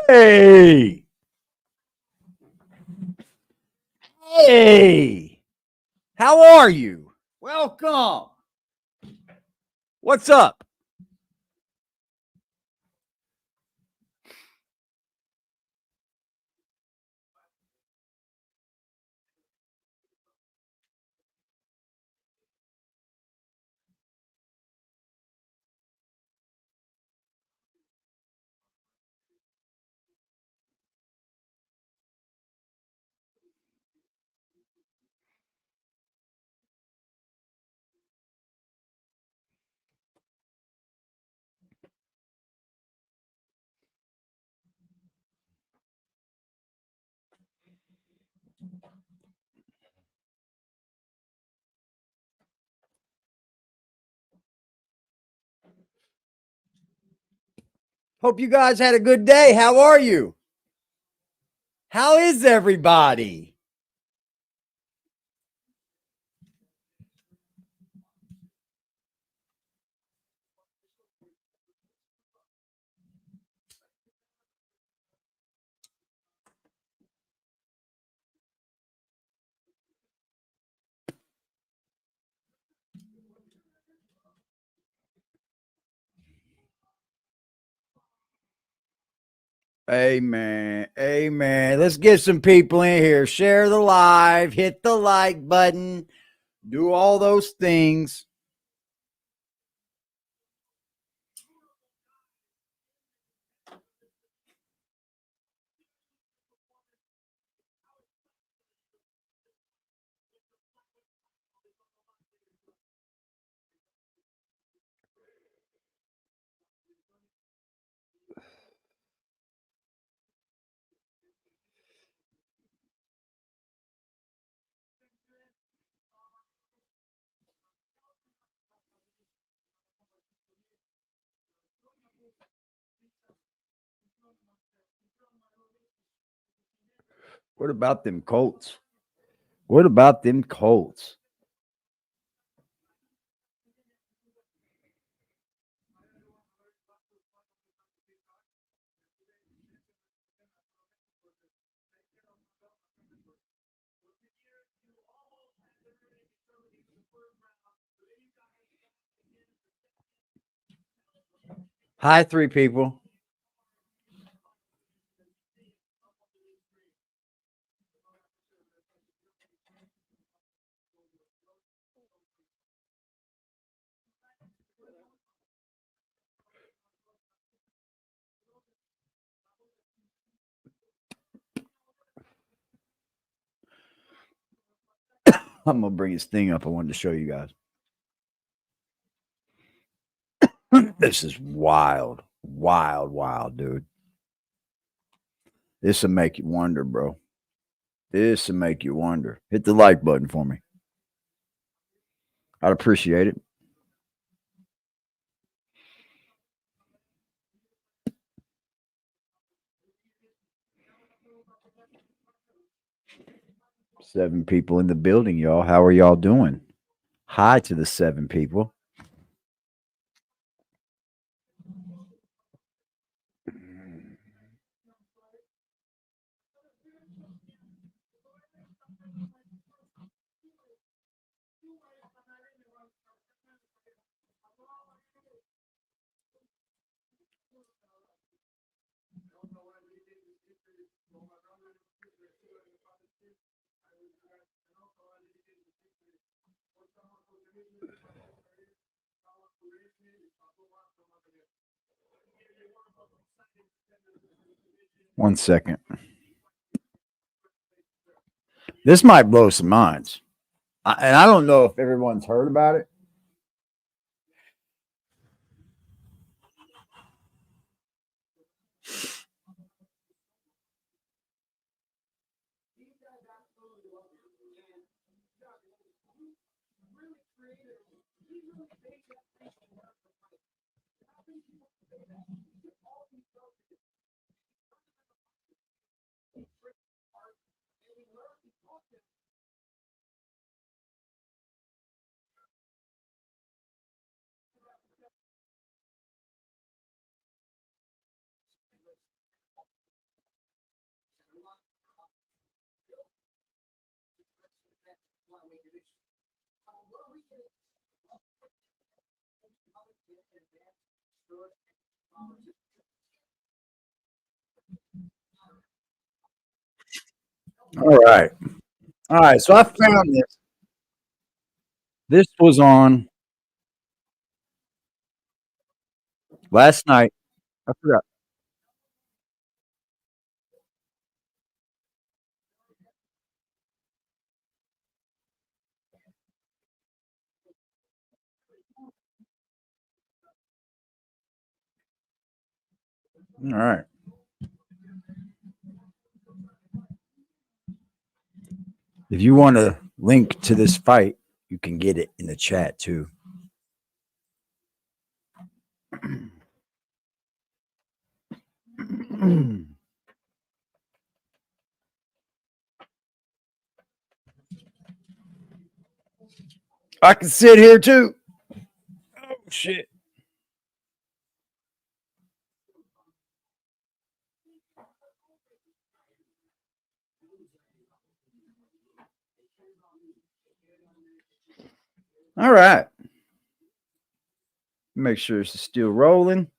Hey, hey, how are you? Welcome. What's up? Hope you guys had a good day. How are you? How is everybody? Amen. Amen. Let's get some people in here. Share the live, hit the like button, do all those things. What about them Colts? What about them Colts? Hi, three people. I'm gonna bring this thing up. I wanted to show you guys. This is wild, wild, wild, dude. This will make you wonder, bro. This will make you wonder. Hit the like button for me. I'd appreciate it. Seven people in the building, y'all. How are y'all doing? Hi to the seven people. 1 second. This might blow some minds. And I don't know if everyone's heard about it. All right. All right. So I found this. This was on last night. I forgot. All right. If you want a link to this fight, you can get it in the chat too. I can sit here too. Oh, shit. All right. Make sure it's still rolling.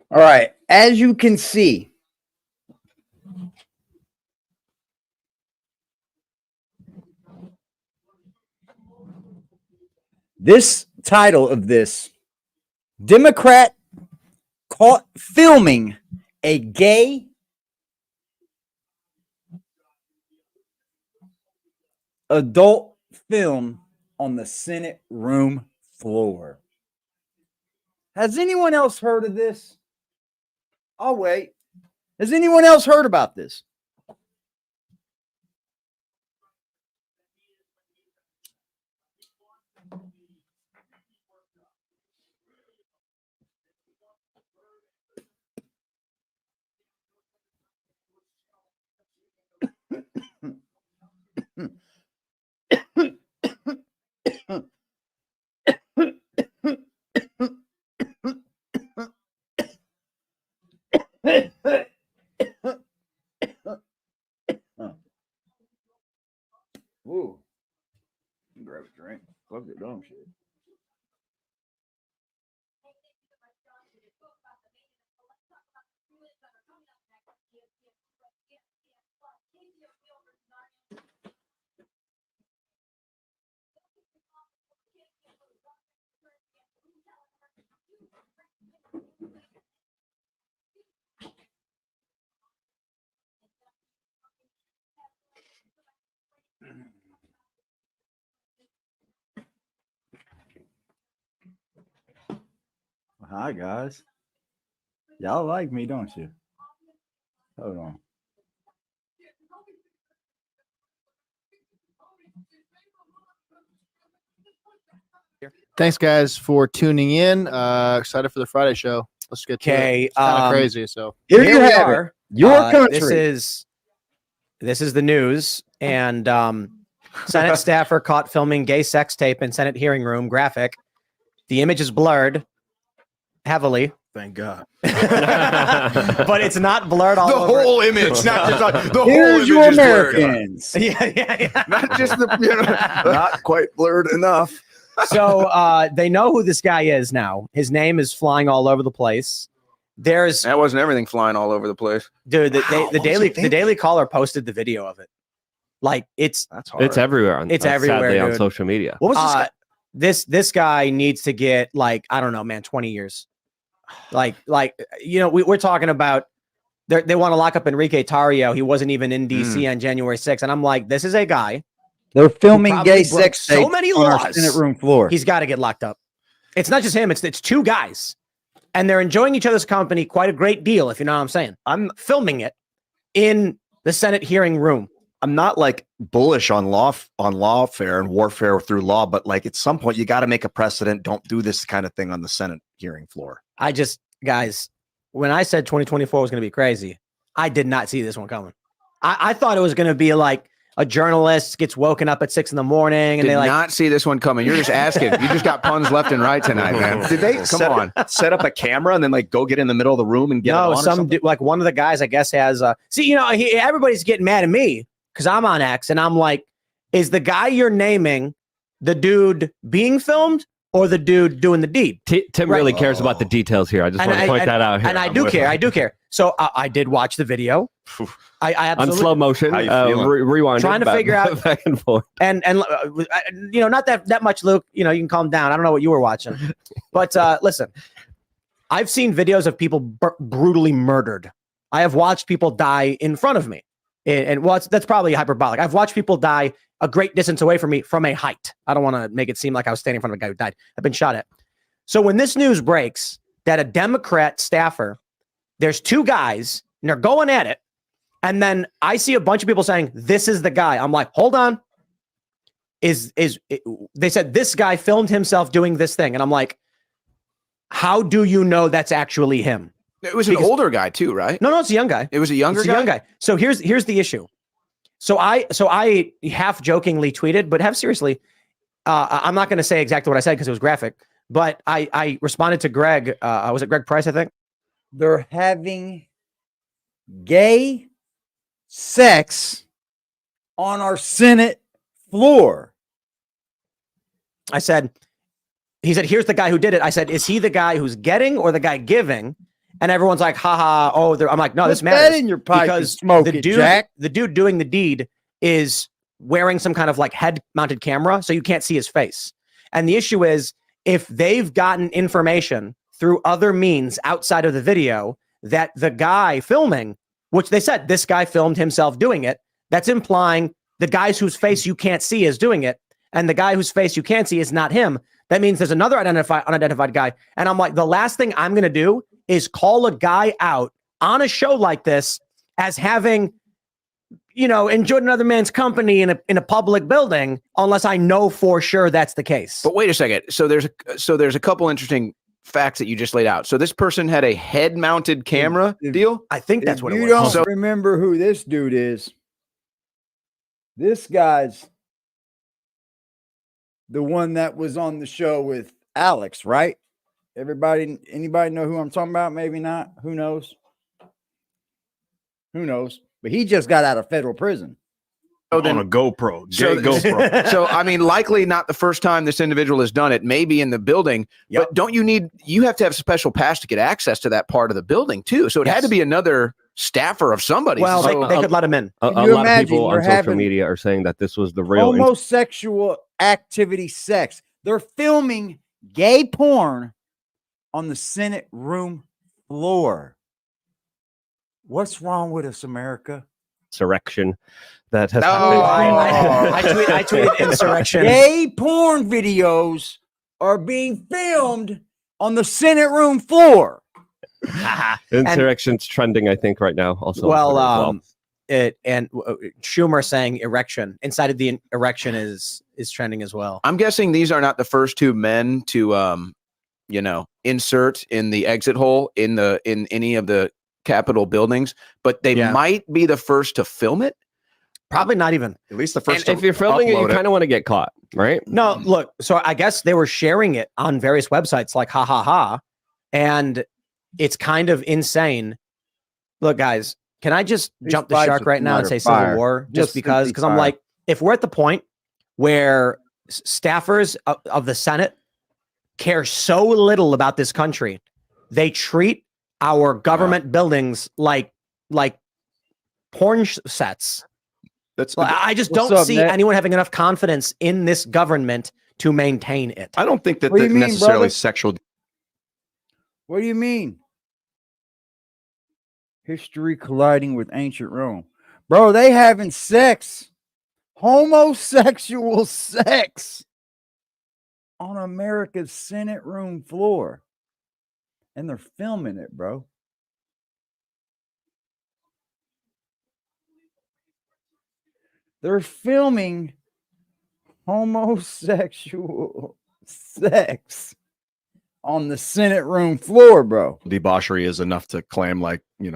All right. As you can see, this title of this Democrat caught filming a gay adult film on the Senate room floor. Has anyone else heard of this? I'll wait. Has anyone else heard about this? Ooh, grab a drink. Fuck the dumb shit. Hi, guys. Y'all like me, don't you? Hold on. Thanks, guys, for tuning in. Excited for the Friday show. Let's get to it. It's kind of crazy. So Here Here you we have it. are. Your country. This is the news, and Senate staffer caught filming gay sex tape in Senate hearing room. Graphic. The image is blurred heavily, thank God. but it's not blurred all The over. whole image, not just like the Here's whole your image is blurred. Americans. Yeah. Not just the not quite blurred enough. So they know who this guy is now. His name is flying all over the place. There's That wasn't everything flying all over the place. dude. The Daily Caller posted the video of it. Like it's That's hard. It's everywhere. It's everywhere, sadly, on dude. social media. What was this? This guy needs to get like, I don't know, man, 20 years. Like we're talking about they want to lock up Enrique Tarrio. He wasn't even in DC on January 6th. And I'm like, this is a guy. They're filming probably gay broke sex so tapes many on our laws. Senate room floor. He's got to get locked up. It's not just him. It's two guys. And they're enjoying each other's company quite a great deal, if you know what I'm saying. I'm filming it in the Senate hearing room. I'm not like bullish on lawfare and warfare through law, but like at some point you got to make a precedent. Don't do this kind of thing on the Senate hearing floor. Guys, when I said 2024 was going to be crazy, I did not see this one coming. I thought it was going to be like a journalist gets woken up at 6 a.m. and Did they like not see this one coming. You're just asking. You just got puns left and right tonight, man. Did they set up a camera and then like go get in the middle of the room and get no, it on like one of the guys I guess has everybody's getting mad at me because I'm on X and I'm like, is the guy you're naming the dude being filmed or the dude doing the deed? Tim really cares about the details here. I just want to point that out here. And I do care. So I did watch the video. I absolutely on slow motion, rewind, trying to figure out back and forth, and not that much, Luke. You can calm down. I don't know what you were watching, but listen, I've seen videos of people brutally murdered. I have watched people die in front of me, and that's probably hyperbolic. I've watched people die a great distance away from me from a height. I don't want to make it seem like I was standing in front of a guy who died. I've been shot at. So when this news breaks that a Democrat staffer, there's two guys and they're going at it. And then I see a bunch of people saying, this is the guy. I'm like, hold on. They said this guy filmed himself doing this thing. And I'm like, how do you know that's actually him? It was an older guy too, right? No, it's a young guy. It was a younger guy? Young guy. So here's the issue. So I half jokingly tweeted, but half seriously, I'm not going to say exactly what I said because it was graphic, but I responded to Greg. Was it Greg Price, I think? They're having gay sex on our Senate floor. He said, here's the guy who did it. I said, is he the guy who's getting or the guy giving? And everyone's like, haha. Oh, I'm like, no, this matters. That in your pipe because smoke the it, dude, Jack. the dude doing the deed is wearing some kind of like head mounted camera. So you can't see his face. And the issue is if they've gotten information through other means outside of the video that the guy filming, which they said this guy filmed himself doing it, that's implying the guys whose face you can't see is doing it. And the guy whose face you can't see is not him. That means there's another unidentified guy. And I'm like, the last thing I'm going to do is call a guy out on a show like this as having, enjoyed another man's company in a public building, unless I know for sure that's the case. But wait a second. So there's a couple interesting facts that you just laid out. So this person had a head-mounted camera deal? I think that's what it was. You don't remember who this dude is. This guy's the one that was on the show with Alex, right? Anybody know who I'm talking about? Maybe not. Who knows? But he just got out of federal prison. on a GoPro. GoPro. So, I mean, likely not the first time this individual has done it, maybe in the building, but you have to have a special pass to get access to that part of the building too. So it had to be another staffer of somebody. Well, they could let him in. A lot of people on social media are saying that this was the real homosexual activity sex. They're filming gay porn on the Senate room floor. What's wrong with us, America? insurrection that has I tweeted insurrection. Gay porn videos are being filmed on the Senate room floor. Insurrection's trending, I think, right now. Also, well, Schumer saying erection inside of the erection is trending as well. I'm guessing these are not the first two men to insert in the exit hole in any of the Capitol buildings, but they might be the first to film it. Probably not even. At least the first. And if you're filming it, you kind of want to get caught, right? No, look. So I guess they were sharing it on various websites like Ha Ha Ha, and it's kind of insane. Look, guys, can I just jump the shark right now and say Civil War just because? Because I'm like, if we're at the point where staffers of the Senate care so little about this country, they treat our government buildings like porn sets. I just don't see anyone having enough confidence in this government to maintain it. I don't think that necessarily sexual. What do you mean? History colliding with ancient Rome. Bro, they having sex. Homosexual sex on America's Senate room floor. And they're filming it, bro. They're filming homosexual sex on the Senate room floor, bro. Debauchery is enough to claim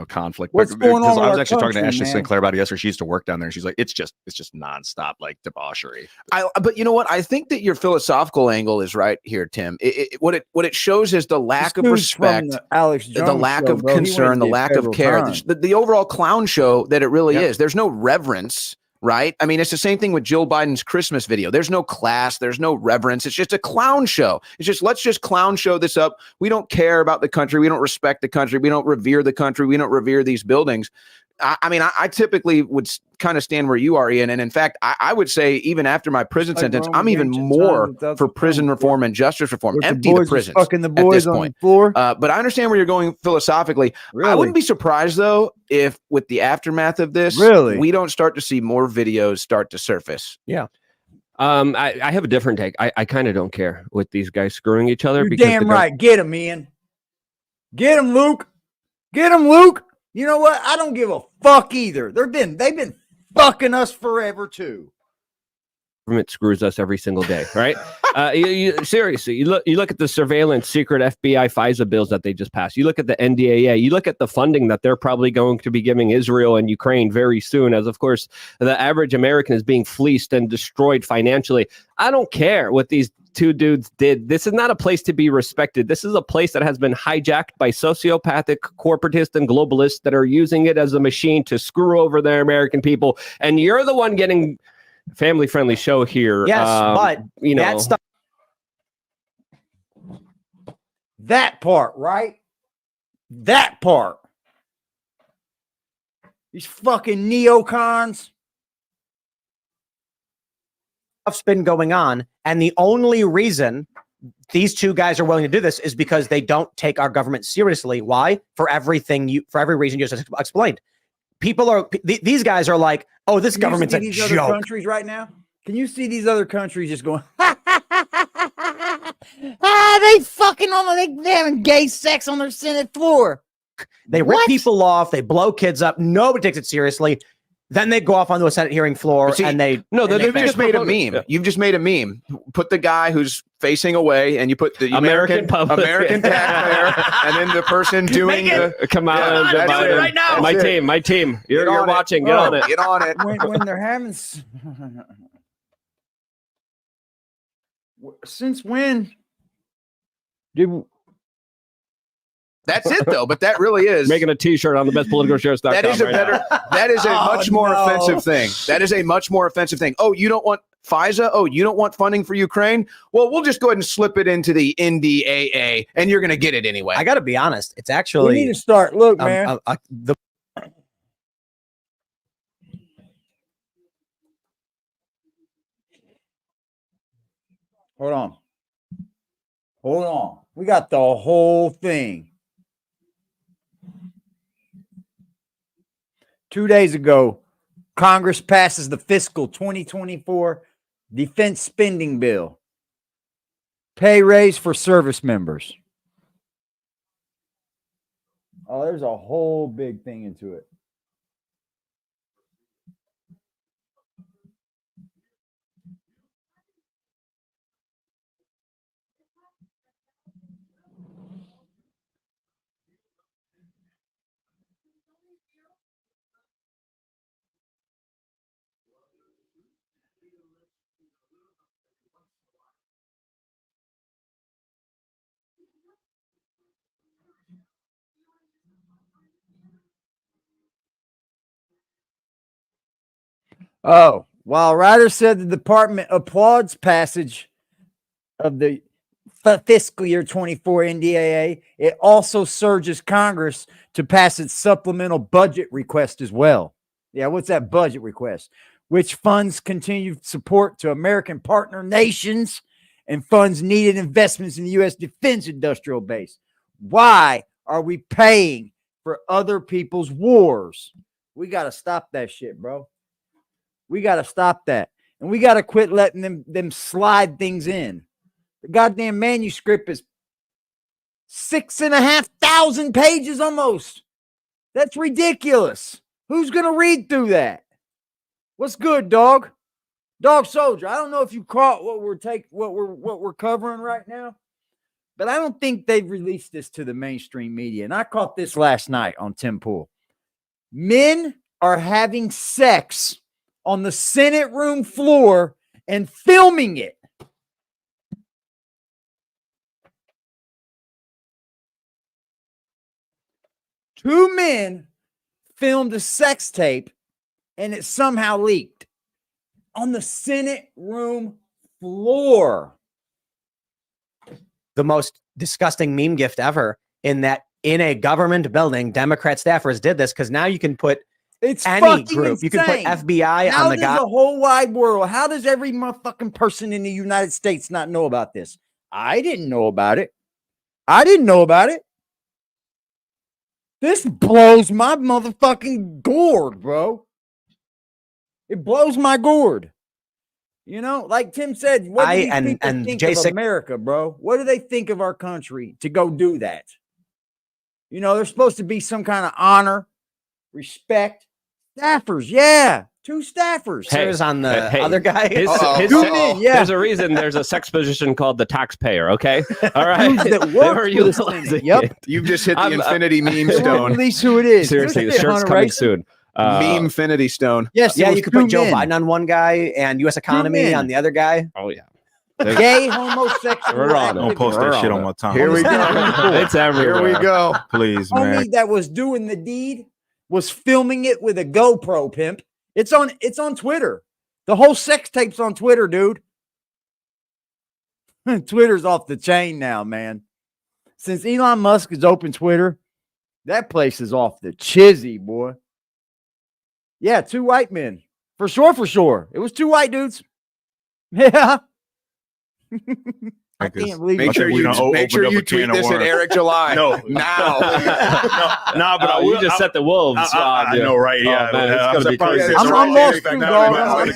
conflict. What's going on? I was actually talking to Ashley Sinclair about it yesterday. She used to work down there, and she's like, it's just nonstop debauchery. But you know what? I think that your philosophical angle is right here, Tim. What it shows is the lack of respect, the lack of concern, the lack of care, the overall clown show that it really is. There's no reverence. Right? I mean, it's the same thing with Jill Biden's Christmas video. There's no class. There's no reverence. It's just a clown show. It's just, let's just clown show this up. We don't care about the country. We don't respect the country. We don't revere the country. We don't revere these buildings. I typically would kind of stand where you are, Ian. And in fact, I would say even after my prison sentence, I'm even more for prison reform and justice reform. Empty the prisons fucking the boys at this on the floor. But I understand where you're going philosophically. Really? I wouldn't be surprised, though, if with the aftermath of this, we don't start to see more videos start to surface. Yeah. I have a different take. I kind of don't care with these guys screwing each other. You're damn right. Get him, Ian. Get him, Luke. Get him, Luke. You know what? I don't give a fuck either. They've been fucking us forever too. Government screws us every single day, right? Seriously, you look at the surveillance, secret FBI, FISA bills that they just passed. You look at the NDAA. You look at the funding that they're probably going to be giving Israel and Ukraine very soon, as of course the average American is being fleeced and destroyed financially. I don't care what these two dudes did. This is not a place to be respected. This is a place that has been hijacked by sociopathic corporatists and globalists that are using it as a machine to screw over their American people. And you're the one getting family-friendly show here. Yes, but that stuff. That part, right? That part. These fucking neocons. Stuff's been going on, and the only reason these two guys are willing to do this is because they don't take our government seriously. Why? For every reason you just explained. People are these guys are like, oh, this government's a joke. Other countries right now, can you see these other countries just going? They fucking they having gay sex on their Senate floor. They rip people off. They blow kids up. Nobody takes it seriously. Then they go off onto a Senate hearing floor and they they've just made a meme. Yeah. You've just made a meme. Put the guy who's facing away, and you put the American taxpayer, and then the person doing the come on, right now. My team. You're watching. Get on it. Get on it. When they're having. Since when did? That's it, though. But that really is making a T-shirt on the bestpoliticalshows.com. That is a better. That is a much more offensive thing. That is a much more offensive thing. Oh, you don't want FISA? Oh, you don't want funding for Ukraine? Well, we'll just go ahead and slip it into the NDAA, and you're going to get it anyway. I got to be honest. It's actually we need to start. Look, man. Hold on. We got the whole thing. 2 days ago, Congress passes the fiscal 2024 defense spending bill. Pay raise for service members. Oh, there's a whole big thing into it. Oh, while Ryder said the department applauds passage of the fiscal year 24 NDAA, it also surges Congress to pass its supplemental budget request as well. Yeah, what's that budget request? Which funds continued support to American partner nations and funds needed investments in the U.S. defense industrial base. Why are we paying for other people's wars? We got to stop that shit, bro. We got to stop that. And we got to quit letting them slide things in. The goddamn manuscript is 6,500 pages almost. That's ridiculous. Who's going to read through that? What's good, dog? Dog Soldier. I don't know if you caught what we're covering right now, but I don't think they've released this to the mainstream media. And I caught this last night on Tim Pool. Men are having sex on the Senate room floor and filming it. Two men filmed a sex tape and it somehow leaked on the Senate room floor. The most disgusting meme gift ever, in that in a government building, Democrat staffers did this because now you can put any group. Insane. You can put FBI How on the does guy. the whole wide world, how does every motherfucking person in the United States not know about this? I didn't know about it. This blows my motherfucking gourd, bro. It blows my gourd. You know, like Tim said, what do these people think of America, bro? What do they think of our country to go do that? You know, there's supposed to be some kind of honor, respect. Staffers, yeah. Two staffers. Hey, on the other guy. There's a reason there's a sex position called the taxpayer, okay? All right. Yep. You've just hit the infinity meme stone. At least who it is. Seriously, the shirt's coming soon. Meme infinity stone. Yes, yeah, you could put Joe Biden on one guy and U.S. economy on the other guy. Oh, yeah. Gay, homosexual. Don't post that shit on my time. Here we go. It's everywhere. Here we go. Please, man. Homie that was doing the deed was filming it with a GoPro, pimp. It's on Twitter. The whole sex tape's on Twitter, dude. Twitter's off the chain now, man. Since Elon Musk has opened Twitter, that place is off the chizzy, boy. Yeah, two white men. For sure. It was two white dudes. Yeah. I can't believe Make sure you tweet this at Eric July. No, now. No, but I will. You just set the wolves. I know, right? Yeah, man, it's gonna be crazy. I'm lost, dog.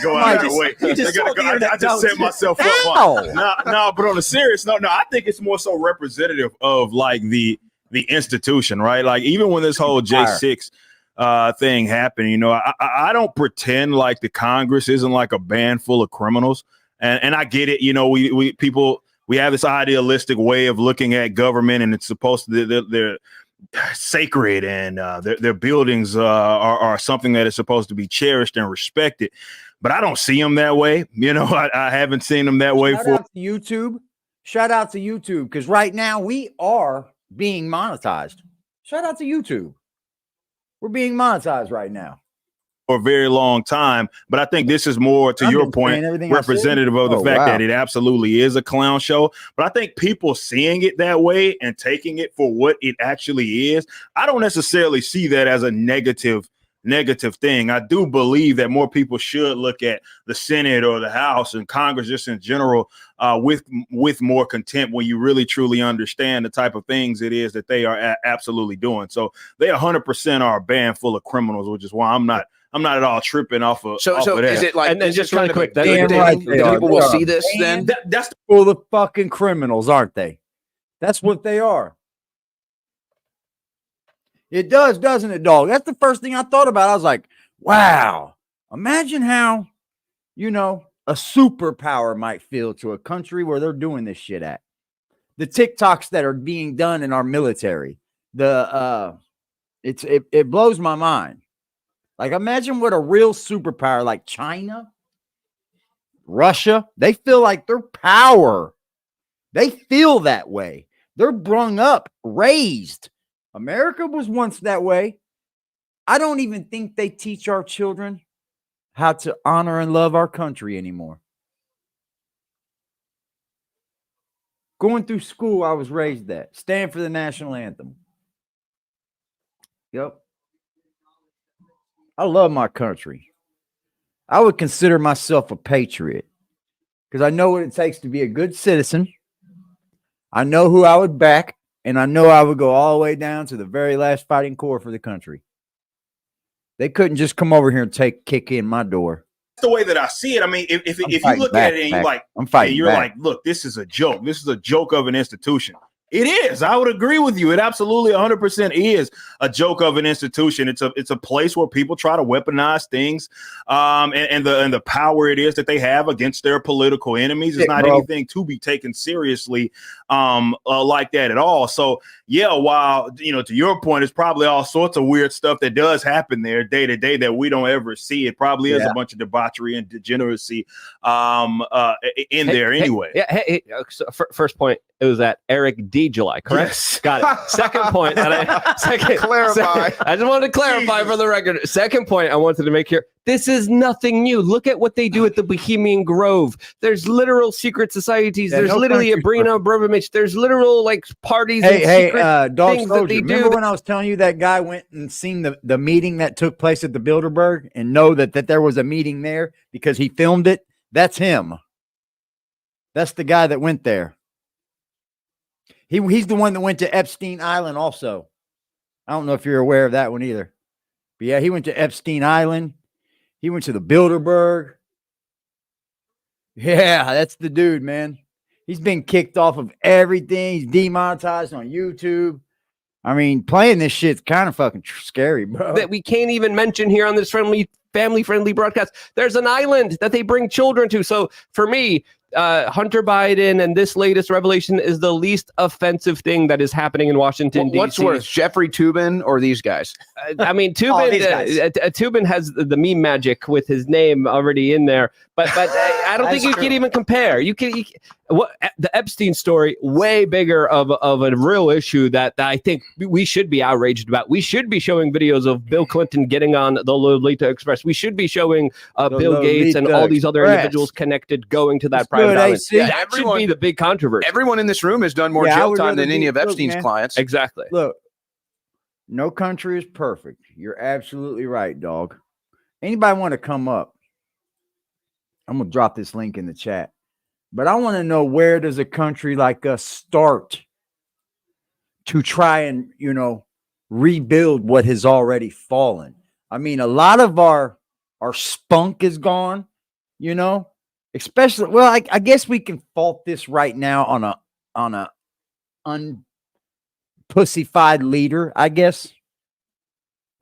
Go out of the way. I just set myself up. No, but on a serious note, no, I think it's more so representative of like the institution, right? Like even when this whole J6 thing happened, you know, I don't pretend like the Congress isn't like a band full of criminals, and I get it. You know, we have this idealistic way of looking at government, and it's supposed to they're sacred, and their buildings are something that is supposed to be cherished and respected. But I don't see them that way. You know, I haven't seen them that way. Shout out to YouTube, because right now we are being monetized. Shout out to YouTube. We're being monetized right now. For a very long time, but I think this is more, to your point, representative of the fact that it absolutely is a clown show. But I think people seeing it that way and taking it for what it actually is, I don't necessarily see that as a negative thing. I do believe that more people should look at the Senate or the House and Congress just in general with more contempt when you really truly understand the type of things it is that they are absolutely doing. So they 100% are a band full of criminals, which is why I'm not at all tripping off of that. Is it like, and then just really quick, people will see this then? That's full of fucking criminals, aren't they? That's what they are. It does, doesn't it, dog? That's the first thing I thought about. I was like, wow, imagine how, you know, a superpower might feel to a country where they're doing this shit at. The TikToks that are being done in our military. It blows my mind. Like, imagine what a real superpower like China, Russia, they feel like they're power. They feel that way. They're brung up, raised. America was once that way. I don't even think they teach our children how to honor and love our country anymore. Going through school, I was raised that. Stand for the national anthem. Yep. I love my country. I would consider myself a patriot because I know what it takes to be a good citizen. I know who I would back, and I know I would go all the way down to the very last fighting corps for the country. They couldn't just come over here and kick in my door. That's the way that I see it. I mean, if you look at it and you're like, I'm fighting, you're like, look, this is a joke. This is a joke of an institution. It is. I would agree with you. It absolutely 100% is a joke of an institution. It's a place where people try to weaponize things, and the power it is that they have against their political enemies is not anything to be taken seriously, like that at all. So yeah, while to your point, it's probably all sorts of weird stuff that does happen there day to day that we don't ever see. It probably is a bunch of debauchery and degeneracy in there anyway. So first point, it was at Eric D. July, correct? Yes. Got it. Second point, clarify. I just wanted to clarify for the record. Second point I wanted to make here. This is nothing new. Look at what they do at the Bohemian Grove. There's literal secret societies. There's literally a Brina Abramovich. There's literal like parties and secret Dog things Soldier, that they do. remember when I was telling you that guy went and seen the meeting that took place at the Bilderberg and know that there was a meeting there because he filmed it? That's him. That's the guy that went there. He's the one that went to Epstein Island also. I don't know if you're aware of that one either. But yeah, he went to Epstein Island. He went to the Bilderberg. Yeah, that's the dude, man. He's been kicked off of everything. He's demonetized on YouTube. I mean, playing this shit's kind of fucking scary, bro. That we can't even mention here on this family-friendly broadcast. There's an island that they bring children to. So for me, Hunter Biden and this latest revelation is the least offensive thing that is happening in Washington, D.C. What's worse, Jeffrey Toobin or these guys? I mean, Toobin, Toobin has the meme magic with his name already in there, but I don't think you can even compare. The Epstein story, way bigger of a real issue that I think we should be outraged about. We should be showing videos of Bill Clinton getting on the Lolita Express. We should be showing Bill Gates and all these other individuals connected going to that private island. That should be the big controversy. Everyone in this room has done more jail time than any of Epstein's clients. Exactly. Look, no country is perfect. You're absolutely right, dog. Anybody want to come up? I'm going to drop this link in the chat. But I want to know, where does a country like us start to try and, rebuild what has already fallen? I mean, a lot of our spunk is gone, especially, well, I guess we can fault this right now on a unpussified leader, I guess.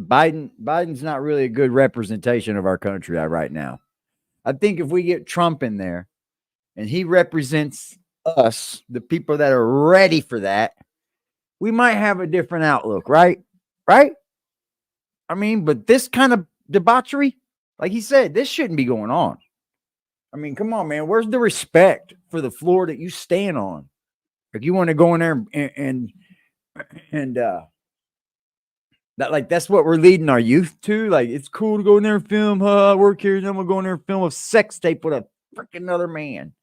Biden's not really a good representation of our country right now. I think if we get Trump in there, and he represents us, the people that are ready for that, we might have a different outlook, right? Right? I mean, but this kind of debauchery, like he said, this shouldn't be going on. I mean, come on, man. Where's the respect for the floor that you stand on? Like, you want to go in there and that's what we're leading our youth to. Like, it's cool to go in there and film. Work here, and then we'll go in there and film a sex tape with a freaking other man.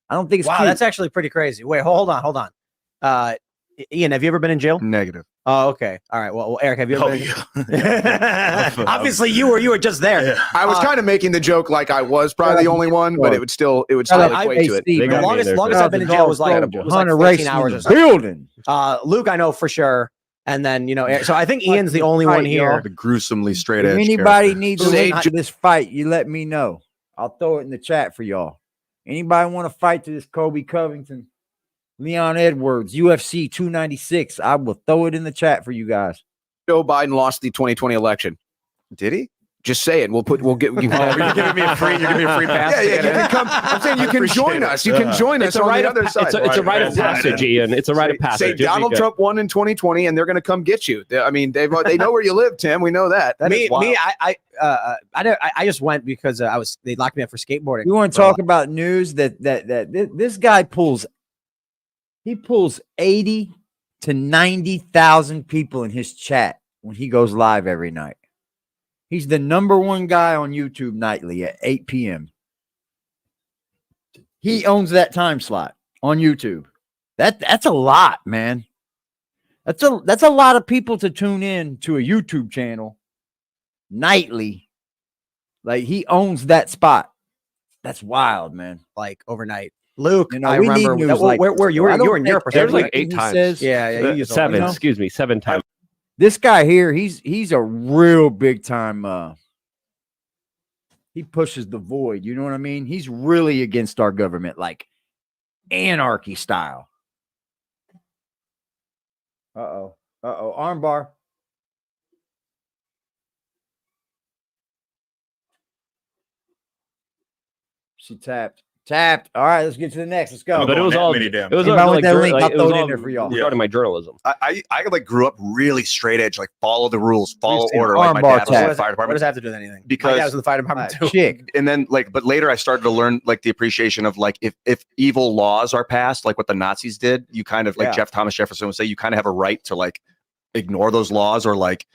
I don't think it's cute. That's actually pretty crazy. Wait, hold on. Ian, have you ever been in jail? Negative. Oh, okay. All right. Well, Eric, have you ever been? Obviously, you were just there. Yeah. I was kind of making the joke like I was probably the only one, but it would still equate to it. The longest I've been in jail was like 15 hours or something. Building. Luke, I know for sure. And then, Eric, so I think Ian's the only one here. The gruesomely straight edge. If anybody needs to link to this fight, you let me know. I'll throw it in the chat for y'all. Anybody want to fight to this Kobe Covington, Leon Edwards, UFC 296? I will throw it in the chat for you guys. Joe Biden lost the 2020 election. Did he? Just say it. We'll get. You're giving me a free pass. Yeah. You can come. I'm saying you can join us. You can join us on the other side. It's a rite of passage, Ian. It's a rite of passage. Say Donald Trump won in 2020, and they're going to come get you. I mean, they know where you live, Tim. We know that. I just went because they locked me up for skateboarding. You want to talk about news that this guy pulls 80 to 90,000 people in his chat when he goes live every night. He's the #1 guy on YouTube nightly at 8 p.m. He owns that time slot on YouTube. That's a lot, man. That's a lot of people to tune in to a YouTube channel nightly. Like, he owns that spot. That's wild, man. Like overnight. Luke, I remember where you were in Europe. There's like 8 times. Yeah, 7. Excuse me, 7 times. This guy here, he's a real big time. He pushes the void. You know what I mean? He's really against our government, like anarchy style. Armbar. She tapped. All right, let's get to the next. Let's go. But it was all. It was all like, that link, I'll it was throw it in all there for y'all. regarding my journalism. I like grew up really straight edge, like follow the rules, follow order. Arm Like my bar dad was in tap. the fire What department. does that have to do with anything? Because my dad was in the fire department too. Chick. And then but later I started to learn like the appreciation of like if evil laws are passed, like what the Nazis did, you kind of like Thomas Jefferson would say, you kind of have a right to like ignore those laws, or like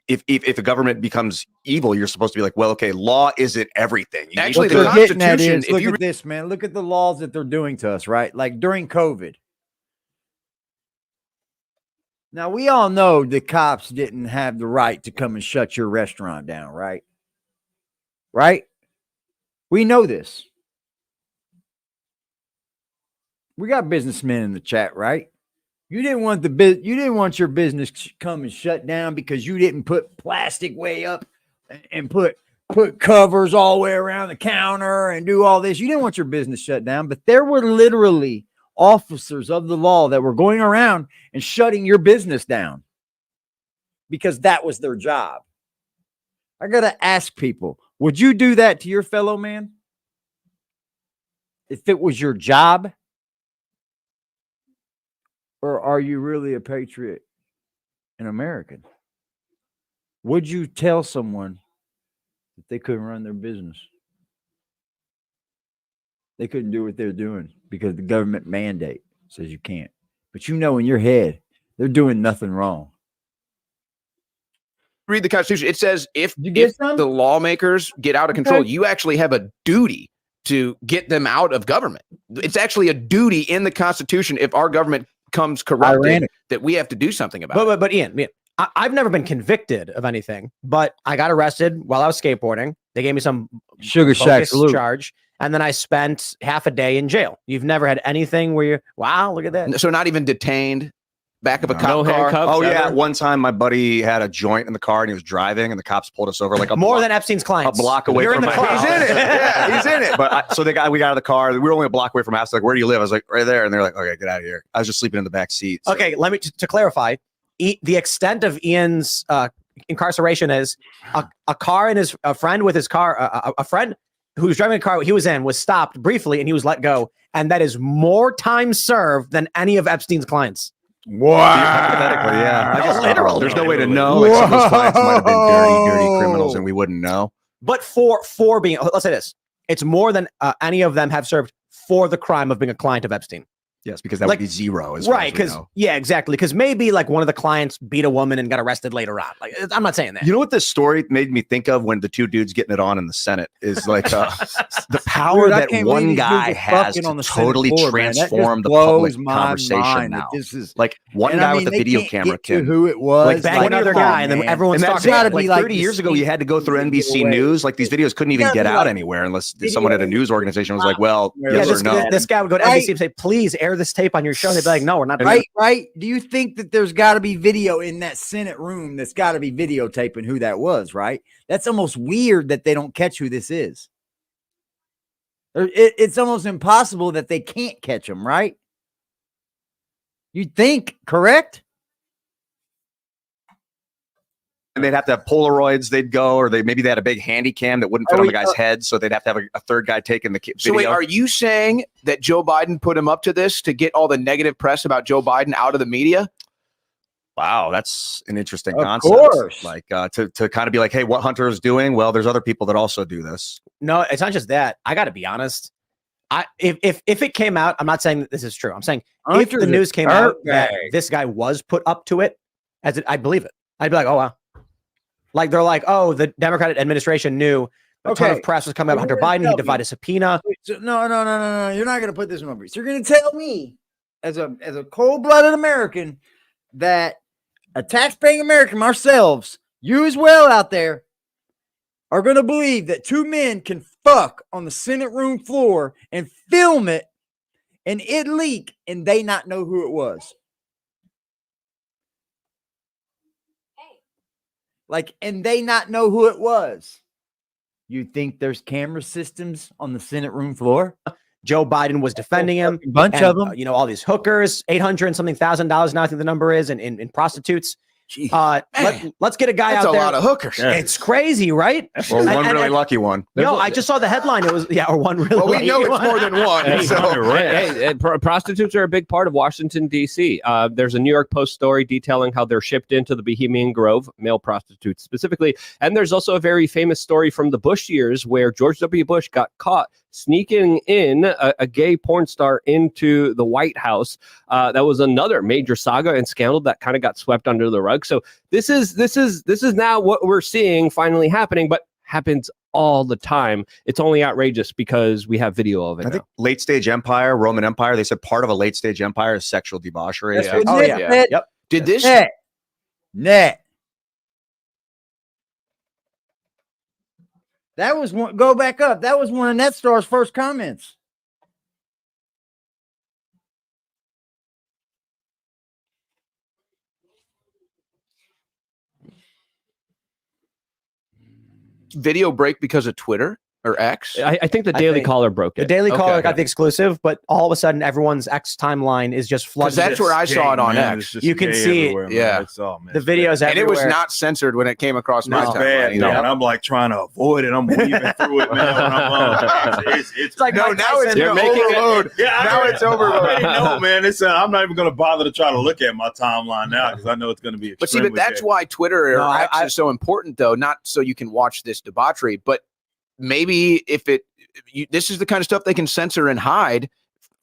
if a government becomes evil, you're supposed to be like, well, okay, law isn't everything. Actually, What the they're getting at Constitution. is, look at this, man. Look at the laws that they're doing to us, right? Like during COVID. Now, we all know the cops didn't have the right to come and shut your restaurant down, right? Right? We know this. We got businessmen in the chat, right? You didn't want your business come and shut down because you didn't put plastic way up and put covers all the way around the counter and do all this. You didn't want your business shut down, but there were literally officers of the law that were going around and shutting your business down because that was their job. I got to ask people, would you do that to your fellow man if it was your job? Or are you really a patriot and American? Would you tell someone that they couldn't run their business? They couldn't do what they're doing because the government mandate says you can't. But you know in your head, they're doing nothing wrong. Read the Constitution. It says if the lawmakers get out of control, you actually have a duty to get them out of government. It's actually a duty in the Constitution if our government comes corrupted that we have to do something about it. But Ian, I've never been convicted of anything, but I got arrested while I was skateboarding. They gave me some sugar shack charge, and then I spent half a day in jail. You've never had anything where you're, wow, look at that. So not even detained, back of a cop car. Handcuffs, yeah, one time my buddy had a joint in the car and he was driving, and the cops pulled us over like more than Epstein's clients. A block away from my house. He's in it. Yeah, he's in it. But we got out of the car. We were only a block away from house. Like, where do you live? I was like, right there. And they're like, okay, get out of here. I was just sleeping in the back seat. So. Okay, let me to clarify. The extent of Ian's incarceration is a car and a friend with his car, a friend who was driving a car he was in was stopped briefly and he was let go, and that is more time served than any of Epstein's clients. Wow. Hypothetically, yeah. Literally. There's no way to know. Like, some of those clients might have been dirty criminals and we wouldn't know. But for being, let's say this, it's more than any of them have served for the crime of being a client of Epstein. Yes, because that would be zero. Right, because, yeah, exactly. Because maybe like one of the clients beat a woman and got arrested later on. Like, I'm not saying that. You know what this story made me think of when the two dudes getting it on in the Senate is like the power that one guy has to totally transform the public conversation now. This is like one guy with a video camera can who it was, like bang another guy, and then everyone's talking. Like 30 years ago, you had to go through NBC News. Like these videos couldn't even get out anywhere unless someone at a news organization was like, "Well, yes or no." This guy would go to NBC and say, "Please air this tape on your show." They'd be like, "No, we're not." Right? Do you think that there's got to be video in that Senate room that's got to be videotaping who that was? Right? That's almost weird that they don't catch who this is. It's almost impossible that they can't catch him, right? You'd think, correct? And they'd have to have Polaroids. They'd go, or maybe they had a big handy cam that wouldn't fit on the guy's head, so they'd have to have a third guy taking the video. So wait, are you saying that Joe Biden put him up to this to get all the negative press about Joe Biden out of the media? Wow, that's an interesting concept. Of course. Like to kind of be like, hey, what Hunter is doing? Well, there's other people that also do this. No, it's not just that. I got to be honest. If it came out, I'm not saying that this is true. I'm saying if the news came out that this guy was put up to it, I'd believe it. I'd be like, oh wow. Like they're like, oh, the Democratic administration knew a ton of press was coming about Hunter Biden. He defied a subpoena. No. You're not going to put this in my briefs. You're going to tell me, as a cold-blooded American, that a tax-paying American, ourselves, you as well out there, are going to believe that two men can fuck on the Senate room floor and film it, and it leak, and they not know who it was. Like, and they not know who it was. You think there's camera systems on the Senate room floor? Joe Biden was defending him. A bunch of them. All these hookers, $800 and something thousand now, I think the number is, in prostitutes. Let's get a guy out there. That's a lot of hookers. Yeah. It's crazy, right? Or one really lucky one. I just saw the headline. It was or one really. Well, we know it's more than one. Prostitutes are a big part of Washington D.C. There's a New York Post story detailing how they're shipped into the Bohemian Grove, male prostitutes specifically, and there's also a very famous story from the Bush years where George W. Bush got caught sneaking in a gay porn star into the White House. That was another major saga and scandal that kind of got swept under the rug. So this is now what we're seeing finally happening, but happens all the time. It's only outrageous because we have video of it. I think late stage empire, Roman Empire, they said part of a late stage empire is sexual debauchery. That's what Nick said. Yep. Did this? Net. That was one. Go back up. That was one of Netstar's first comments. Video break because of Twitter or X? I think the Daily Caller broke it. The Daily Caller got the exclusive, but all of a sudden everyone's X timeline is just flooded. Because that's where I saw it on X. You can see it. Yeah. The videos everywhere. And it was not censored when it came across my timeline. And I'm like trying to avoid it. I'm weaving through it, man. When I'm on. It's like no, now it's overload. Now it's overload. No, man. I'm not even going to bother to try to look at my timeline now because I know it's going to be. But see, that's why Twitter or X is so important, though. Not so you can watch this debauchery, but maybe if this is the kind of stuff they can censor and hide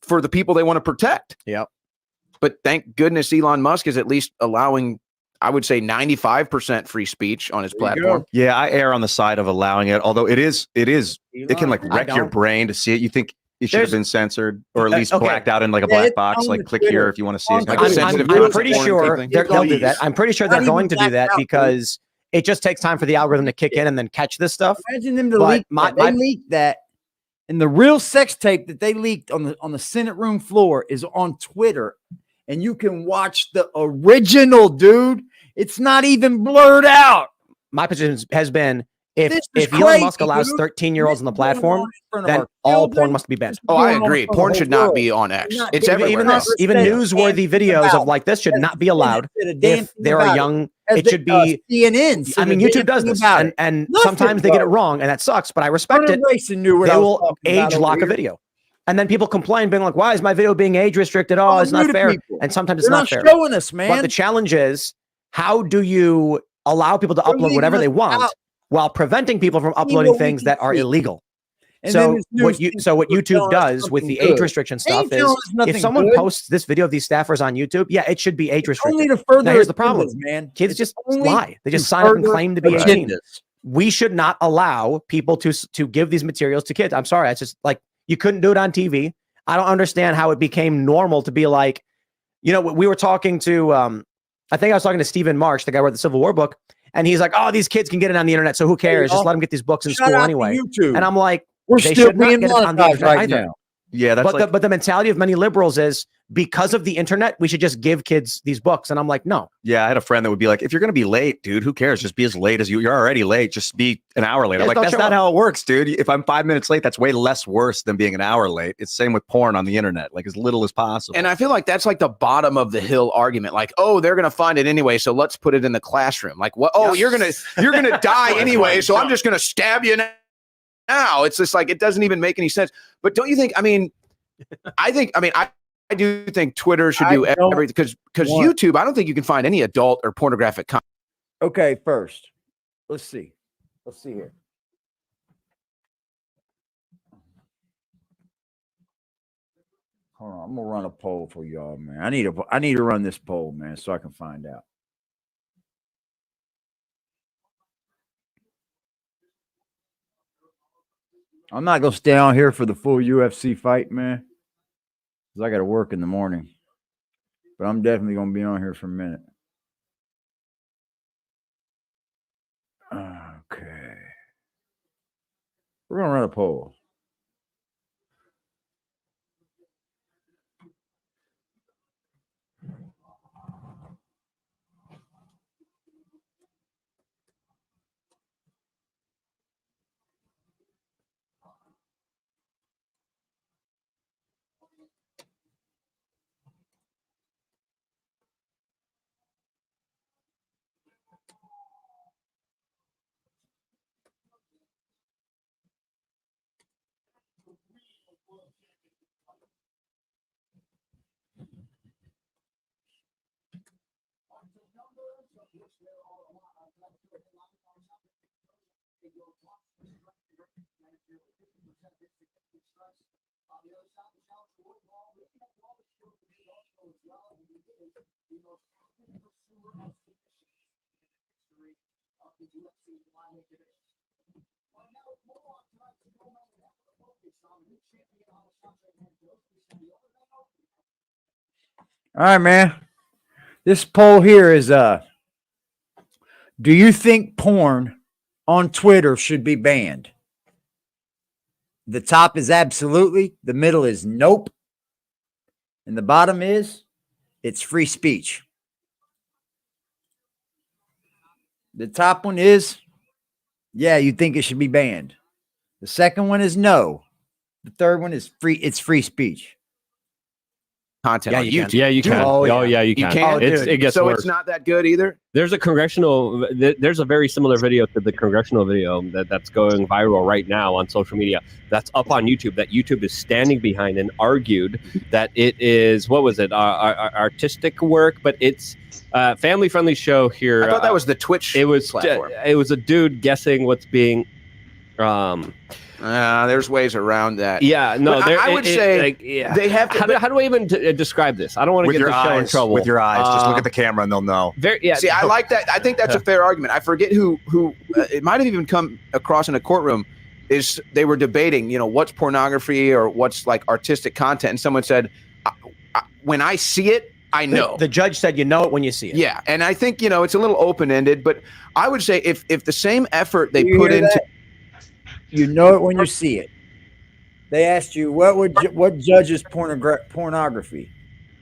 for the people they want to protect. Yep. But thank goodness Elon Musk is at least allowing, I would say, 95% free speech on his platform. Yeah, I err on the side of allowing it, although it can like wreck your brain to see it. You think it should have been censored or at least blacked out in like a black box, like click here if you want to see it. I'm pretty sure they're going to do that. I'm pretty sure they're going to do that because it just takes time for the algorithm to kick in and then catch this stuff. Imagine them to leak that. They leaked that, and the real sex tape that they leaked on the Senate room floor is on Twitter, and you can watch the original, dude. It's not even blurred out. My position has been if Elon Musk allows 13-year-olds on the platform, then all porn must be banned. Oh, I agree. Porn should not be on X. It's everywhere. Even newsworthy videos of like this should not be allowed if there are young. It should be CNN. I mean, YouTube does this, and sometimes they get it wrong, and that sucks. But I respect it. They will age lock a video, and then people complain, being like, "Why is my video being age restricted? Oh, it's not fair." And sometimes it's not fair. Showing us, man. But the challenge is, how do you allow people to upload whatever they want while preventing people from uploading things that are illegal? So what YouTube does with the age restriction stuff is if someone posts this video of these staffers on YouTube, it should be age restricted. Now here's the problem, man. Kids just lie. They just sign up and claim to be 18. We should not allow people to give these materials to kids. I'm sorry. It's just like you couldn't do it on TV. I don't understand how it became normal to be like, we were talking to I think I was talking to Stephen Marsh, the guy who wrote the Civil War book, and he's like, "Oh, these kids can get it on the internet, so who cares? Just let them get these books in school anyway." And I'm like, we're still being monetized right now. Yeah, that's but the mentality of many liberals is because of the internet, we should just give kids these books. And I'm like, no. Yeah, I had a friend that would be like, if you're going to be late, dude, who cares? Just be as late as you're already late. Just be an hour late. I'm like, that's not how it works, dude. If I'm 5 minutes late, that's way less worse than being an hour late. It's same with porn on the internet, like as little as possible. And I feel like that's like the bottom of the hill argument. Like, oh, they're going to find it anyway, so let's put it in the classroom. Like, what? Oh, you're going to die anyway, so I'm just going to stab you now. It's just like, it doesn't even make any sense. But don't you think, I do think Twitter should do everything because YouTube, I don't think you can find any adult or pornographic content. Okay, first, let's see here. Hold on, I'm gonna run a poll for y'all, man. I need to run this poll, man, so I can find out. I'm not gonna stay on here for the full UFC fight, man. I got to work in the morning, but I'm definitely going to be on here for a minute. Okay. We're going to run a poll. All right, man. This poll here is do you think porn on Twitter should be banned? The top is absolutely, the middle is nope, and the bottom is it's free speech. The top one is, yeah, you think it should be banned. The second one is no. The third one is free. It's free speech. Content. Yeah, you can. Yeah, you can. Oh, yeah, you can. Oh, it gets so worse. It's not that good either. There's a very similar video to the congressional video that's going viral right now on social media. That's up on YouTube. That YouTube is standing behind and argued that it is artistic work, but it's family friendly show here. I thought that was the Twitch. It was platform. It was a dude guessing what's being. There's ways around that. Yeah, no, I would say they have to. How do I even describe this? I don't want to get the show in trouble. With your eyes, just look at the camera and they'll know. See, I like that. I think that's a fair argument. I forget who it might have even come across in a courtroom. Is they were debating, what's pornography or what's like artistic content, and someone said, "When I see it, I know." The judge said, "You know it when you see it." Yeah, and I think it's a little open ended, but I would say if the same effort they put into that? You know it when you see it. They asked you what judges pornography.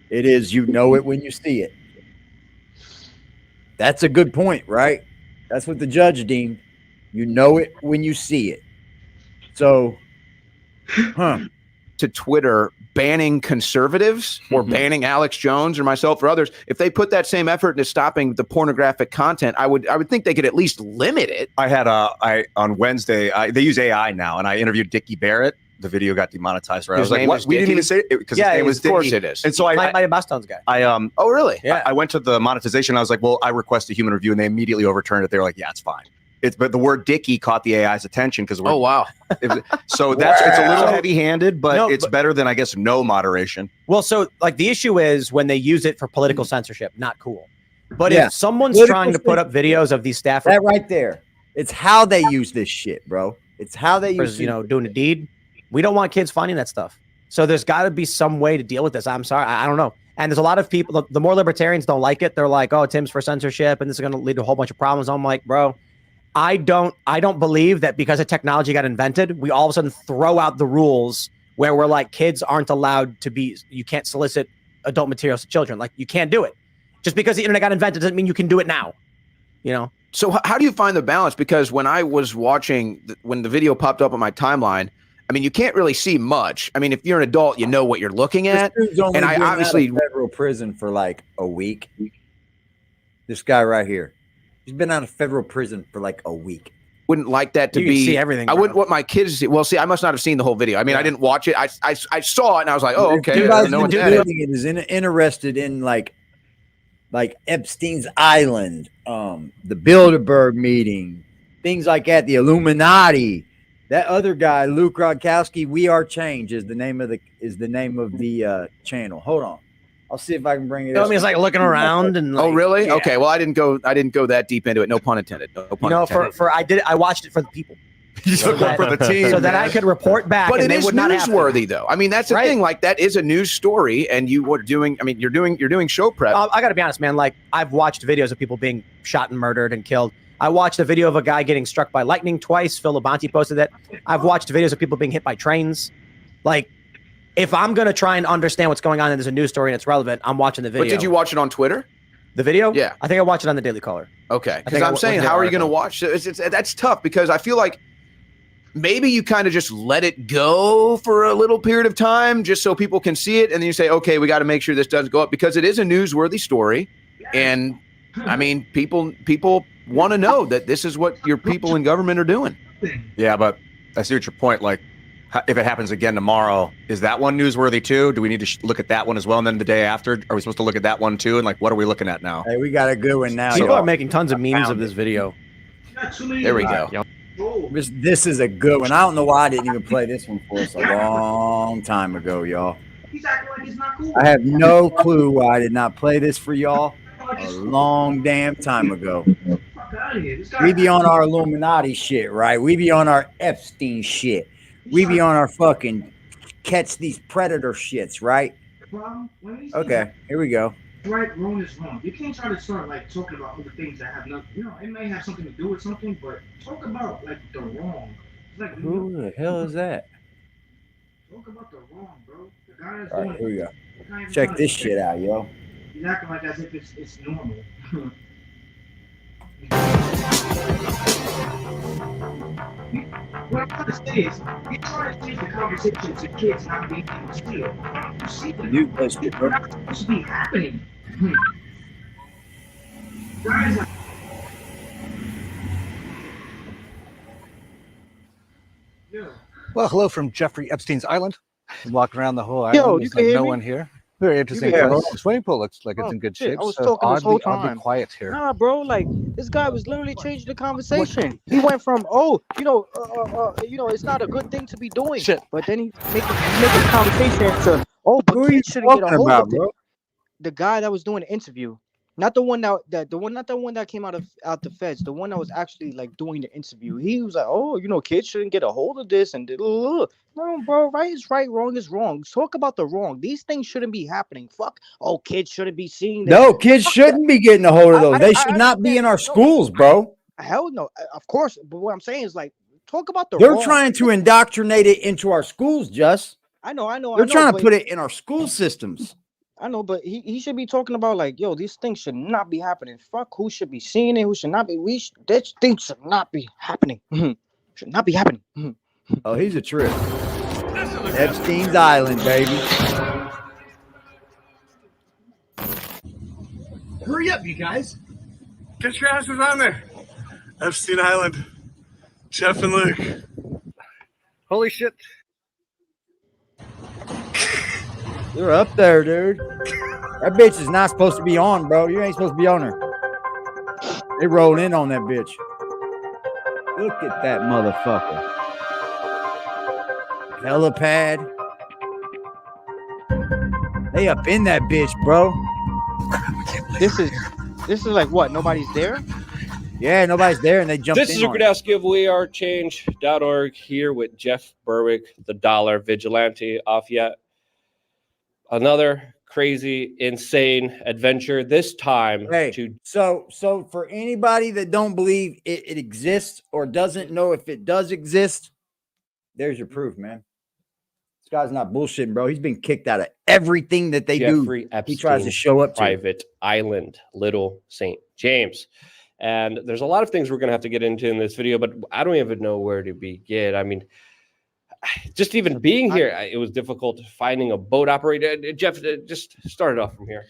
It is you know it when you see it. That's a good point, right? That's what the judge deemed. You know it when you see it. So, to Twitter banning conservatives or banning Alex Jones or myself or others, if they put that same effort into stopping the pornographic content, I would think they could at least limit it. I had on Wednesday, they use AI now, and I interviewed Dickie Barrett. The video got demonetized, right? I was like, what? We didn't even say it because his name was Dickie. Of course it is. And so Mighty Boston's guy. Oh, really? Yeah. I went to the monetization. I was like, well, I request a human review, and they immediately overturned it. They were like, yeah, it's fine. But the word Dickie caught the AI's attention because oh wow. So it's a little heavy-handed, but it's better than I guess no moderation. Well, so like the issue is when they use it for political censorship, not cool. But if someone's trying to put up videos of these staffers, that right there, it's how they use this shit, bro. It's how they use doing a deed. We don't want kids finding that stuff. So there's got to be some way to deal with this. I'm sorry, I don't know. And there's a lot of people. The more libertarians don't like it, they're like, "Oh, Tim's for censorship, and this is going to lead to a whole bunch of problems." I'm like, bro. I don't believe that because a technology got invented, we all of a sudden throw out the rules where we're like kids aren't allowed to be. You can't solicit adult materials to children. Like, you can't do it. Just because the internet got invented doesn't mean you can do it now. You know? So how do you find the balance? Because when I was watching, when the video popped up on my timeline, I mean, you can't really see much. I mean, if you're an adult, you know what you're looking at. And I obviously federal prison for like a week. This guy right here, he's been out of federal prison for like a week. Wouldn't like that to be. See everything. Bro. I wouldn't want my kids to see. Well, see, I must not have seen the whole video. I mean, I didn't watch it. I saw it and I was like, oh, okay. It is interested in like Epstein's Island, the Bilderberg meeting, things like that, the Illuminati. That other guy, Luke Rodkowski, We Are Change is the name of the channel. Hold on, I'll see if I can bring it. I mean, it's like looking around and. Like, oh, really? Yeah. Okay. Well, I didn't go that deep into it. No pun intended. No pun intended. I watched it for the people. So for the team, so that I could report back. But it is newsworthy, though. I mean, that's the thing. Like, that is a news story, and you were doing. I mean, you're doing show prep. I got to be honest, man. Like, I've watched videos of people being shot and murdered and killed. I watched a video of a guy getting struck by lightning twice. Phil Labonte posted that. I've watched videos of people being hit by trains. Like, if I'm gonna try and understand what's going on and there's a news story and it's relevant, I'm watching the video. But did you watch it on Twitter? The video? Yeah, I think I watched it on the Daily Caller. Okay, because I'm saying, how are you going to watch it? That's tough because I feel like maybe you kind of just let it go for a little period of time just so people can see it, and then you say, okay, we got to make sure this doesn't go up because it is a newsworthy story, and I mean, people want to know that this is what your people in government are doing. Yeah, but I see what your point. Like, if it happens again tomorrow, is that one newsworthy too? Do we need to look at that one as well? And then the day after, are we supposed to look at that one too? And like, what are we looking at now? Hey, we got a good one now. People are making tons of memes of this video. There we go. This is a good one. I don't know why I didn't even play this one for us a long time ago, y'all. I have no clue why I did not play this for y'all a long damn time ago. We be on our Illuminati shit, right? We be on our Epstein shit. We be on our fucking catch these predator shits, right? Okay, here we go. Right, wrong is wrong. You can't try to start like talking about other things that have nothing. You know, it may have something to do with something, but talk about like the wrong. It's like, who the hell is that? Talk about the wrong, bro. The guy is all right, here we go. Check this shit out, yo. He's acting like as if it's normal. What I'm trying to say is, you're trying to change the conversation to kids not being able to steal. You see that? It's not supposed to be happening. Guys, yeah. Well, hello from Jeffrey Epstein's Island. I'm walking around the whole island. There's like no one here. Very interesting. The swimming pool looks like it's in good shape. I was talking this whole time. Oddly quiet here. Nah, bro, like this guy was literally changing the conversation. He went from, it's not a good thing to be doing. Shit. But then he make the conversation to, but kids shouldn't get a hold of it. The guy that was doing the interview, not the one that came out the feds, the one that was actually like doing the interview. He was like, kids shouldn't get a hold of this and no, bro, right is right, wrong is wrong. Talk about the wrong. These things shouldn't be happening. Fuck. Oh, kids shouldn't be seeing this. No, kids shouldn't be getting a hold of those. They should not be in our schools, bro. Hell no, of course. But what I'm saying is like, talk about the. They're trying to indoctrinate it into our schools, Just. I know. They're trying to put it in our school systems. I know, but he should be talking about like, yo, these things should not be happening. Fuck, who should be seeing it, who should not be. That things should not be happening. Should not be happening. Oh, he's a trip. Epstein's Island, baby. Hurry up, you guys. Get your asses on there. Epstein Island. Jeff and Luke. Holy shit. You're up there, dude. That bitch is not supposed to be on, bro. You ain't supposed to be on her. They rolled in on that bitch. Look at that motherfucker. Helipad. They up in that bitch, bro. This is like what? Nobody's there? Yeah, nobody's there, and they jumped in. This is Gradowski of wearechange.org here with Jeff Berwick, the dollar vigilante, off yet. Another crazy, insane adventure. This time, so for anybody that don't believe it exists or doesn't know if it does exist, there's your proof, man. This guy's not bullshitting, bro. He's been kicked out of everything that they Jeffrey do. Epstein's He tries to show up private island, Little St. James. And there's a lot of things we're going to have to get into in this video, but I don't even know where to begin. I mean, just even being here, it was difficult finding a boat operator. Jeff, just start it off from here.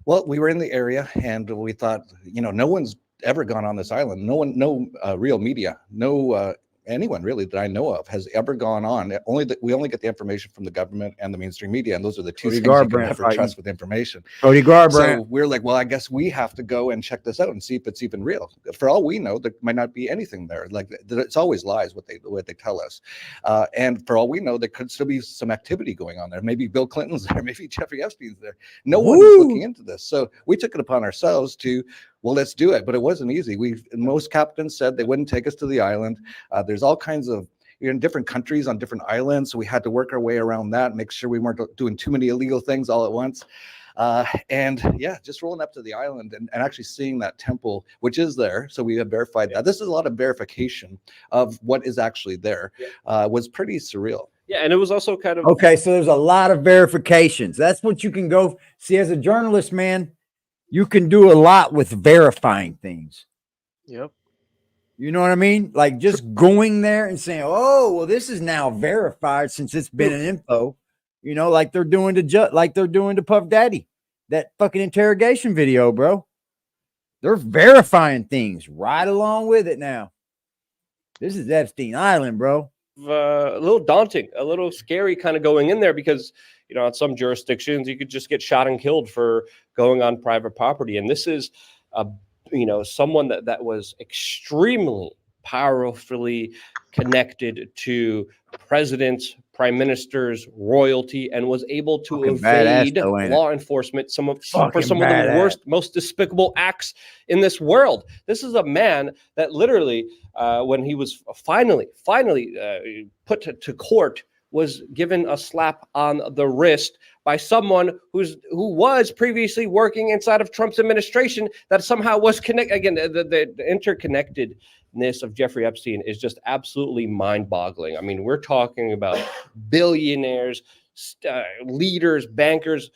Well, we were in the area and we thought, no one's ever gone on this island. No real media, no anyone really that I know of has ever gone on. We only get the information from the government and the mainstream media, and those are the two things you can never trust with information. Cody Garbrandt. So we're like, well, I guess we have to go and check this out and see if it's even real. For all we know, there might not be anything there. Like it's always lies what they tell us, and for all we know, there could still be some activity going on there. Maybe Bill Clinton's there, maybe Jeffrey Epstein's there. No one's looking into this, so we took it upon ourselves to. Well, let's do it. But it wasn't easy. Most captains said they wouldn't take us to the island. There's all kinds of, you're in different countries on different islands. So we had to work our way around that, make sure we weren't doing too many illegal things all at once. And yeah, just rolling up to the island and actually seeing that temple, which is there. So we have verified that. This is a lot of verification of what is actually there. Was pretty surreal. Yeah, and it was also kind of... Okay, so there's a lot of verifications. That's what you can go see as a journalist, man. You can do a lot with verifying things. Yep. You know what I mean? Like just going there and saying, "Oh, well, this is now verified since it's been an info." You know, like they're doing to Puff Daddy, that fucking interrogation video, bro. They're verifying things right along with it now. This is Epstein Island, bro. A little daunting, a little scary, kind of going in there because in some jurisdictions you could just get shot and killed for going on private property, and this is someone that was extremely powerfully connected to presidents, prime ministers, royalty, and was able to evade law enforcement for some of the worst, most despicable acts in this world. This is a man that literally, when he was finally put to court, was given a slap on the wrist by someone who was previously working inside of Trump's administration that somehow was connected. Again, the interconnectedness of Jeffrey Epstein is just absolutely mind-boggling. I mean, we're talking about billionaires, leaders, bankers,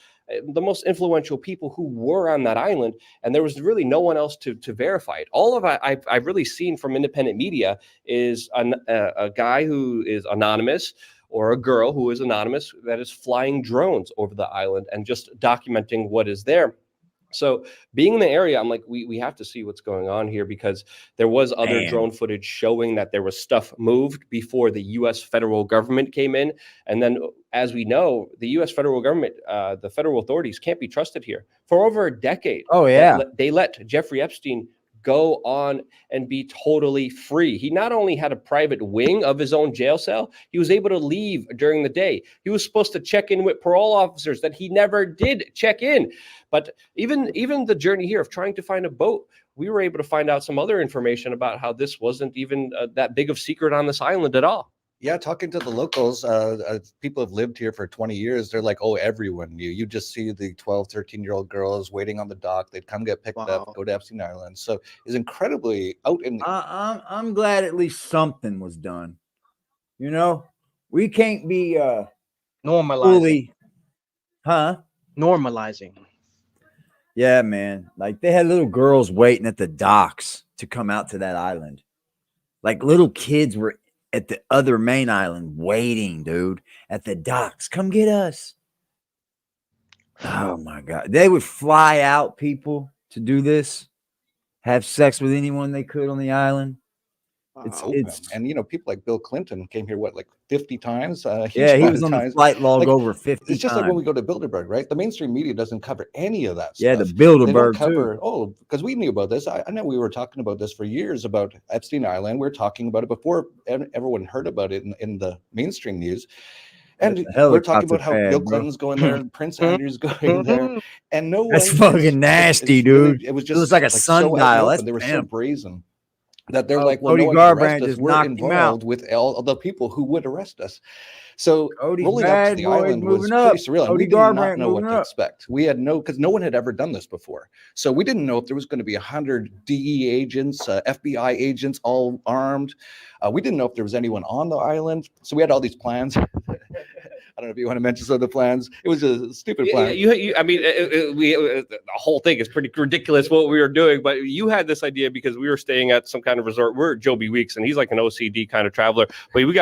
the most influential people who were on that island, and there was really no one else to verify it. All of I've really seen from independent media is a guy who is anonymous, or a girl who is anonymous that is flying drones over the island and just documenting what is there. So being in the area, I'm like, we have to see what's going on here, because there was other drone footage showing that there was stuff moved before the U.S. federal government came in. And then, as we know, the U.S. federal government, the federal authorities can't be trusted here. For over a decade, they let Jeffrey Epstein go on and be totally free. He not only had a private wing of his own jail cell, he was able to leave during the day. He was supposed to check in with parole officers that he never did check in. But even the journey here of trying to find a boat, we were able to find out some other information about how this wasn't even that big of secret on this island at all. Yeah, talking to the locals, people have lived here for 20 years. They're like, oh, everyone knew. You just see the 12, 13-year-old girls waiting on the dock. They'd come get picked up, go to Epstein Island. So it's incredibly out in the... I'm glad at least something was done. You know, we can't be normalizing. Normalizing. Yeah, man. Like they had little girls waiting at the docks to come out to that island. Like little kids were at the other main island waiting, dude, at the docks. Come get us. Oh my God. They would fly out people to do this, have sex with anyone they could on the island. And people like Bill Clinton came here, like 50 times? He was on the flight log over 50 times. It's just like when we go to Bilderberg, right? The mainstream media doesn't cover any of that stuff. Yeah, the Bilderberg too. Oh, because we knew about this. I know we were talking about this for years about Epstein Island. We were talking about it before everyone heard about it in the mainstream news. And we're talking about how Bill Clinton's going there and Prince Andrew's going there. And no one... That's fucking nasty, dude. It was just like a sundial. They were so brazen. That they're like, well, Cody no one Garbrandt arrest us. We're involved with all the people who would arrest us. So rolling up to the island was pretty surreal. And we did not know what to expect. We had because no one had ever done this before. So we didn't know if there was going to be 100 DE agents, FBI agents, all armed. We didn't know if there was anyone on the island. So we had all these plans. I don't know if you want to mention some of the plans. It was a stupid plan. I mean, the whole thing is pretty ridiculous what we were doing, but you had this idea because we were staying at some kind of resort. We're at Joby Weeks, and he's like an OCD kind of traveler. But we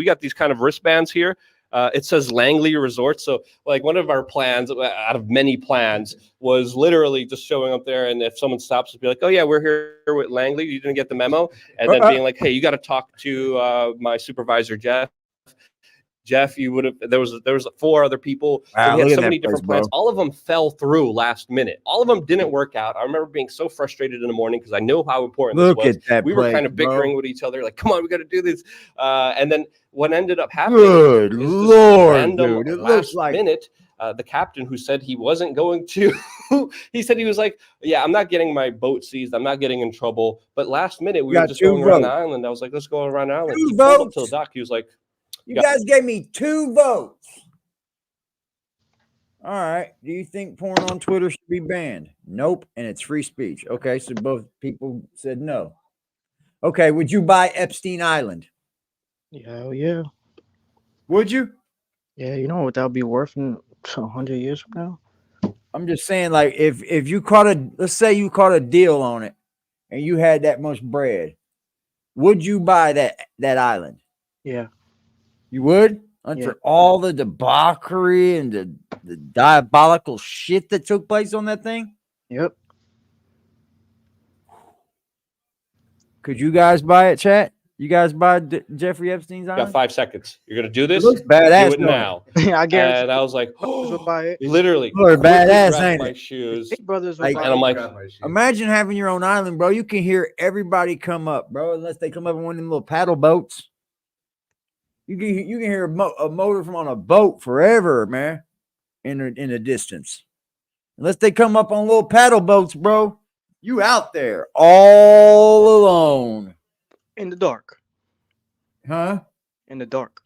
got these kind of wristbands here. It says Langley Resort. So like one of our plans out of many plans was literally just showing up there. And if someone stops, be like, oh yeah, we're here with Langley. You didn't get the memo. And then being like, hey, you got to talk to my supervisor, Jeff, you would have. There was 4 other people. Wow, So we had so many different plans. All of them fell through last minute. All of them didn't work out. I remember being so frustrated in the morning because I know how important this was. We were kind of bickering with each other, like, "Come on, we got to do this." And then what ended up happening? Good Lord, dude! It looks like minute. The captain who said he wasn't going to, he said he was like, yeah, I'm not getting my boat seized. I'm not getting in trouble. But last minute, we were just going around the island. I was like, let's go around the island. He pulled up to the dock. He was like, you guys gave me 2 votes. All right. Do you think porn on Twitter should be banned? Nope. And it's free speech. Okay. So both people said no. Okay. Would you buy Epstein Island? Hell yeah. Would you? Yeah. You know what that would be worth in 100 years from now? I'm just saying, like, if you let's say you caught a deal on it and you had that much bread, would you buy that island? Yeah. You would? For all the debauchery and the diabolical shit that took place on that thing? Yep. Could you guys buy it, chat? You guys buy Jeffrey Epstein's island? You got 5 seconds. You're going to do this? It looks badass. Do it now. I guarantee. And I was like, buy it. Literally. Badass, ain't my it? shoes. Big brothers like, and I'm like, imagine having your own island, bro. You can hear everybody come up, bro, unless they come up in one of them little paddle boats. You can hear a motor from on a boat forever, man, in the distance. Unless they come up on little paddle boats, bro. You out there all alone. In the dark. Huh? In the dark.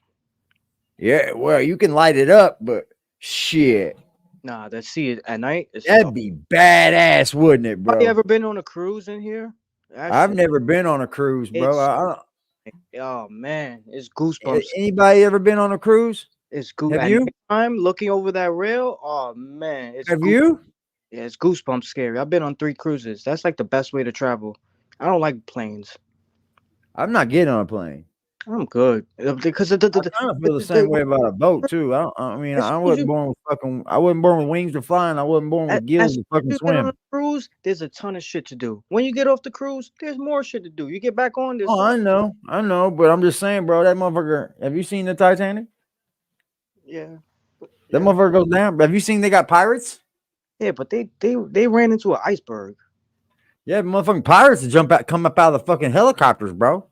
Yeah, well, you can light it up, but shit. Nah, that see it at night. That'd be badass, wouldn't it, bro? Have you ever been on a cruise in here? I've never been on a cruise, bro. Oh man, it's goosebumps. Anybody ever been on a cruise? It's goosebumps. Have you? I'm looking over that rail. Oh man, have you? Yeah, it's goosebumps scary. I've been on 3 cruises. That's like the best way to travel. I don't like planes. I'm not getting on a plane. I'm good because I kind of feel the same way about a boat too. I wasn't born with wings to fly, and I wasn't born with gills to fucking swim. On a cruise, there's a ton of shit to do. When you get off the cruise, there's more shit to do. You get back on this. Oh, I know, but I'm just saying, bro. That motherfucker. Have you seen the Titanic? Yeah. That motherfucker goes down. Have you seen they got pirates? Yeah, but they ran into an iceberg. Yeah, motherfucking pirates to come up out of the fucking helicopters, bro.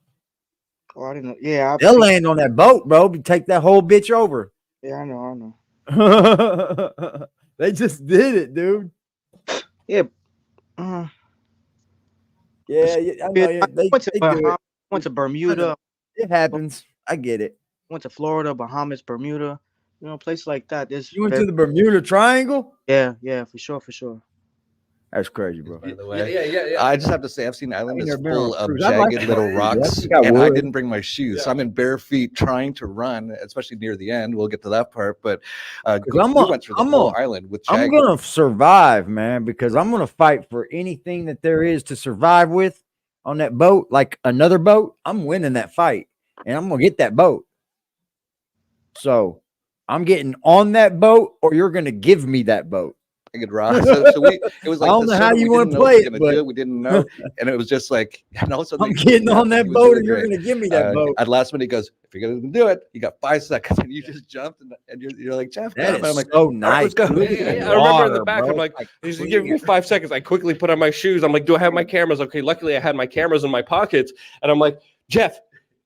Oh, I didn't know. Yeah, they'll land on that boat, bro. Take that whole bitch over. Yeah, I know. They just did it, dude. Yeah. I know. Went to Bermuda. It happens. I get it. Went to Florida, Bahamas, Bermuda. You know, places like that. You went to the Bermuda Triangle? Yeah, for sure. That's crazy, bro. By the way, yeah. I just have to say, Epstein Island is full of jagged little rocks, and I didn't bring my shoes, so I'm in bare feet trying to run, especially near the end. We'll get to that part, but we went through the whole island with jagged. I'm gonna survive, man, because I'm gonna fight for anything that there is to survive with on that boat, like another boat. I'm winning that fight, and I'm gonna get that boat. So I'm getting on that boat, or you're gonna give me that boat. It was like, I don't know how you want to play it, but we didn't know, and it was just like, and also I'm getting on that boat, and you're going to give me that boat. At last minute, he goes, "If you're going to do it, you got 5 seconds," and you just jumped, and you're like, "Jeff, that is I'm like, so nice." Let's go. I remember in the back, I'm like, he's giving me 5 seconds. I quickly put on my shoes. I'm like, "Do I have my cameras?" Okay, luckily I had my cameras in my pockets, and I'm like, "Jeff,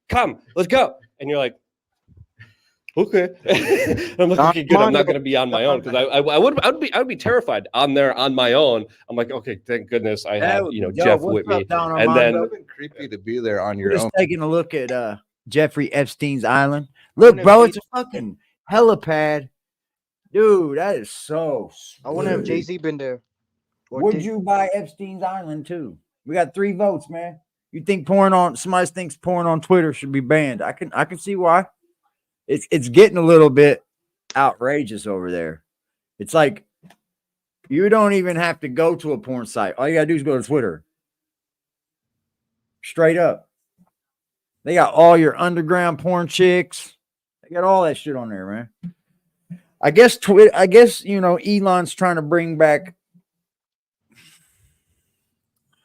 come, let's go," and you're like, okay. I'm like, okay, good. I'm not going to be on my own because I would be terrified on there on my own. I'm like, okay, thank goodness I have Jeff with me. And then it's been creepy to be there on your own. Just taking a look at Jeffrey Epstein's island. Look, bro, it's a fucking helipad, dude. That is so sweet. I wonder if Jay-Z been there. Would you buy Epstein's island too? We got 3 votes, man. You think somebody thinks porn on Twitter should be banned? I can see why. It's getting a little bit outrageous over there. It's like you don't even have to go to a porn site. All you gotta do is go to Twitter. Straight up. They got all your underground porn chicks. They got all that shit on there, man. I guess Elon's trying to bring back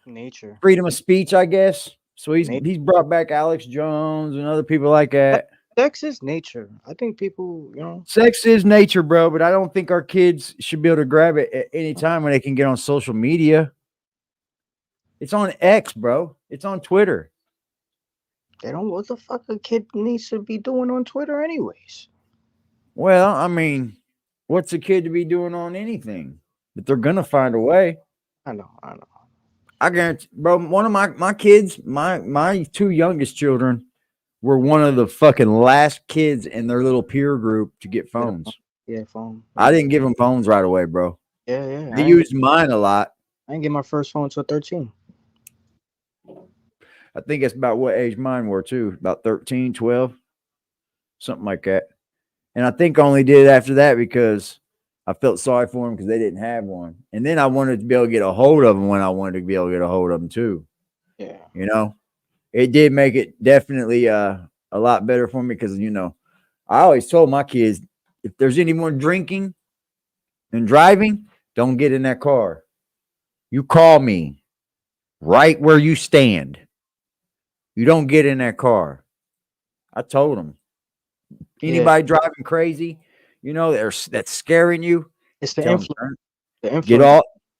nature, freedom of speech, I guess. So he's brought back Alex Jones and other people like that. Sex is nature. I think people, sex is nature, bro. But I don't think our kids should be able to grab it at any time when they can get on social media. It's on X, bro. It's on Twitter. They don't. What the fuck a kid needs to be doing on Twitter, anyways? Well, I mean, what's a kid to be doing on anything? But they're gonna find a way. I know. I guarantee, bro. One of my kids, my two youngest children, were one of the fucking last kids in their little peer group to get phones. Yeah, phone. I didn't give them phones right away, bro. Yeah. They used mine a lot. I didn't get my first phone until 13. I think that's about what age mine were too, about 13, 12, something like that. And I think I only did it after that because I felt sorry for them because they didn't have one. And then I wanted to be able to get a hold of them when I wanted to be able to get a hold of them too. Yeah. You know, it did make it definitely a lot better for me because, I always told my kids, if there's anyone drinking and driving, don't get in that car. You call me right where you stand. You don't get in that car. I told them. Anybody driving crazy, that's scaring you. It's the influence.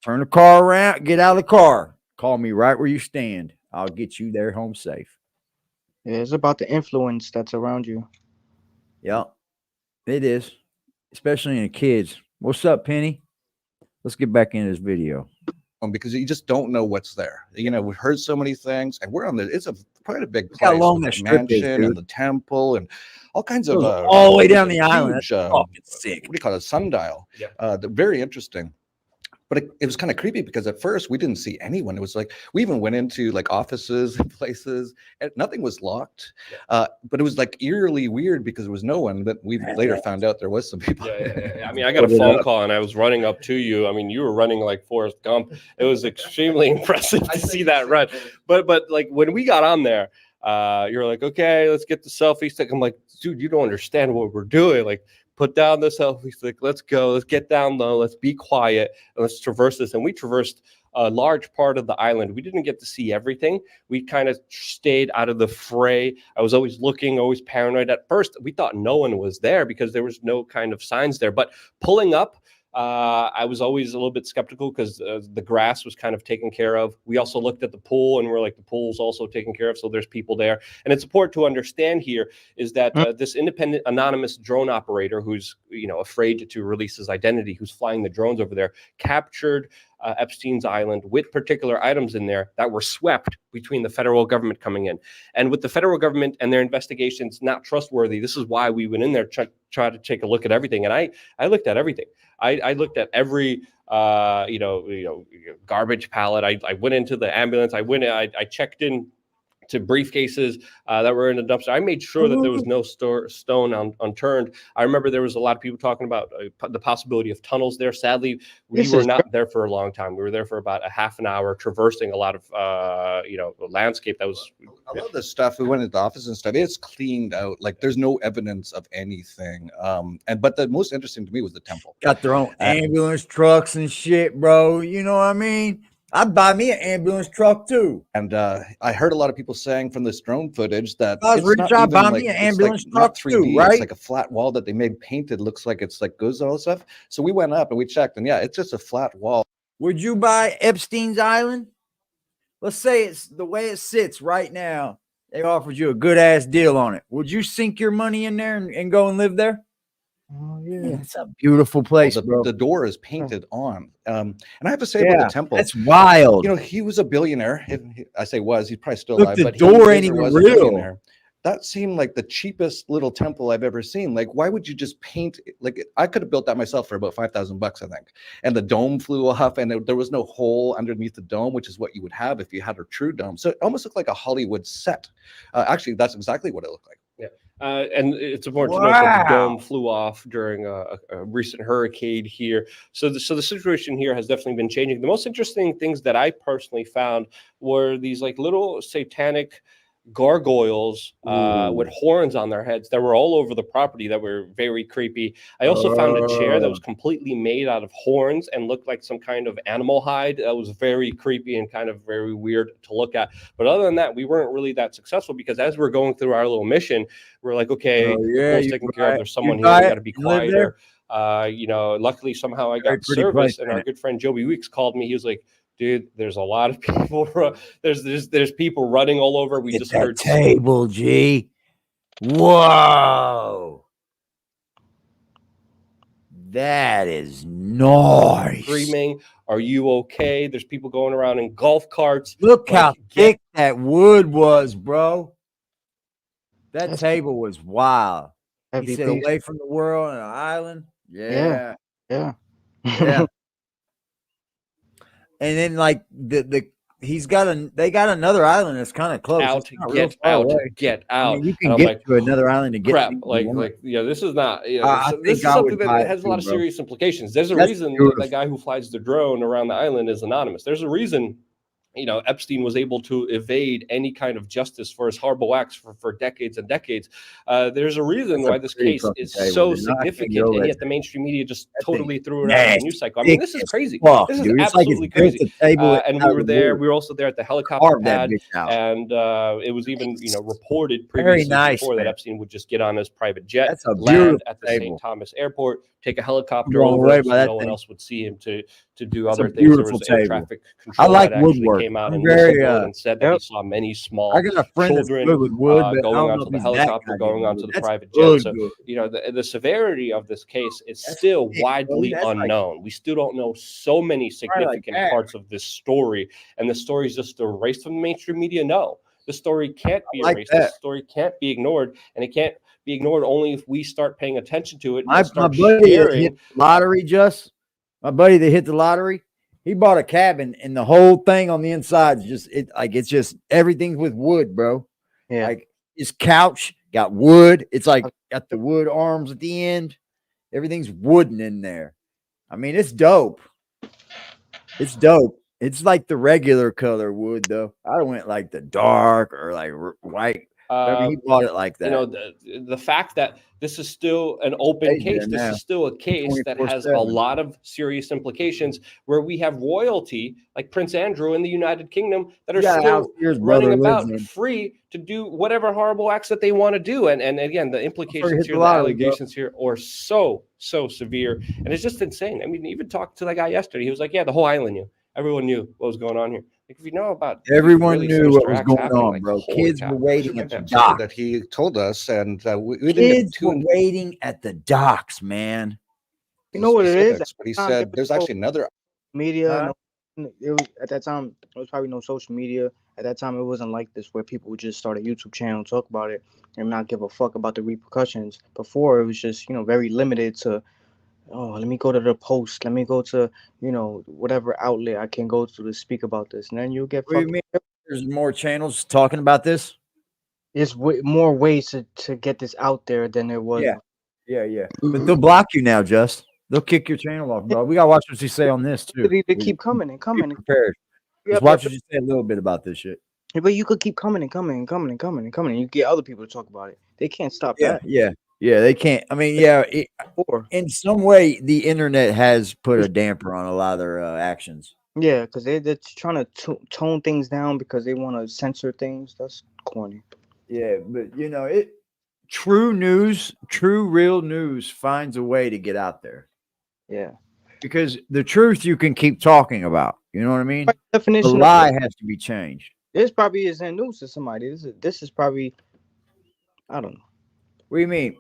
Turn the car around, get out of the car. Call me right where you stand. I'll get you there home safe. Yeah, it's about the influence that's around you. Yeah, it is. Especially in the kids. What's up, Penny? Let's get back into this video. Because you just don't know what's there. We've heard so many things, and we're on it's quite a big place. The mansion and the temple and all kinds of all the way down the island. Huge, sick. What do you call it? Sundial. Yeah. Very interesting. But it was kind of creepy because at first we didn't see anyone. It was like we even went into like offices and places, and nothing was locked. But it was like eerily weird because there was no one. But we later found out there was some people. Yeah. I mean, I got a phone call and I was running up to you. I mean, you were running like Forrest Gump. It was extremely impressive to see that run. But like when we got on there, you're like, okay, let's get the selfie stick. I'm like, dude, you don't understand what we're doing. Like, put down the selfie stick. Let's go. Let's get down low. Let's be quiet. And let's traverse this. And we traversed a large part of the island. We didn't get to see everything. We kind of stayed out of the fray. I was always looking, always paranoid. At first, we thought no one was there because there was no kind of signs there. But pulling up, I was always a little bit skeptical because the grass was kind of taken care of. We also looked at the pool and we're like, the pool's also taken care of. So there's people there. And it's important to understand here is that this independent anonymous drone operator who's, afraid to release his identity, who's flying the drones over there, captured Epstein's Island with particular items in there that were swept between the federal government coming in. And with the federal government and their investigations not trustworthy, this is why we went in there try to take a look at everything. And I looked at everything. I looked at every garbage pallet. I went into the ambulance. I checked in to briefcases that were in the dumpster. I made sure that there was no stone unturned. I remember there was a lot of people talking about the possibility of tunnels there. Sadly, we were not there for a long time. We were there for about a half an hour, traversing a lot of landscape that was. I love this stuff. We went into the office and stuff. It's cleaned out. Like there's no evidence of anything. But the most interesting to me was the temple. Got their own ambulance trucks and shit, bro. You know what I mean? I'd buy me an ambulance truck too. And I heard a lot of people saying from this drone footage that I was rich, I'd buy me an ambulance truck too, right? It's like a flat wall that they made painted. Looks like it's like goods and all that stuff. So we went up and we checked, and yeah, it's just a flat wall. Would you buy Epstein's Island? Let's say it's the way it sits right now. They offered you a good ass deal on it. Would you sink your money in there and go and live there? Oh yeah, it's a beautiful place, bro. The door is painted on. And I have to say about the temple, that's wild. He was a billionaire. I say was, he's probably still alive. But the door ain't even real. That seemed like the cheapest little temple I've ever seen. Like, why would you just paint? Like, I could have built that myself for about $5,000, I think. And the dome flew off, and there was no hole underneath the dome, which is what you would have if you had a true dome. So it almost looked like a Hollywood set. Actually, that's exactly what it looked like. Yeah. And it's important to note that the dome flew off during a recent hurricane here. So the situation here has definitely been changing. The most interesting things that I personally found were these like little satanic gargoyles with horns on their heads that were all over the property that were very creepy. I also found a chair that was completely made out of horns and looked like some kind of animal hide. That was very creepy and kind of very weird to look at. But other than that, we weren't really that successful because as we're going through our little mission, we're like, okay, everyone's taken care of. There's someone here. We got to be quieter. Luckily somehow I got service, and our good friend Joby Weeks called me. He was like, dude, there's a lot of people. There's people running all over. We just heard table, G. Whoa. That is nice. Screaming, are you okay? There's people going around in golf carts. Look how thick that wood was, bro. That table was wild. He said away from the world on an island. Yeah. And then like they got another island that's kind of close. Get out. I mean, you can get to another island and get crap. This is not. This is something that has a lot of serious implications. There's a reason the guy who flies the drone around the island is anonymous. There's a reason. Epstein was able to evade any kind of justice for his horrible acts for decades and decades. There's a reason why this case is so significant, and yet the mainstream media just totally threw it out of the news cycle. I mean, this is crazy. This is absolutely crazy. And we were there. We were also there at the helicopter pad, and it was even reported previously before that Epstein would just get on his private jet, land at the St. Thomas Airport, take a helicopter over, so no one else would see him to do other things. There was air traffic control that actually came out and said that he saw many small children going onto the helicopter, going onto the private jet. So, the severity of this case is still widely unknown. We still don't know so many significant parts of this story, and the story is just erased from the mainstream media. No, the story can't be erased. The story can't be ignored, and it can't be ignored only if we start paying attention to it. My buddy that hit the lottery, my buddy that hit the lottery, he bought a cabin and the whole thing on the inside is it's just everything's with wood, bro. Yeah. Like his couch got wood. It's like got the wood arms at the end. Everything's wooden in there. I mean, it's dope. It's dope. It's like the regular color wood, though. I went like the dark or like white. He bought it like that. The fact that this is still an open case, this is still a case that has a lot of serious implications where we have royalty like Prince Andrew in the United Kingdom that are still running about free to do whatever horrible acts that they want to do. And again, the implications here, the allegations here are so severe. And it's just insane. I mean, even talked to that guy yesterday. He was like, yeah, the whole island knew. Everyone knew what was going on here. Like, if you know about everyone knew what was going on, bro. Kids were waiting at the dock. That he told us, and we kids were waiting at the docks, man. You know what it is? But he said there's actually another media. It was, at that time, there was probably no social media. At that time, it wasn't like this where people would just start a YouTube channel and talk about it and not give a fuck about the repercussions. Before, it was just very limited to. Oh, let me go to the Post. Let me go to, whatever outlet I can go to speak about this. And then you get. What do you mean? There's more channels talking about this? There's more ways to get this out there than there was. Yeah. But they'll block you now, Just. They'll kick your channel off, bro. We got to watch what you say on this, too. They keep coming and coming. Be prepared. Just watch what you say a little bit about this shit. But you could keep coming and coming and coming and coming and coming. And you get other people to talk about it. They can't stop that. Yeah, they can't. I mean, in some way, the internet has put a damper on a lot of their actions. Yeah, because they're trying to tone things down because they want to censor things. That's corny. Yeah, but true news, real news finds a way to get out there. Yeah, because the truth you can keep talking about. You know what I mean? Definition. The lie has to be changed. This probably isn't news to somebody. This is probably, I don't know. What do you mean?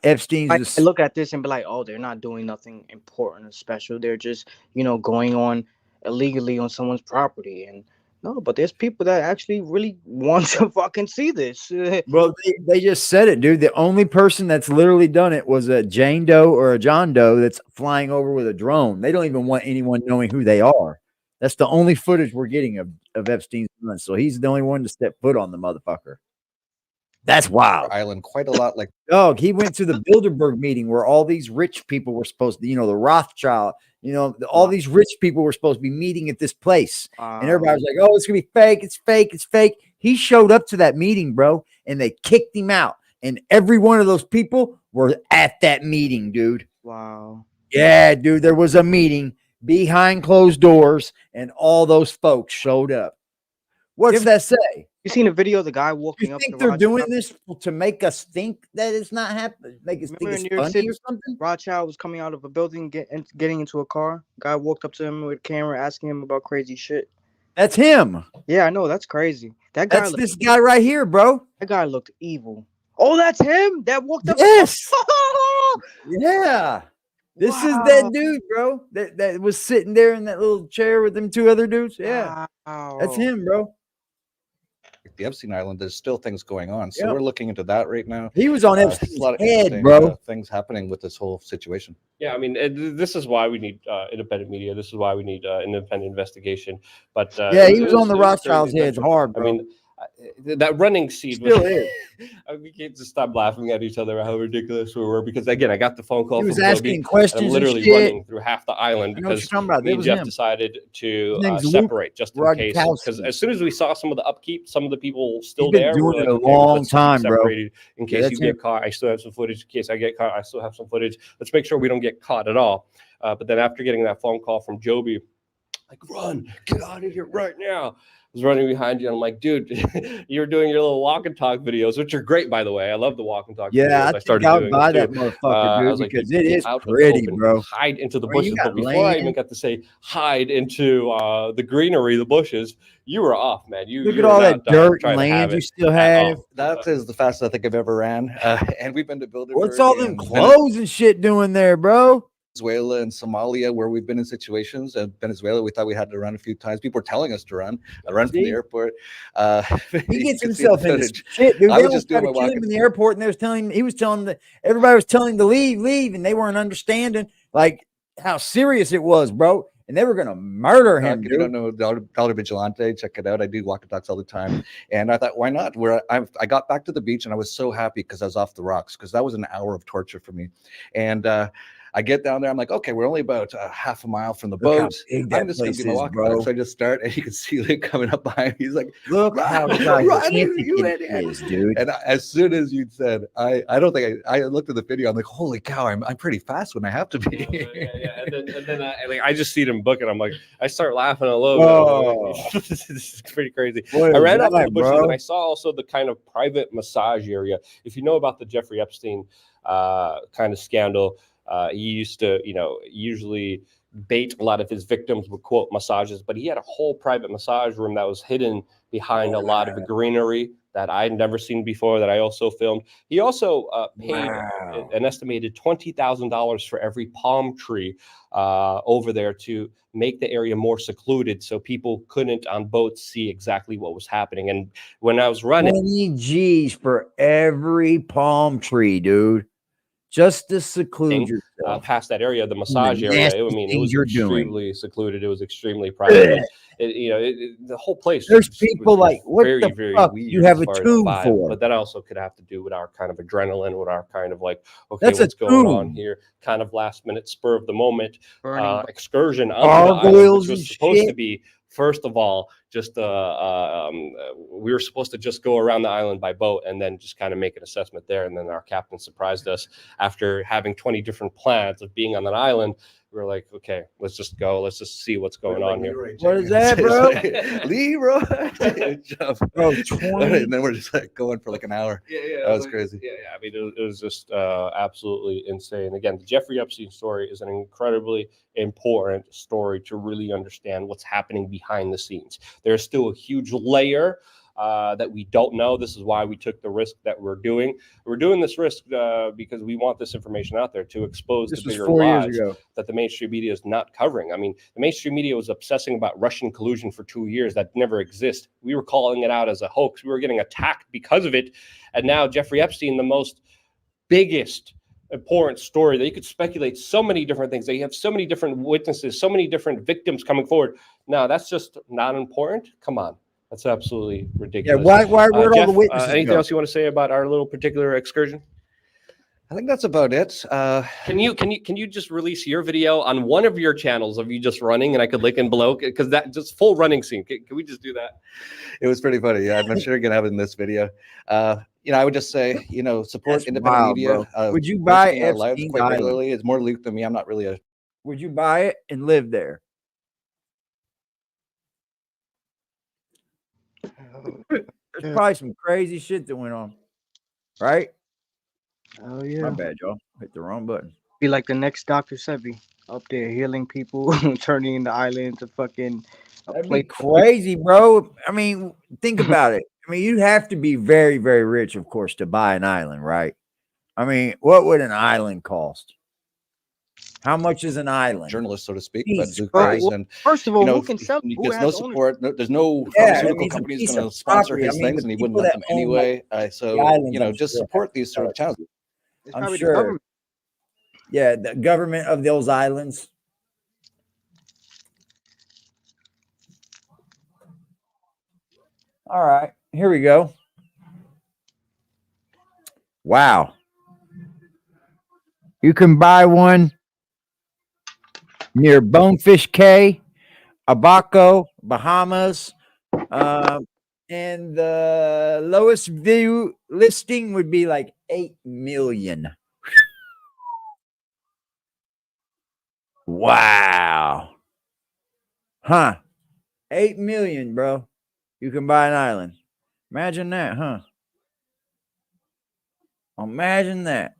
Epstein's. I look at this and be like, oh, they're not doing nothing important or special. They're just, going on illegally on someone's property. And no, but there's people that actually really want to fucking see this. Well, they just said it, dude. The only person that's literally done it was a Jane Doe or a John Doe that's flying over with a drone. They don't even want anyone knowing who they are. That's the only footage we're getting of Epstein's son. So he's the only one to step foot on the motherfucker. That's wild. Island quite a lot. Like, oh, he went to the Bilderberg meeting where all these rich people were supposed to, the Rothschild, all these rich people were supposed to be meeting at this place. And everybody was like, oh, it's gonna be fake. It's fake. It's fake. He showed up to that meeting, bro, and they kicked him out. And every one of those people were at that meeting, dude. Wow. Yeah, dude, there was a meeting behind closed doors, and all those folks showed up. What's that say? You seen a video of the guy walking you up? think they're doing this to make us think that it's not happening? Make us think it's funny or something? Rothschild was coming out of a building, getting into a car. Guy walked up to him with a camera, asking him about crazy shit. That's him. Yeah, I know. That's crazy. That's this guy right here, bro. That guy looked evil. Oh, that's him that walked up. Yes. Yeah. This is that dude, bro. That was sitting there in that little chair with them two other dudes. Yeah. Wow. That's him, bro. The Epstein Island, there's still things going on, so we're looking into that right now. He was on Epstein's a lot of head, bro. Things happening with this whole situation. Yeah, I mean, this is why we need independent media. This is why we need independent investigation. But yeah, he was on the Rothschild's heads hard, bro. I mean, that running scene still is. We can't just stop laughing at each other how ridiculous we were, because again, I got the phone call. He was from asking Toby, questions. I'm literally running through half the island because me and Jeff decided to separate just in case. Because as soon as we saw some of the upkeep, some of the people still there. Doing it a long time, bro. In case you get caught, I still have some footage. In case I get caught, I still have some footage. Let's make sure we don't get caught at all. But then after getting that phone call from Joby, like, run, get out of here right now. I was running behind you, and I'm like, dude, you're doing your little walk and talk videos, which are great, by the way. I love the walk and talk videos. Yeah, I started doing buy that motherfucker, dude, because it is pretty, bro. Hide into the bushes. But before I even got to say hide into the greenery, the bushes, you were off, man. Look at all that dirt and land you still have. That is the fastest I think I've ever ran. And we've been to Bilderberg. What's all them clothes and shit doing there, bro? Venezuela and Somalia, where we've been in situations. And Venezuela, we thought we had to run a few times. People were telling us to run from the airport. He gets himself into shit, dude. They almost tried to kill him in the airport, and everybody was telling him to leave, and they weren't understanding like how serious it was, bro. And they were gonna murder him. If you don't know Dollar Vigilante, check it out. I do walk and talks all the time, and I thought, why not? I got back to the beach, and I was so happy because I was off the rocks, because that was an hour of torture for me, and I get down there. I'm like, okay, we're only about half a mile from the boat. I'm just going to be walking. So I just start, and you can see Luke coming up behind me. He's like, look how you is, dude. And as soon as you said, I don't think I looked at the video. I'm like, holy cow, I'm pretty fast when I have to be. Yeah. And then I just see them booking. I'm like, I start laughing a little bit. This is pretty crazy. I ran up in the bushes, and I saw also the kind of private massage area. If you know about the Jeffrey Epstein kind of scandal, he used to, usually bait a lot of his victims with quote massages, but he had a whole private massage room that was hidden behind a lot of the greenery that I'd never seen before, that I also filmed. He also paid an estimated $20,000 for every palm tree over there to make the area more secluded, so people couldn't on boats see exactly what was happening. And when I was running, 20 G's for every palm tree, dude. Just to seclude yourself past that area, the massage area. I mean, it was extremely secluded. It was extremely private. The whole place. There's people like, what the fuck? You have a tomb for? But that also could have to do with our kind of adrenaline, with our kind of like, okay, what's going on here? Kind of last minute, spur of the moment excursion onto the island, which was supposed to be. First of all, just we were supposed to just go around the island by boat and then just kind of make an assessment there. And then our captain surprised us after having 20 different plans of being on that island. We were like, okay, let's just go. Let's just see what's going on here. What is that, bro? Leroy. And then we're just like going for like an hour. Yeah. That was crazy. Yeah. I mean, it was just absolutely insane. Again, the Jeffrey Epstein story is an incredibly important story to really understand what's happening behind the scenes. There's still a huge layer that we don't know. This is why we took the risk that we're doing. We're doing this risk because we want this information out there to expose the bigger lies that the mainstream media is not covering. I mean, the mainstream media was obsessing about Russian collusion for 2 years that never exists. We were calling it out as a hoax. We were getting attacked because of it. And now Jeffrey Epstein, the most biggest important story that you could speculate so many different things, that you have so many different witnesses, so many different victims coming forward. Now that's just not important. Come on. That's absolutely Yeah, ridiculous. where'd all Jeff, the witnesses anything go? else you want to say about our little particular excursion? I think that's about it. Can you just release your video on one of your channels of you just running, and I could link in below, because that just full running scene. Can we just do that? It was pretty funny. Yeah, I'm not sure you're gonna have it in this video. I would just say, support That's independent wild, media. bro. Would you buy risking our lives Epstein's quite Island? regularly. It's more Luke than me. I'm not really a. Would you buy it and live there? There's probably some crazy shit that went on, right? Oh yeah. My bad, y'all. Hit the wrong button. Be like the next Dr. Sebi up there healing people, turning the island into fucking a That'd place. be crazy, bro. I mean, think about it. I mean, you have to be very, very rich, of course, to buy an island, right? I mean, what would an island cost? How much is an island? Journalist, so to speak. Jesus But Christ. and First of all, who can sell? He Who gets has no the ownership? support. There's no Yeah, pharmaceutical it's a companies piece going of to sponsor property. his I mean, things, the and he people wouldn't let that them own, anyway. the So islands, I'm just sure, support these sort of channels. It's I'm probably the sure. government. Yeah, the government of those islands. All right, here we go. Wow. You can buy one near Bonefish Cay, Abaco, Bahamas. And the lowest view listing would be like 8 million. Wow. Huh. 8 million, bro. You can buy an island. Imagine that, huh? Imagine that.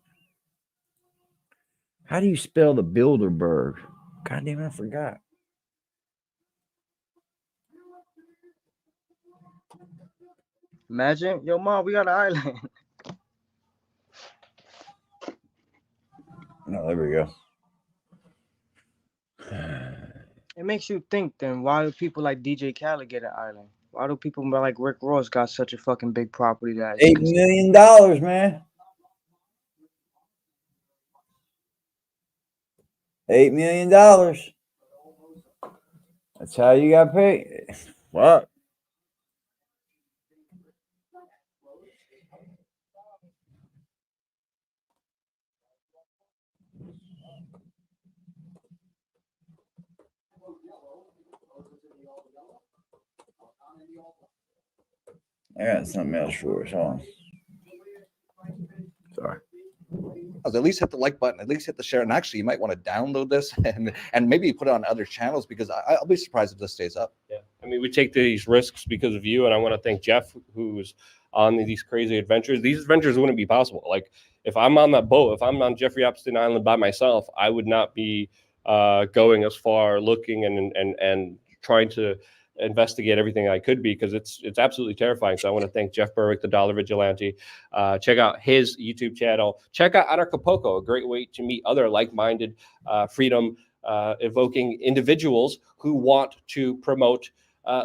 How do you spell the Bilderberg? God damn it, I forgot. Imagine, yo, mom, we got an island. No, there we go. It makes you think. Then why do people like DJ Khaled get an island? Why do people like Rick Ross got such a fucking big property that $8 million, man. $8 million. That's how you got paid. What? I got something else for us. Hold on. Sorry. At least hit the like button, at least hit the share, and actually you might want to download this and maybe put it on other channels, because I'll be surprised if this stays up. Yeah, I mean, we take these risks because of you, and I want to thank Jeff, who's on these crazy adventures. These adventures wouldn't be possible. Like, if I'm on that boat, if I'm on Jeffrey Epstein Island by myself, I would not be going as far, looking and trying to investigate everything I could be, because it's absolutely terrifying. So I want to thank Jeff Berwick, the Dollar Vigilante. Check out his YouTube channel. Check out Anarchapulco, a great way to meet other like-minded, freedom evoking individuals who want to promote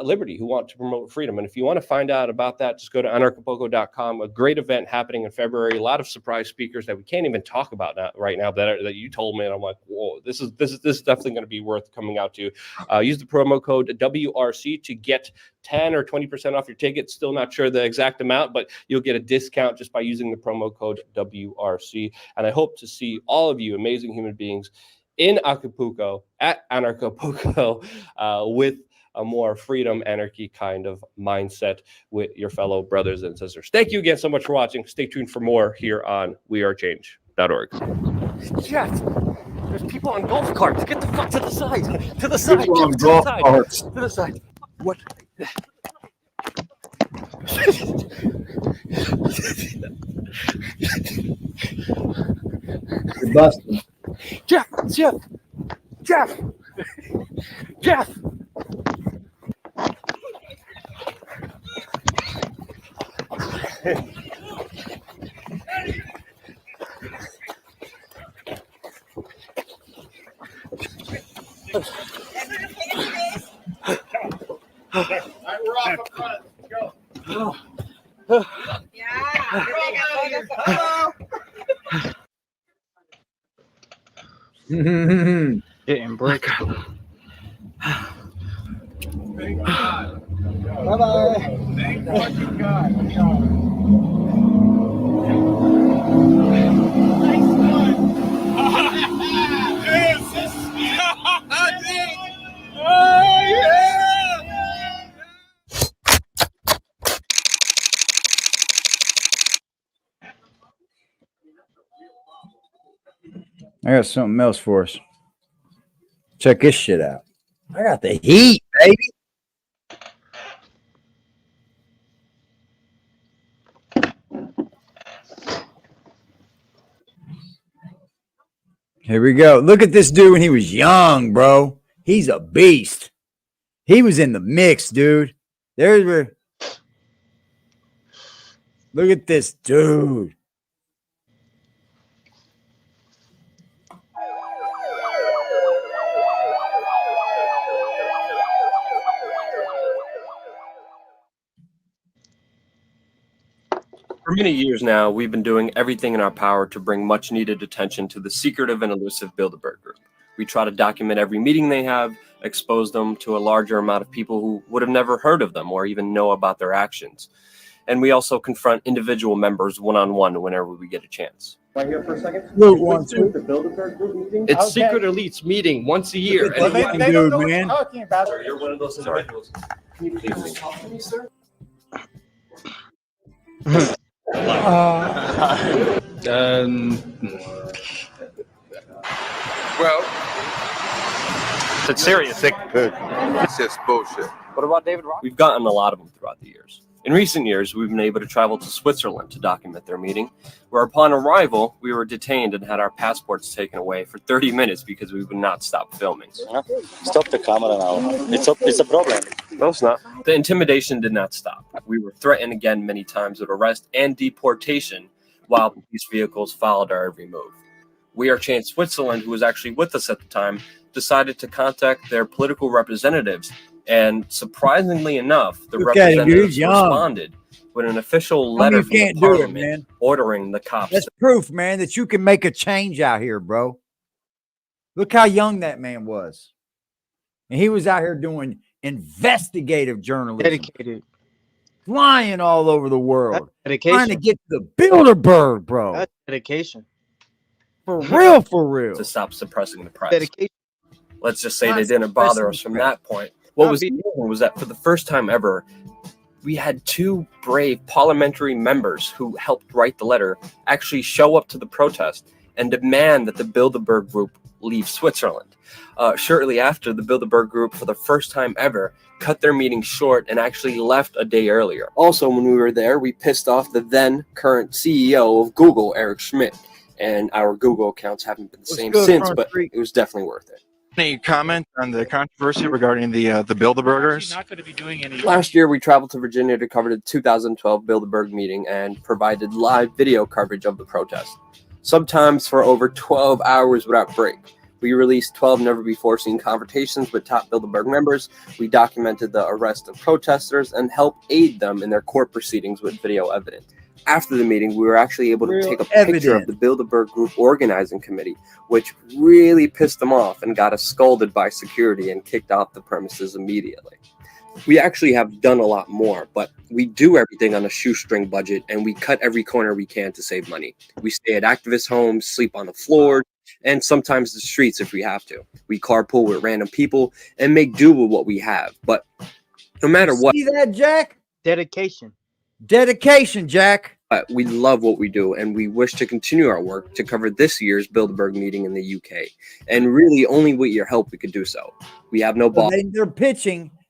liberty, who want to promote freedom. And if you want to find out about that, just go to anarchapulco.com. A great event happening in February. A lot of surprise speakers that we can't even talk about right now that you told me, and I'm like, whoa, this is definitely going to be worth coming out to. Use the promo code WRC to get 10 or 20% off your ticket. Still not sure the exact amount, but you'll get a discount just by using the promo code WRC. And I hope to see all of you amazing human beings in Acapulco at Anarchapulco with a more freedom, anarchy kind of mindset with your fellow brothers and sisters. Thank you again so much for watching. Stay tuned for more here on wearechange.org. Jeff, there's people on golf carts. Get the fuck to the side. To the side. People on Jeff, golf to the side. carts. To the side. What? You're busted. Jeff. We're off up front. Go. Didn't break. Thank God. Bye-bye. Thank fucking God. I got something else for us. Check this shit out. I got the heat, baby. Here we go. Look at this dude when he was young, bro. He's a beast. He was in the mix, dude. There's where. Look at this dude. For many years now, we've been doing everything in our power to bring much needed attention to the secretive and elusive Bilderberg Group. We try to document every meeting they have, expose them to a larger amount of people who would have never heard of them or even know about their actions. And we also confront individual members one-on-one whenever we get a chance. Right here for a second. Luke wants The Bilderberg Group meeting. It's Secret Elites meeting once a year. Well, they don't know what you're talking about. You're one of those individuals. Can you please talk to me, sir? Well, It's serious. it's just bullshit. What about David Rock? We've gotten a lot of them throughout the years. In recent years, we've been able to travel to Switzerland to document their meeting, where upon arrival, we were detained and had our passports taken away for 30 minutes because we would not stop filming. Stop the camera now. It's a problem. No, it's not. The intimidation did not stop. We were threatened again many times with arrest and deportation while police vehicles followed our every move. We Are Change Switzerland, who was actually with us at the time, decided to contact their political representatives, and surprisingly enough, the representatives responded with an official letter from the parliament ordering the cops. That's proof, man, that you can make a change out here, bro. Look how young that man was. And he was out here doing investigative journalism. Dedicated. Flying all over the world. Dedication. Trying to get to the Bilderberg, bro. That's dedication. For real, for real. To stop suppressing the press. Dedication. Let's just say they didn't bother us from that point. What was important was that for the first time ever, we had two brave parliamentary members who helped write the letter actually show up to the protest and demand that the Bilderberg Group leave Switzerland. Shortly after, the Bilderberg Group, for the first time ever, cut their meeting short and actually left a day earlier. Also, when we were there, we pissed off the then current CEO of Google, Eric Schmidt, and our Google accounts haven't been the same since, but it was definitely worth it. Any comment on the controversy regarding the Bilderbergers? Not going to be doing any. Last year, we traveled to Virginia to cover the 2012 Bilderberg meeting and provided live video coverage of the protest, sometimes for over 12 hours without break. We released 12 never-before-seen confrontations with top Bilderberg members. We documented the arrest of protesters and helped aid them in their court proceedings with video evidence. After the meeting, we were actually able to take a picture of the Bilderberg Group organizing committee, which really pissed them off and got us scolded by security and kicked off the premises immediately. We actually have done a lot more, but we do everything on a shoestring budget, and we cut every corner we can to save money. We stay at activist homes, sleep on the floor, and sometimes the streets if we have to. We carpool with random people and make do with what we have. But no matter what, see that, Jack? Dedication. Dedication, Jack. We love what we do, and we wish to continue our work to cover this year's Bilderberg meeting in the UK. And really, only with your help we could do so. We have no boss.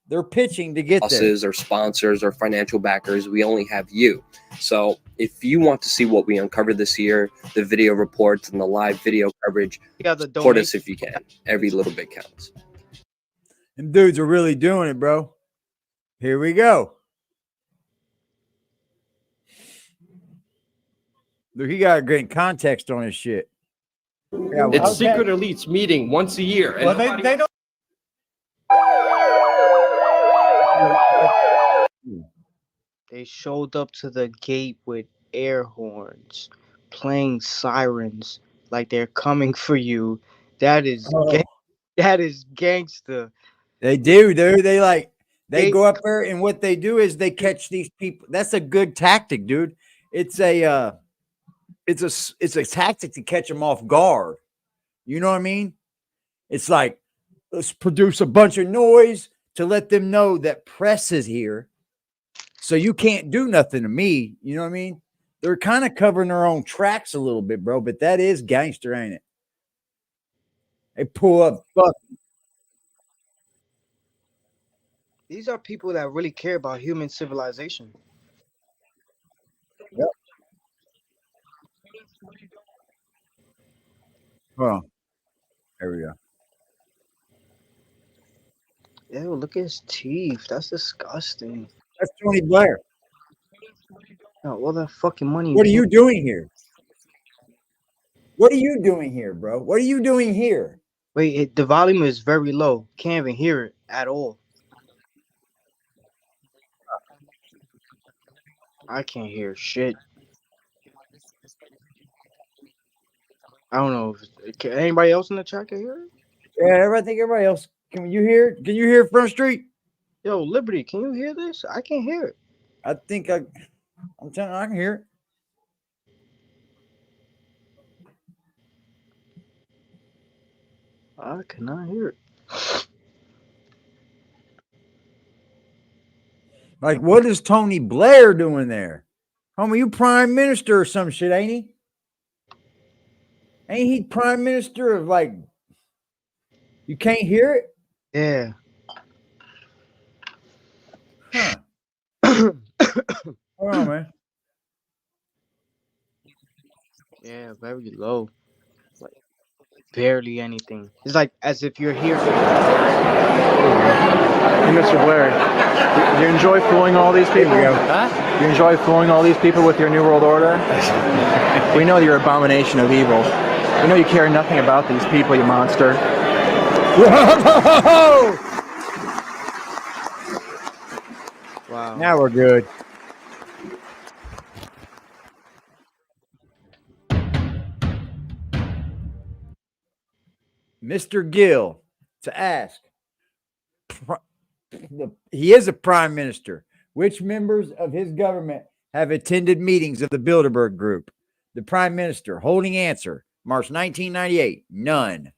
They're pitching to get bosses or sponsors or financial backers. We only have you. So if you want to see what we uncovered this year, the video reports and the live video coverage, support us if you can. Every little bit counts. Them dudes are really doing it, bro. Here we go. Look, he got great context on his shit. Yeah, it's Secret Elites meeting once a year. Well, they don't. They showed up to the gate with air horns, playing sirens like they're coming for you. That is that is gangster. They do, dude. They like They go up there, and what they do is they catch these people. That's a good tactic, dude. It's a tactic to catch them off guard. You know what I mean? It's like, let's produce a bunch of noise to let them know that press is here. So you can't do nothing to me. You know what I mean? They're kind of covering their own tracks a little bit, bro. But that is gangster, ain't it? They pull up. These are people that really care about human civilization. Yep. Oh, there we go. Ew, look at his teeth. That's disgusting. That's Tony Blair. Oh, all that fucking money. What are you doing here? What are you doing here, bro? What are you doing here? Wait, the volume is very low. Can't even hear it at all. I can't hear shit. I don't know. Can anybody else in the chat can hear it? Yeah, I think everybody else. Can you hear it? Can you hear Front Street? Yo, Liberty, can you hear this? I can't hear it. I think I'm telling you, I can hear it. I cannot hear it. Like, what is Tony Blair doing there? Homie, you prime minister or some shit, ain't he? Ain't he prime minister of, like, you can't hear it? Yeah. Huh. Hold on, man. Yeah, very low. Like, barely anything. It's like as if you're here. Hey, Mr. Blair, do you enjoy fooling all these people? Huh? You enjoy fooling all these people with your New World Order? We know you're an abomination of evil. We know you care nothing about these people, you monster. Whoa! Wow. Now we're good. Mr. Gill to ask. He is a prime minister. Which members of his government have attended meetings of the Bilderberg Group? The prime minister holding answer. March 1998. None.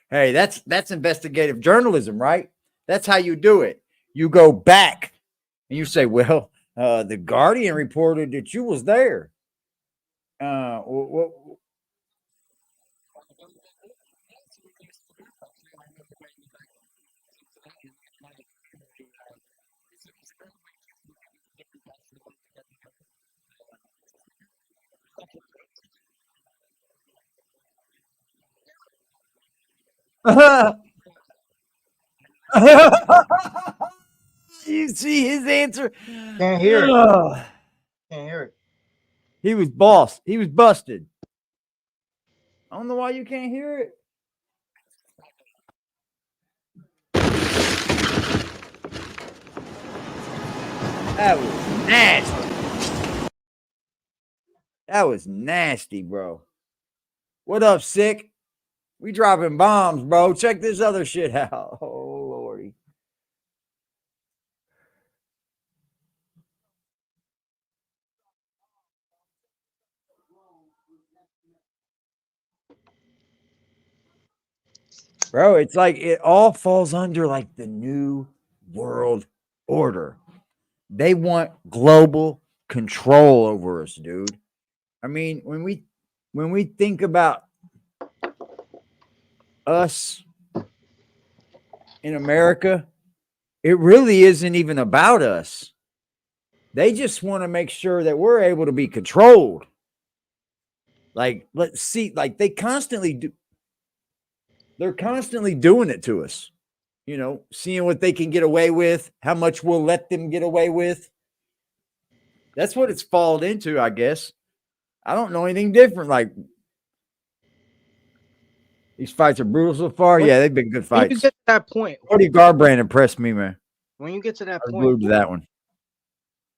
Hey, that's investigative journalism, right? That's how you do it. You go back and you say, well, the Guardian reported that you was there. You see his answer? Can't hear it. Can't hear it. He was boss. He was busted. I don't know why you can't hear it. That was nasty. That was nasty, bro. What up, Sick? We dropping bombs, bro. Check this other shit out. Oh, Lordy. Bro, it's like it all falls under like the new world order. They want global control over us, dude. I mean, when we think about us in America, it really isn't even about us. They just want to make sure that we're able to be controlled. Like, let's see, like they constantly do. They're constantly doing it to us, you know, seeing what they can get away with, how much we'll let them get away with. That's what it's fallen into, I guess. I don't know anything different. Like, these fights are brutal so far. Yeah, they've been good fights. When you get to that point, Cody Garbrandt impressed me, man. when you get to that I was point, glued to that one.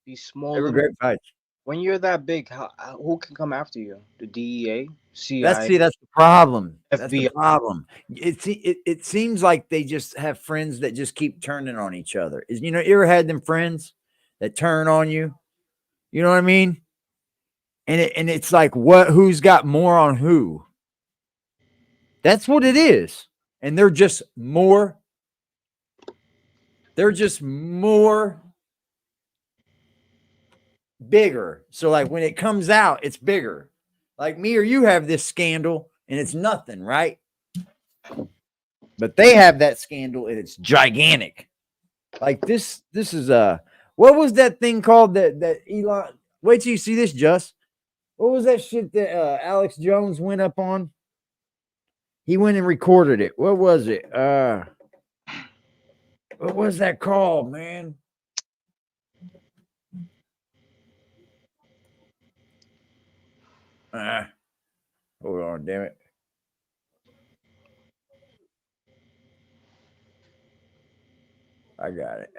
these small They were little great fights. When you're that big, who can come after you? The DEA, CIA, That's the problem. That's FBI. the problem. It seems like they just have friends that just keep turning on each other. You know, you ever had them friends that turn on you? You know what I mean? And it's like who's got more on who? That's what it is. And they're just more bigger. So like when it comes out, it's bigger. Like me or you have this scandal and it's nothing, right? But they have that scandal and it's gigantic. Like this is what was that thing called that Elon? Wait till you see this, Just. What was that shit that Alex Jones went up on? He went and recorded it. What was it? What was that called, man? Hold on, damn it. I got it.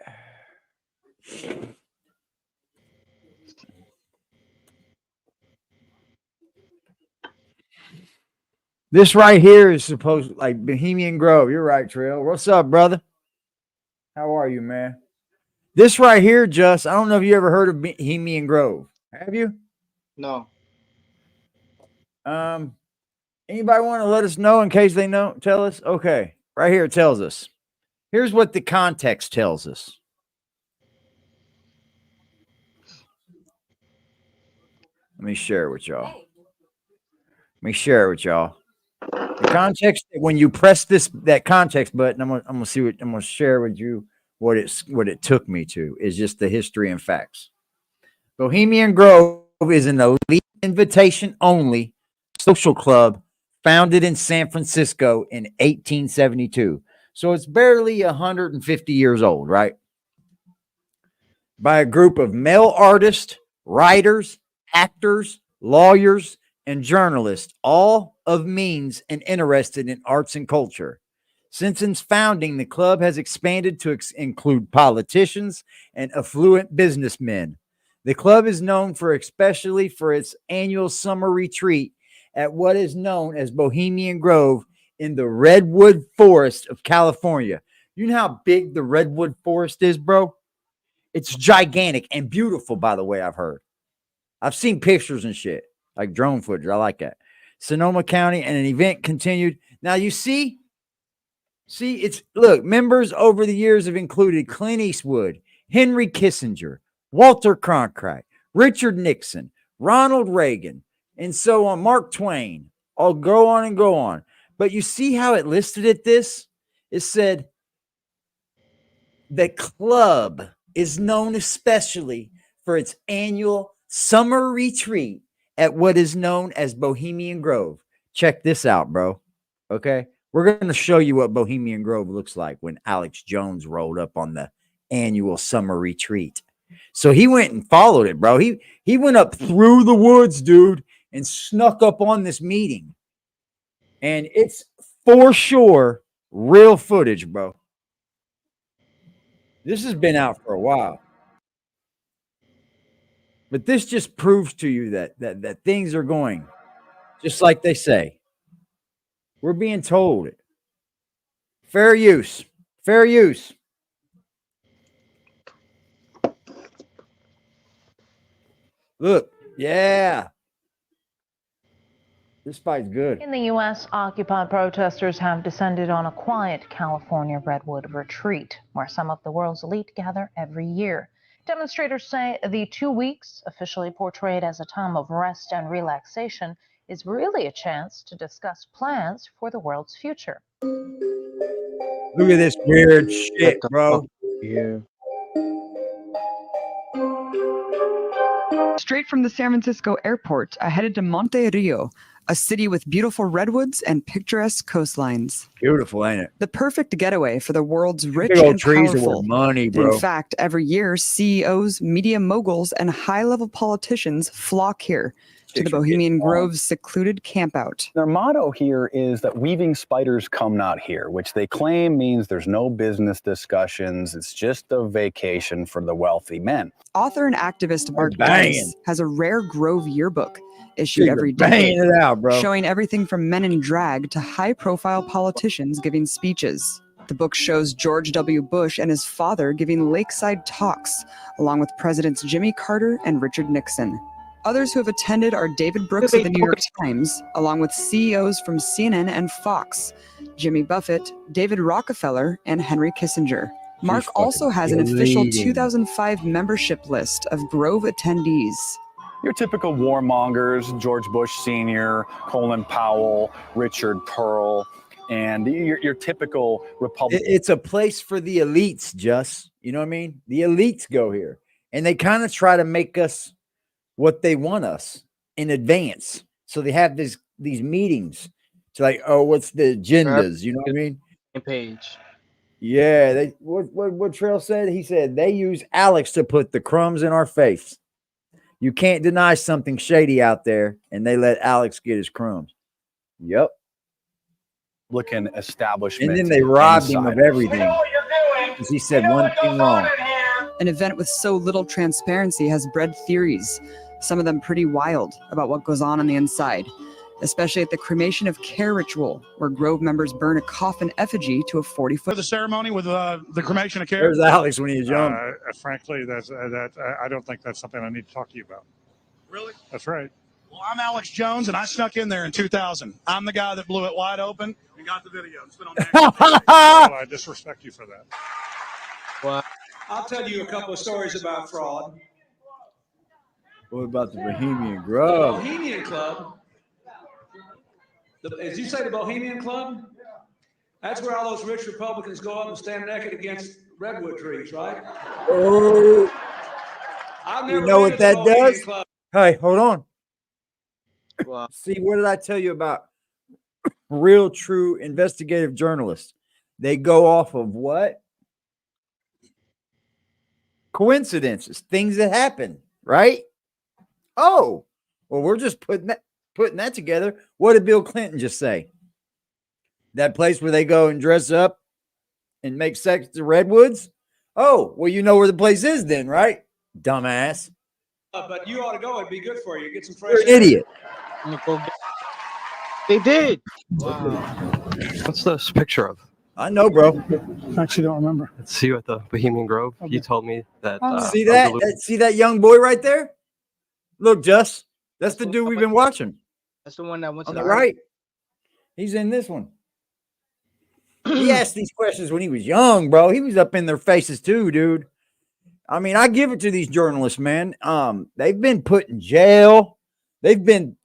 This right here is supposed like Bohemian Grove. You're right, Trail. What's up, brother? How are you, man? This right here, Just, I don't know if you ever heard of Bohemian Grove. Have you? No. Anybody want to let us know in case they know? Tell us? Okay. Right here it tells us. Here's what the context tells us. Let me share it with y'all. The context, when you press that context button, I'm gonna share with you what it took me to is just the history and facts. Bohemian Grove is an elite invitation only social club founded in San Francisco in 1872. So it's barely 150 years old, right? By a group of male artists, writers, actors, lawyers, and journalists, all of means and interested in arts and culture. Since its founding, the club has expanded to include politicians and affluent businessmen. The club is known especially for its annual summer retreat at what is known as Bohemian Grove in the Redwood Forest of California. You know how big the Redwood Forest is, bro? It's gigantic and beautiful, by the way, I've heard. I've seen pictures and shit, like drone footage. I like that. Sonoma County, and an event continued. Now you see, members over the years have included Clint Eastwood, Henry Kissinger, Walter Cronkite, Richard Nixon, Ronald Reagan, and so on, Mark Twain. I'll go on and go on. But you see how it listed it this? It said, the club is known especially for its annual summer retreat at what is known as Bohemian Grove. Check this out, bro. Okay? We're going to show you what Bohemian Grove looks like when Alex Jones rolled up on the annual summer retreat. So he went and followed it, bro. He went up through the woods, dude, and snuck up on this meeting. And it's for sure real footage, bro. This has been out for a while. But this just proves to you that things are going just like they say. We're being told it. Fair use. Fair use. Look, yeah. This fight's good. In the U.S., Occupy protesters have descended on a quiet California Redwood retreat, where some of the world's elite gather every year. Demonstrators say the 2 weeks, officially portrayed as a time of rest and relaxation, is really a chance to discuss plans for the world's future. Look at this weird shit, bro. Yeah. Straight from the San Francisco airport, I headed to Monte Rio, a city with beautiful redwoods and picturesque coastlines. Beautiful, ain't it? The perfect getaway for the world's rich Big old and trees powerful. with money, bro. In fact, every year, CEOs, media moguls, and high-level politicians flock here to the Bohemian Grove's secluded campout. Their motto here is that weaving spiders come not here, which they claim means there's no business discussions. It's just a vacation for the wealthy men. Author and activist Mark banging. Dice has a rare Grove yearbook issued Dude, every banging decade, it out, bro. showing everything from men in drag to high-profile politicians giving speeches. The book shows George W. Bush and his father giving lakeside talks, along with Presidents Jimmy Carter and Richard Nixon. Others who have attended are David Brooks of the New York Times, along with CEOs from CNN and Fox, Jimmy Buffett, David Rockefeller, and Henry Kissinger. Mark also has an official 2005 membership list of Grove attendees. Your typical warmongers, George Bush Sr., Colin Powell, Richard Pearl, and your typical Republican. It's a place for the elites, Just. You know what I mean? The elites go here, and they kind of try to make us what they want us in advance. So they have these meetings. It's like, oh, what's the agendas? You know what I mean? Page. Yeah. They what Trail said? He said they use Alex to put the crumbs in our face. You can't deny something shady out there, and they let Alex get his crumbs. Yep. Republican establishment. And then they robbed him of everything because he said one thing wrong. An event with so little transparency has bred theories, some of them pretty wild, about what goes on the inside, especially at the cremation of care ritual, where Grove members burn a coffin effigy to a 40-foot. The ceremony with the cremation of care. There's Alex when he was young. Frankly, I don't think that's something I need to talk to you about. Really? That's right. Well, I'm Alex Jones, and I snuck in there in 2000. I'm the guy that blew it wide open. We got the video. It's been on national TV. So I disrespect you for that. What? I'll tell you a couple of stories about fraud. What about the Bohemian The Grove? Bohemian Club. As you say, the Bohemian Club? That's where all those rich Republicans go up and stand naked against redwood trees, right? Oh, I've you never know been what to the that Bohemian does? Club. Hey, hold on. See, what did I tell you about real, true investigative journalists? They go off of what? Coincidences, things that happen, right? Oh, well, we're just putting that together. What did Bill Clinton just say? That place where they go and dress up and make sex to redwoods? Oh, well, you know where the place is then, right? Dumbass. But you ought to go. It'd be good for you. Get some fresh You're an air. idiot. They did. Wow. What's this picture of? I know, bro. I actually don't remember. See you at the Bohemian Grove. You told me that. See that? See that young boy right there? Look, Just. That's the dude we've been watching. That's the one that went to On the the right. He's in this one. He asked these questions when he was young, bro. He was up in their faces too, dude. I mean, I give it to these journalists, man. They've been put in jail. They've been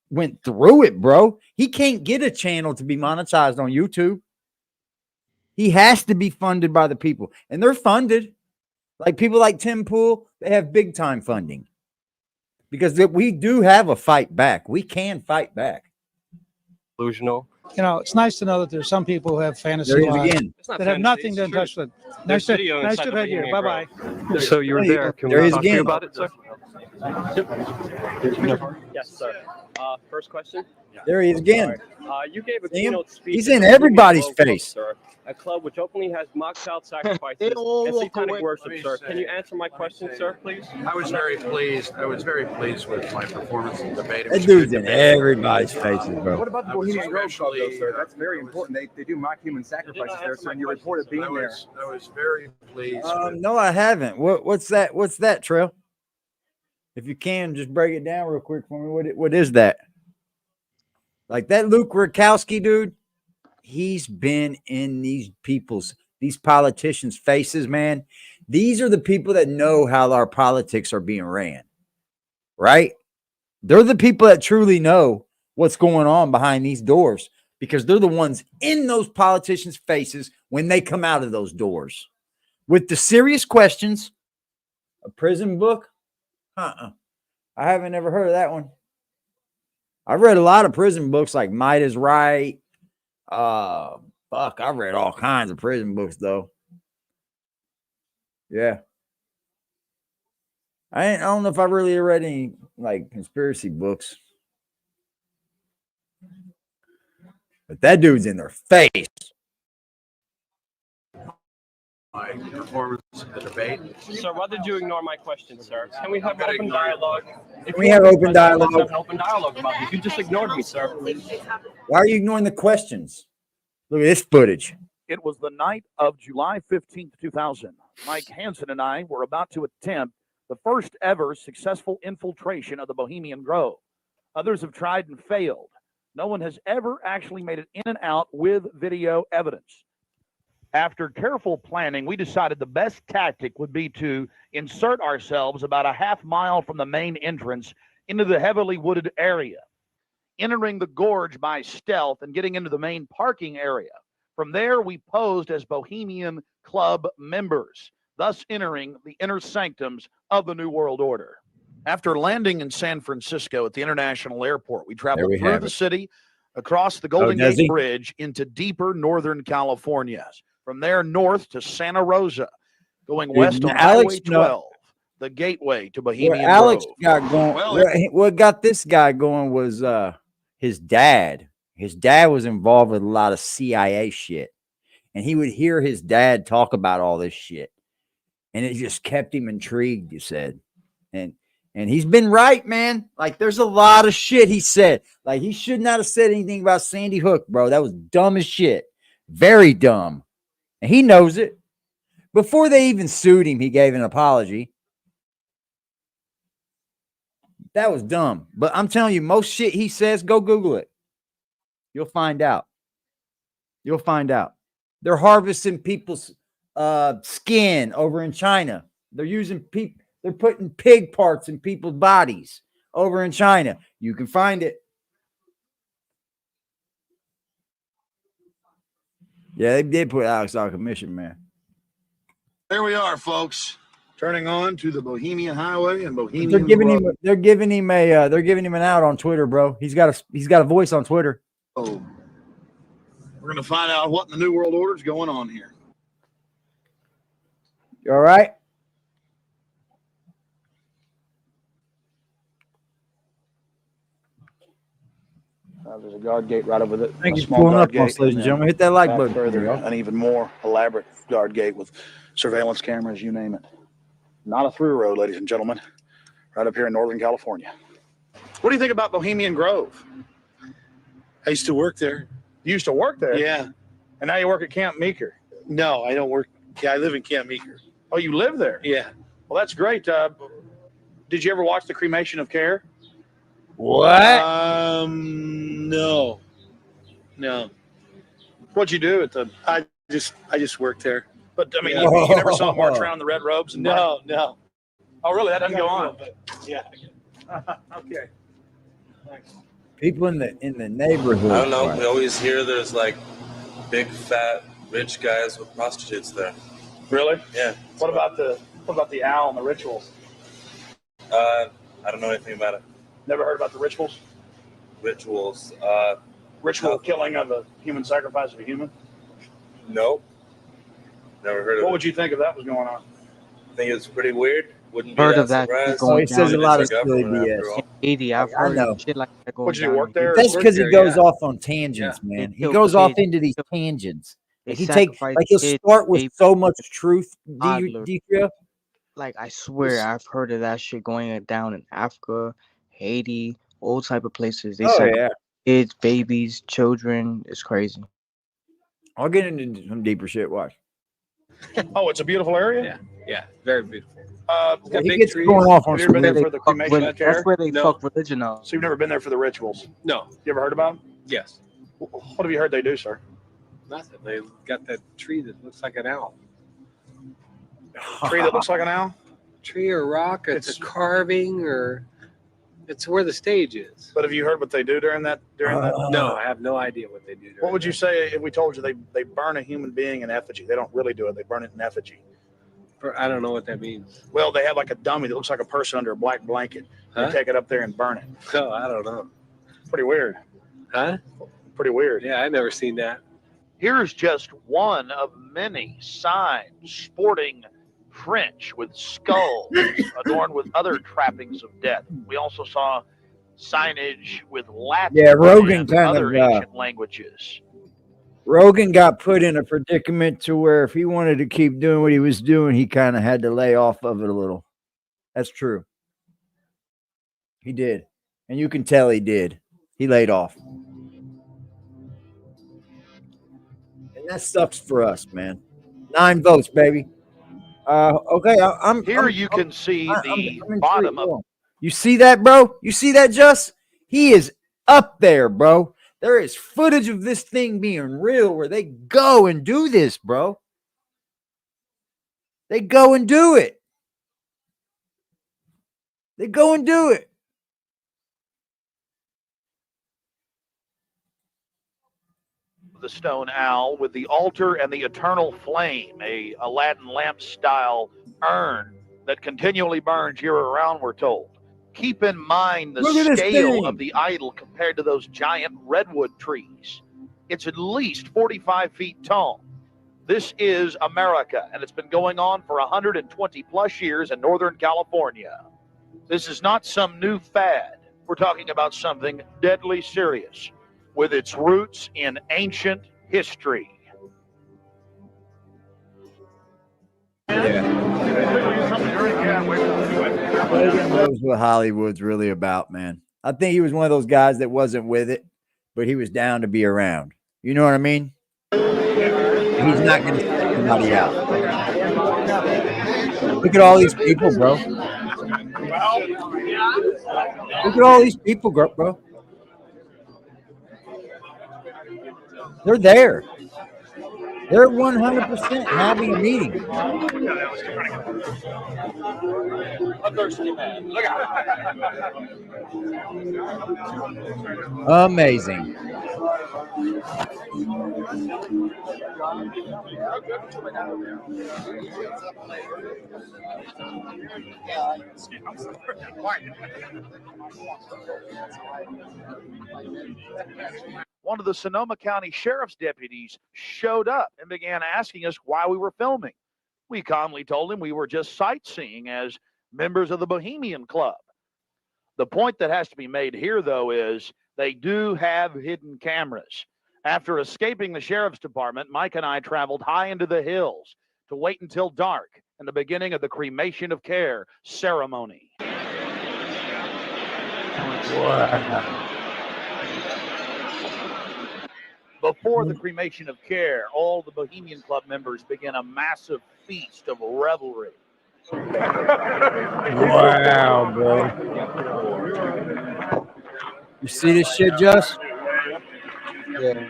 went through it, bro. He can't get a channel to be monetized on YouTube. He has to be funded by the people, and they're funded. Like people like Tim Pool, they have big time funding because we do have a fight back. We can fight back. Delusional. You know, it's nice to know that there's some people who have fantasy There he is lives again. that have nothing to touch with. Nice to have you here. Bye bye. So you were there. Can There he we is talk to you again. about it, sir? Yes, sir. First question. There he is again. You gave a See him? keynote speech. He's at in the Bohemian everybody's Grove Club, face. sir. A club which openly has mock child sacrifices all and walk satanic away. worship, sir. Can you answer my question, sir, please? I was very pleased. I was very pleased with my performance in the debate. It That was a dude's good in debate. everybody's faces, bro. What about the I was Bohemian Grove Club, though, especially, sir? That's very important. They do mock human sacrifices there, sir, and you reported being there. I was very pleased. No, I haven't. What's that? What's that, Trail? If you can, just break it down real quick for me. What is that? Like that Luke Rakowski dude, he's been in these politicians' faces, man. These are the people that know how our politics are being ran, right? They're the people that truly know what's going on behind these doors because they're the ones in those politicians' faces when they come out of those doors. With the serious questions, a prison book? I haven't ever heard of that one. I've read a lot of prison books like Might is Right. I've read all kinds of prison books, though. Yeah. I don't know if I really read any like conspiracy books, but that dude's in their face. My performance in the debate. Sir, why did you ignore my question, sir? Can we have open dialogue? Can we have open dialogue? Let's have an open dialogue about this. You just ignored me, sir. Why are you ignoring the questions? Look at this footage. It was the night of July 15th, 2000. Mike Hansen and I were about to attempt the first ever successful infiltration of the Bohemian Grove. Others have tried and failed. No one has ever actually made it in and out with video evidence. After careful planning, we decided the best tactic would be to insert ourselves about a half mile from the main entrance into the heavily wooded area, entering the gorge by stealth and getting into the main parking area. From there, we posed as Bohemian Club members, thus entering the inner sanctums of the New World Order. After landing in San Francisco at the International Airport, we traveled through the city, across the Golden Gate Bridge into deeper Northern California. From there, north to Santa Rosa, going west on Highway 12, the gateway to Bohemian Grove. Alex got going. What got this guy going was his dad. His dad was involved with a lot of CIA shit, and he would hear his dad talk about all this shit, and it just kept him intrigued. You said, and he's been right, man. Like, there's a lot of shit he said. Like, he should not have said anything about Sandy Hook, bro. That was dumb as shit. Very dumb. And he knows it. Before they even sued him, he gave an apology. That was dumb. But I'm telling you, most shit he says, go Google it. You'll find out. You'll find out. They're harvesting people's skin over in China. They're using they're putting pig parts in people's bodies over in China. You can find it. Yeah, they did put Alex out of commission, man. There we are, folks. Turning on to the Bohemian Highway and Bohemian. They're giving him an out on Twitter, bro. He's got a voice on Twitter. Oh, we're gonna find out what in the New World Order is going on here. You all right? There's a guard gate right over there. Thank you for pulling up, ladies and gentlemen. Hit that like button. Further, an even more elaborate guard gate with surveillance cameras, you name it. Not a through road, ladies and gentlemen. Right up here in Northern California. What do you think about Bohemian Grove? I used to work there. You used to work there? Yeah. And now you work at Camp Meeker? No, I don't work. Yeah, I live in Camp Meeker. Oh, you live there? Yeah. Well, that's great. Did you ever watch the Cremation of Care? What? No. What'd you do at the? I just worked there. But I mean, you never saw them march around the red robes? And No. Oh, really? That doesn't go on. Yeah. Okay. Thanks. People in the neighborhood. I don't know. We always hear there's like big, fat, rich guys with prostitutes there. Really? Yeah. What about the owl and the rituals? I don't know anything about it. Never heard about the rituals? Rituals. Ritual killing of a human sacrifice of a human? Nope. Never heard of it. What would you think if that was going on? I think it's pretty weird. Wouldn't be Heard that of that surprised. going He says a down lot in of silly BS. 80. I've I heard know. shit like that going What'd you down. work there? That's because he there, goes yeah. off on tangents, man. He killed goes off kids. into these tangents. They Like he'll sacrifice kids, start with babies, so much truth. toddlers. Do you feel? Like, I swear, I've heard of that shit going down in Africa, Haiti, all type of places. They sacrifice kids, babies, children. It's crazy. I'll get into some deeper shit. Watch. Oh, it's a beautiful area? Yeah, very beautiful. He gets going off on Have you ever been there some. for the cremation of care? That's where they No. fuck religion up. So you've never been there for the rituals? No. You ever heard about them? Yes. What have you heard they do, sir? Nothing. They got that tree that looks like an owl. Tree that looks like an owl? Tree or rock. It's a carving or it's where the stage is. But have you heard what they do during that? No, I have no idea what they do. What would you say if we told you they burn a human being in effigy? They don't really do it. They burn it in effigy. I don't know what that means. Well, they have like a dummy that looks like a person under a black blanket. They take it up there and burn it. Oh, I don't know. Pretty weird. Huh? Pretty weird. Yeah, I never seen that. Here's just one of many signs sporting trench with skulls adorned with other trappings of death. We also saw signage with Latin Yeah, Rogan and kind other of ancient languages. Rogan got put in a predicament to where if he wanted to keep doing what he was doing, he kind of had to lay off of it a little. That's true. He did. And you can tell he did. He laid off. And that sucks for us, man. 9 votes, baby. Okay, Here you can see the bottom of. You see that, bro? You see that, Just? He is up there, bro. There is footage of this thing being real where they go and do this, bro. They go and do it. They go and do it. The stone owl with the altar and the eternal flame, a Aladdin lamp style urn that continually burns year around, we're told. Keep in mind the scale of the idol compared to those giant redwood trees. It's at least 45 feet tall. This is America, and it's been going on for 120 plus years in Northern California. This is not some new fad. We're talking about something deadly serious with its roots in ancient history. Logan knows what Hollywood's really about, man. I think he was one of those guys that wasn't with it, but he was down to be around. You know what I mean? He's not going to set anybody out. Look at all these people, bro. Look at all these people, bro. They're there. They're 100% having a meeting. Amazing. One of the Sonoma County Sheriff's deputies showed up and began asking us why we were filming. We calmly told him we were just sightseeing as members of the Bohemian Club. The point that has to be made here, though, is they do have hidden cameras. After escaping the sheriff's department, Mike and I traveled high into the hills to wait until dark and the beginning of the cremation of care ceremony. Wow. Before the cremation of care, all the Bohemian Club members began a massive feast of revelry. Wow, bro. You see this shit, Just? Yeah.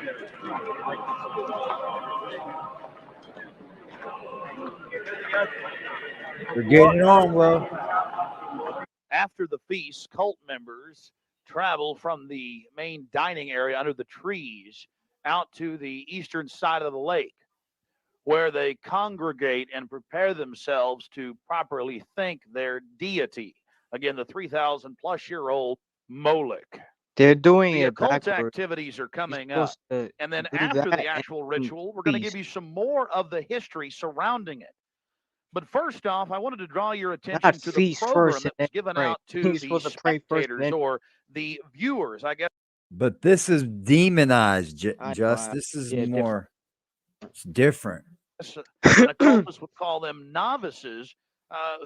We're getting it on, bro. After the feast, cult members travel from the main dining area under the trees out to the eastern side of the lake, where they congregate and prepare themselves to properly thank their deity. Again, the 3,000 plus year old Moloch. They're doing The it occult backwards. activities are coming You're up. supposed to And then do after that the actual and ritual, we're going to give feast. you some more of the history surrounding it. But first off, I wanted to draw your attention Not to the feast program first and that was then given pray. out to You're the supposed to pray first and spectators then. or the viewers, I guess. But this is demonized, Just. know. This is Yeah, more. It's different. An occultist would call them novices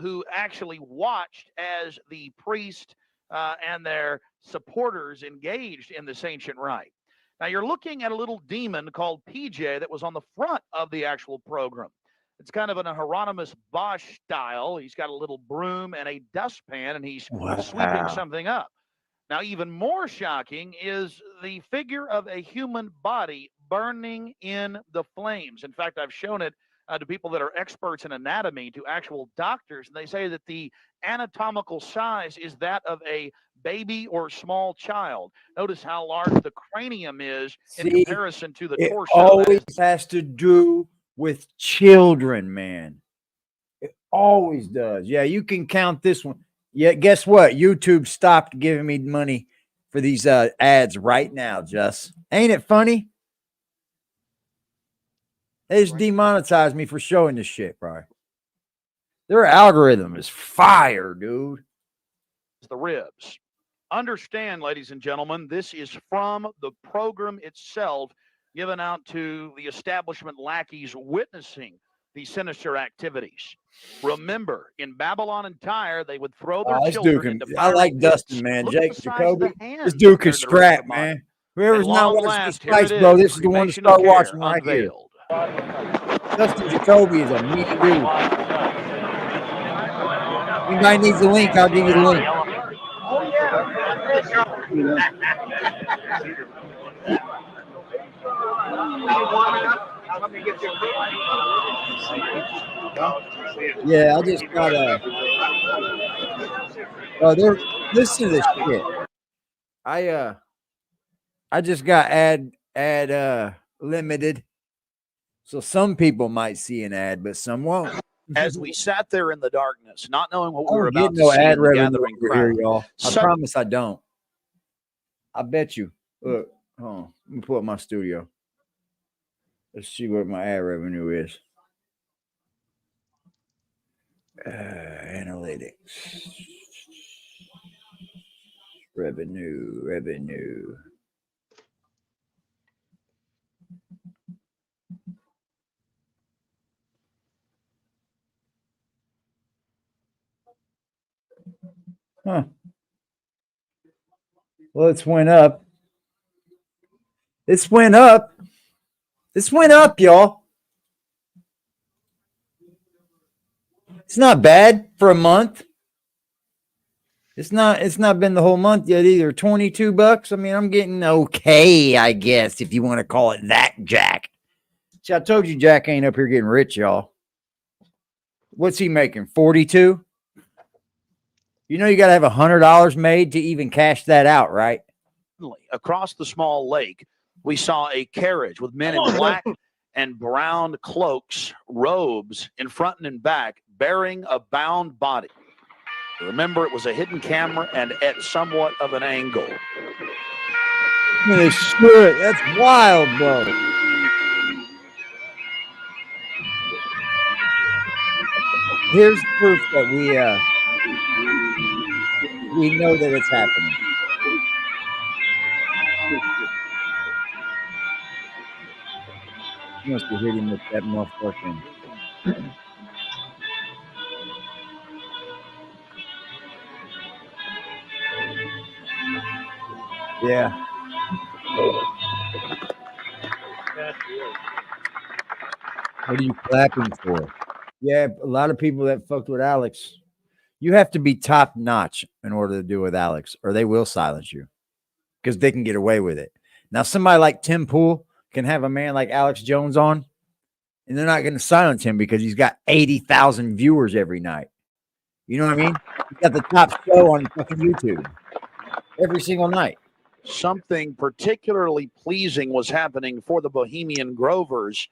who actually watched as the priest and their supporters engaged in this ancient rite. Now, you're looking at a little demon called PJ that was on the front of the actual program. It's kind of an Hieronymus Bosch style. He's got a little broom and a dustpan, and he's sweeping something up. Now, even more shocking is the figure of a human body burning in the flames. In fact, I've shown it to people that are experts in anatomy, to actual doctors, and they say that the anatomical size is that of a baby or small child. Notice how large the cranium is in comparison to the it torso. always has to do with children, man. It always does. Yeah, you can count this one. Yeah, guess what? YouTube stopped giving me money for these ads right now, Just. Ain't it funny? They just demonetized me for showing this shit, bro. Their algorithm is fire, dude. The ribs. Understand, ladies and gentlemen, this is from the program itself, given out to the establishment lackeys witnessing these sinister activities. Remember, in Babylon and Tyre, they would throw their This children dude into I like fiery Dustin, pits. man. Look at Jake the size of Jacoby. the hands This dude can compared to the rest of strap, the body. man. Whoever's At not long watching last, these here it fights, bro, is, this is the one to cremation start of care watching right here. unveiled. Dustin Jacoby is a mean dude. Anybody needs a link, I'll give you the link. Yeah, I just got listen to this shit. I just got ad limited. So some people might see an ad, but some won't. As we sat there in the darkness, not knowing what I we were don't get about to no see ad in the revenue gathering over here, crowd. y'all. I Suddenly- promise I don't. I bet you. Look, hold on. Let me pull up my studio. Let's see what my ad revenue is. Analytics. Revenue. Huh. Well, it's went up. It's went up, y'all. It's not bad for a month. It's not been the whole month yet either. $22. I mean, I'm getting okay, I guess, if you want to call it that, Jack. See, I told you Jack ain't up here getting rich, y'all. What's he making? 42? You know you gotta have $100 made to even cash that out, right? Across the small lake, we saw a carriage with men in black and brown cloaks, robes in front and in back, bearing a bound body. Remember, it was a hidden camera and at somewhat of an angle. Look at this shit. That's wild, bro. Here's proof that we know that it's happening. You must be hitting with that motherfucking. Yeah. What are you clapping for? Yeah, a lot of people that fucked with Alex. You have to be top notch in order to do with Alex, or they will silence you because they can get away with it. Now, somebody like Tim Pool can have a man like Alex Jones on, and they're not going to silence him because he's got 80,000 viewers every night. You know what I mean? He's got the top show on fucking YouTube every single night. Something particularly pleasing was happening for the Bohemian Grovers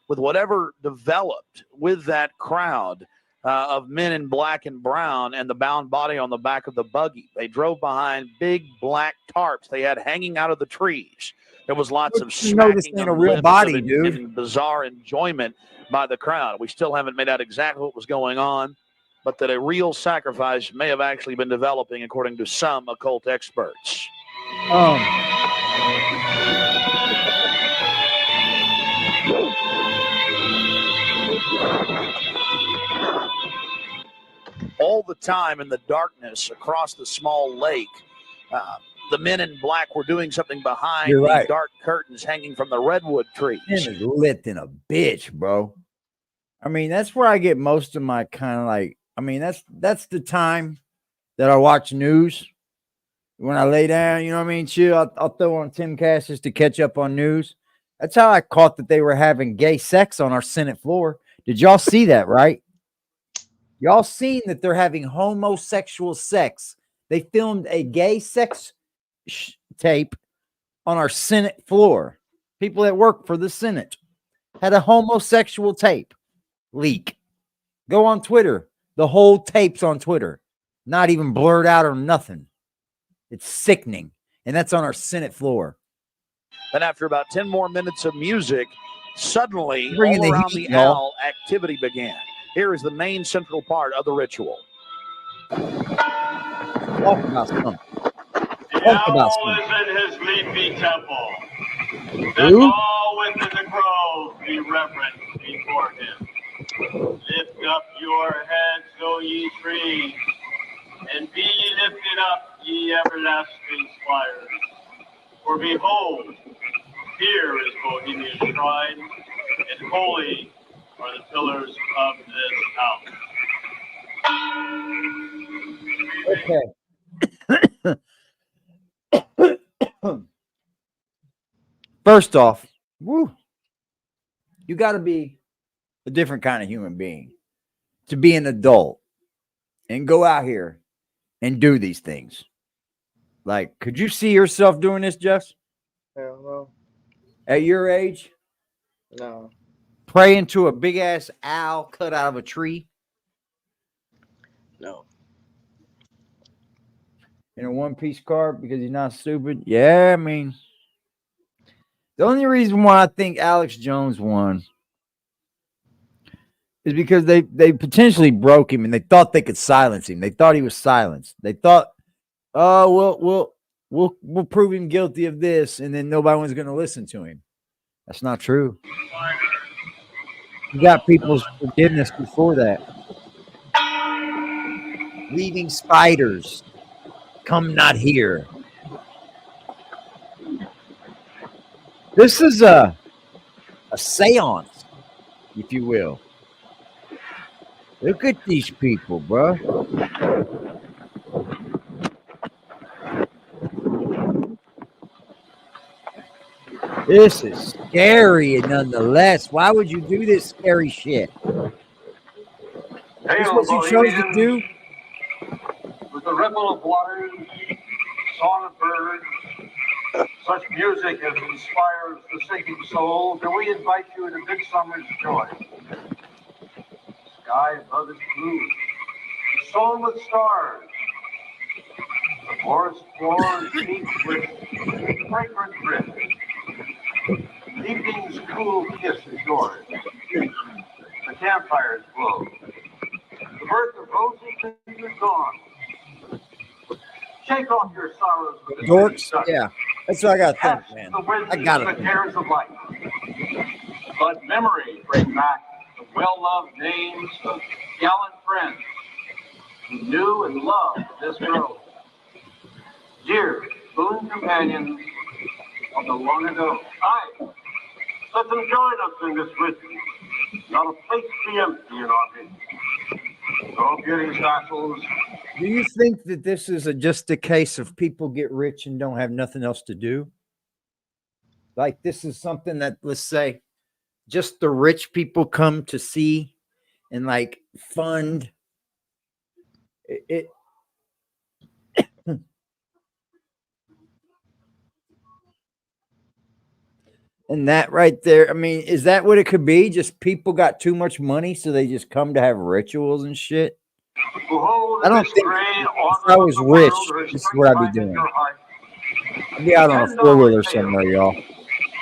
with whatever developed with that crowd of men in black and brown and the bound body on the back of the buggy. They drove behind big black tarps they had hanging out of the trees. There was lots of smacking ain't a of real lips body, of dude. and bizarre enjoyment by the crowd. We still haven't made out exactly what was going on, but that a real sacrifice may have actually been developing, according to some occult experts. All the time in the darkness across the small lake, the men in black were doing something behind You're the right. dark curtains hanging from the redwood trees. It is lit in a bitch, bro. I mean, that's where I get most of my kind of like. I mean, that's the time that I watch news. When I lay down, you know what I mean? Chill. I'll throw on Tim Cassius to catch up on news. That's how I caught that they were having gay sex on our Senate floor. Did y'all see that, right? Y'all seen that they're having homosexual sex. They filmed a gay sex tape on our Senate floor. People that work for the Senate had a homosexual tape leak. Go on Twitter. The whole tape's on Twitter. Not even blurred out or nothing. It's sickening. And that's on our Senate floor. Then after about 10 more minutes of music, suddenly Bringing all the around heat, the y'all. owl, activity began. Here is the main central part of the ritual. Talk about something. The owl is in his leafy temple. Let Who? all within the grove be reverent before him. Lift up your heads, O ye trees, and be ye lifted up, ye everlasting spires. For behold, here is Bohemia's shrine, and holy are the pillars of this house. Okay. First off, woo, you got to be a different kind of human being to be an adult and go out here and do these things. Like, could you see yourself doing this, Jess? Hell no. At your age? No. Praying to a big ass owl cut out of a tree? No. In a one-piece card because he's not stupid? Yeah, I mean, the only reason why I think Alex Jones won is because they potentially broke him and they thought they could silence him. They thought he was silenced. They thought, oh, we'll prove him guilty of this, and then nobody was going to listen to him. That's not true. You got people's forgiveness before that. Leaving spiders, come not here. This is a seance, if you will. Look at these people, bro. This is scary nonetheless. Why would you do this scary shit? This is what you chose to do? With the ripple of waters, song of birds, such music as inspires the sinking soul, do we invite you into midsummer's joy. Sky above is blue, sown with stars. The forest floor is deep with fragrant drift. Evening's cool kiss is yours. The campfires glow. The birth of roses is gone. Shake off your sorrows with the Dorks? Yeah. That's what I got to think, man. the I got the to cares of life. Let memory bring back the well-loved names of gallant friends who knew and loved this grove. Dear boon companions of the long ago. Aye, let them join us in this ritual. Not a place be empty in our midst. No beauty's vassals. Do you think that this is just a case of people get rich and don't have nothing else to do? Like this is something that, let's say, just the rich people come to see and like fund it. And that right there, I mean, is that what it could be? Just people got too much money, so they just come to have rituals and shit? I don't think if I was rich, this is what I'd be doing. I'd be out on a four-wheeler somewhere, y'all.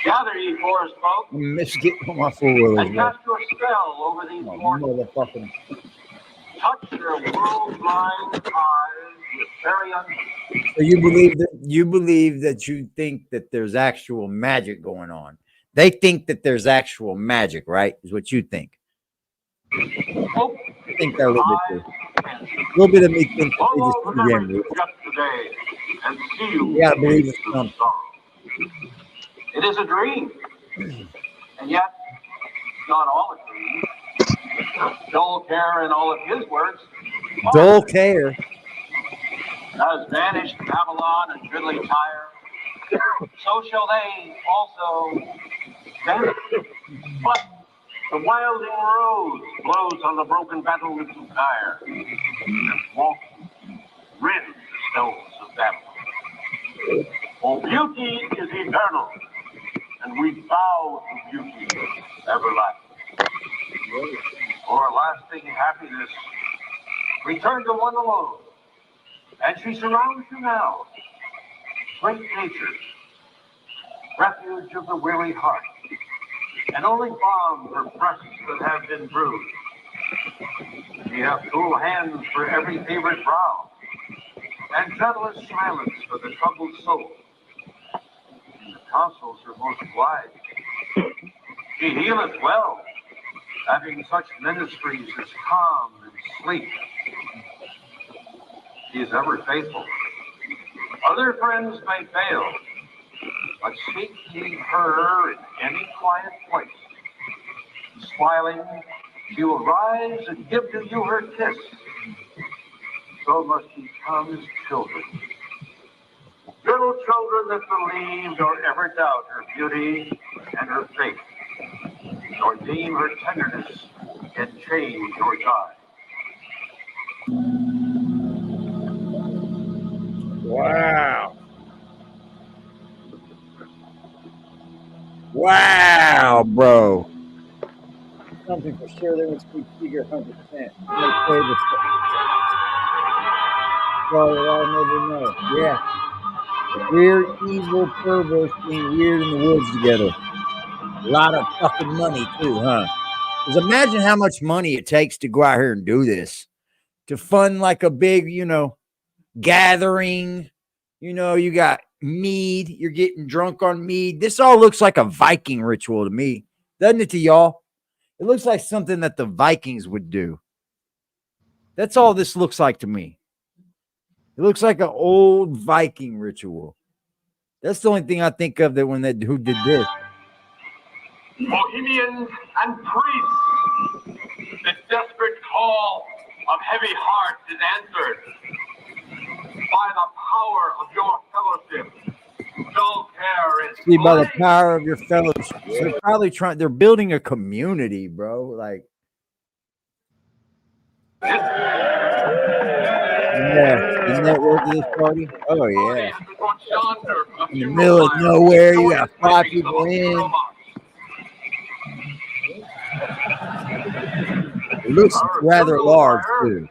Gather ye forest folk. I miss getting on my four-wheelers, And man. cast your spell over these mortals. Motherfucking. Touch their world-blind eyes with very So you believe that you think that there's actual magic going on. They think that there's actual magic, right? Is what you think. I think that a little bit too. A little bit of me thinks that they just programmed it. yesterday and see you. You gotta believe it's something. It is a dream, and yet not all a dream. Dull care in all of his words. Dull care. As vanished Babylon and Ridley Tyre, so shall they also vanish. But the wilding rose blows on the broken battlements of Tyre, and walk rend the stones of Babylon. For beauty is eternal, and we bow to beauty everlasting. For lasting happiness, return to one alone, and she surrounds you now. Great nature, refuge of the weary heart, and only balm for breasts that have been bruised. Ye have cool hands for every favorite brow, and gentlest silence for the troubled soul. The tonsils are most wide. She healeth well, having such ministries as calm and sleep. She is ever faithful. Other friends may fail, but seek ye her in any quiet place. Smiling, she will rise and give to you her kiss. So must ye come as children. Little children that believe nor ever doubt her beauty and her faith, nor deem her tenderness can change or die. Wow. Wow, bro. Something for sure they would speak secret 100%. Well, I'll never know. Yeah. Weird, evil perverts being weird in the woods together. A lot of fucking money, too, huh? Because imagine how much money it takes to go out here and do this. To fund like a big, gathering. You got mead. You're getting drunk on mead. This all looks like a Viking ritual to me. Doesn't it to y'all? It looks like something that the Vikings would do. That's all this looks like to me. It looks like an old Viking ritual. That's the only thing I think of that who did this. Bohemians and priests, the desperate call of heavy hearts is answered by the power of your fellowship. Dull care is See, by the power of your fellowship. So they're probably they're building a community, bro. Like, yeah, the network of this party. Oh, yeah. In the middle of nowhere, you got 5 people in. It looks rather large, too.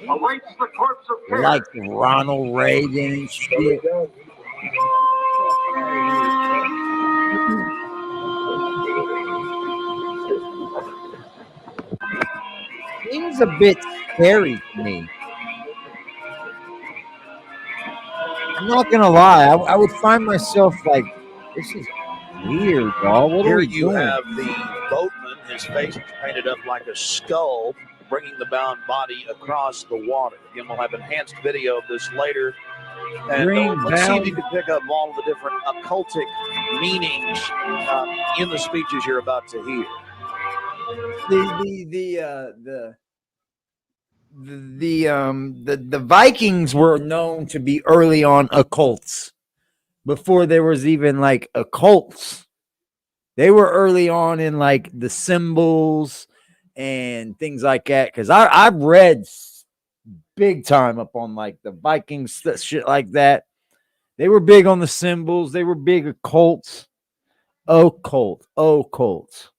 Awaits the corpse of care. Like Ronald Reagan and shit. Seems a bit scary to me. I'm not gonna lie. I would find myself like, this is weird, dog. What Here are we you doing? have the boatman. His face is painted up like a skull, bringing the bound body across the water. Again, we'll have enhanced video of this later. And let's see if you can pick up all of the different occultic meanings in the speeches you're about to hear. The Vikings were known to be early on occults before there was even like occults. They were early on in like the symbols and things like that. Because I've read big time up on like the Vikings shit like that. They were big on the symbols. They were big occults. Occults.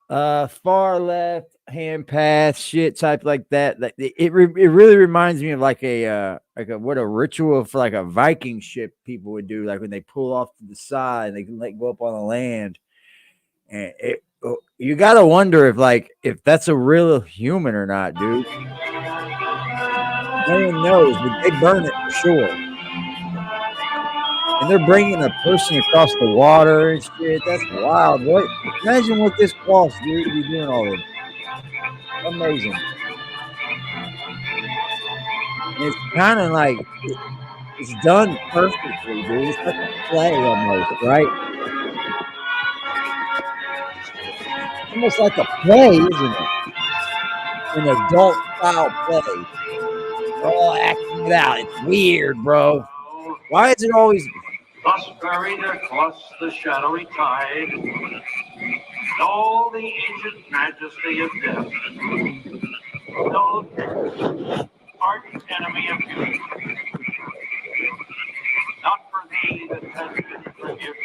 Far left hand path shit type like that. Like it really reminds me of like a what a ritual for like a Viking ship people would do, like when they pull off to the side and they can like go up on the land. And you gotta wonder if that's a real human or not, dude. No one knows, but they burn it for sure. And they're bringing a person across the water and shit. That's wild. What? Imagine what this costs, dude, to be doing all this. Amazing. And it's kind of like it's done perfectly, dude. It's like a play almost, right? Almost like a play, isn't it? An adult style play. They're all acting it out. It's weird, bro. Why is it always? Thus buried across the shadowy tide, in all the ancient majesty of death, no arch enemy of beauty. Not for thee that has been tribute,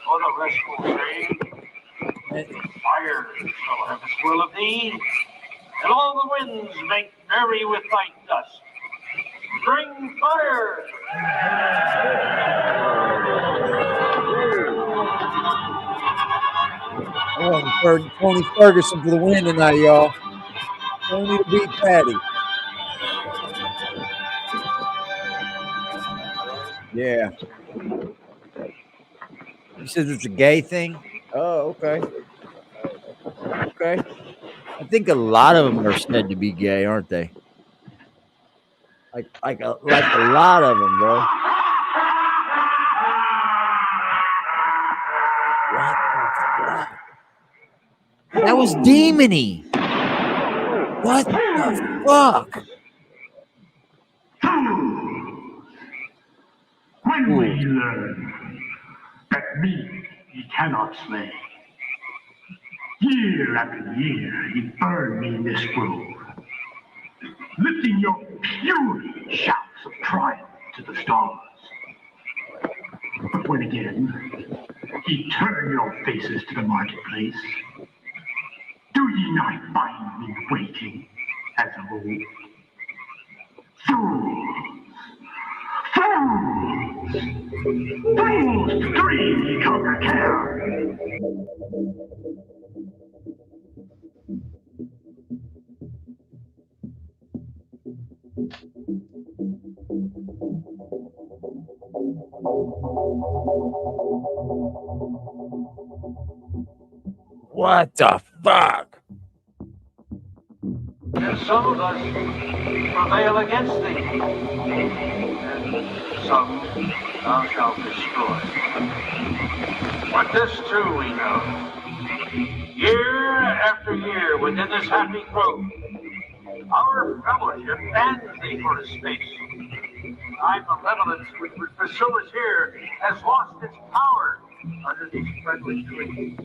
or the restful grave. Fire shall have its will of thee, and all the winds make merry with thy dust. Bring fire! Tony Ferguson for the win tonight, y'all. Tony to beat Patty. Yeah. He says it's a gay thing. Oh, okay. Okay. I think a lot of them are said to be gay, aren't they? Like a lot of them, bro. What the fuck? That was demony. What the fuck? When will he learn that me he cannot slay? Year after year he burned me in this grove, lifting your puny shouts of triumph to the stars. But when again he turned your faces to the marketplace, do ye not find me waiting as of old? Fools! Fools! Fools to dream ye conquer care! What the fuck? And some of us prevail against thee, and some thou shalt destroy. But this too we know. Year after year within this happy grove, our fellowship bans thee for a space. Thy malevolence which would pursue us here has lost its power under these friendly trees.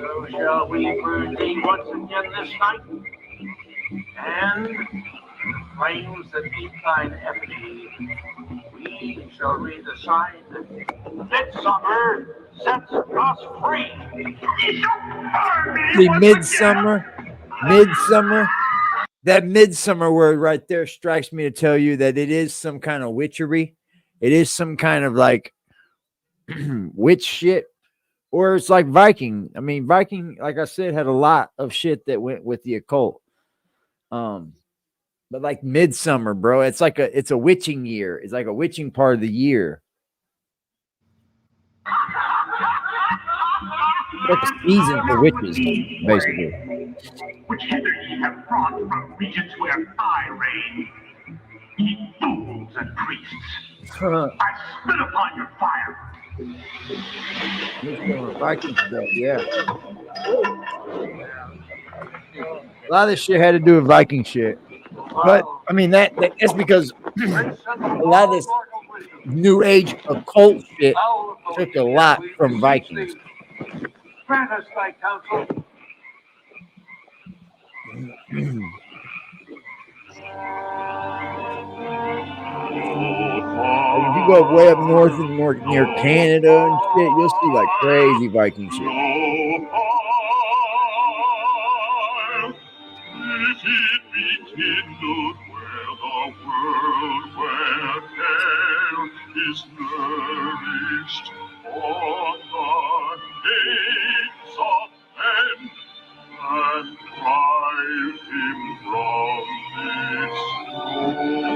So shall we burn thee once again this night, and flames that eat thine effigy, we shall read the sign that midsummer sets us free. See, midsummer. That midsummer word right there strikes me to tell you that it is some kind of witchery. It is some kind of like witch shit, or it's like Viking. I mean, Viking, like I said, had a lot of shit that went with the occult. But like midsummer, bro, it's a witching year. It's like a witching part of the year. Like a season for witches, basically. Which hither ye have brought from regions where I reign. Ye fools and priests, I spit upon your fire. Viking stuff, yeah. A lot of this shit had to do with Viking shit. But I mean that's because a lot of this new age occult shit took a lot from Vikings. Grant us thy counsel. Like if you go way up north and near Canada and shit, you'll see like crazy Viking shit. Is nourished on the gates of men, and drive him from this throne.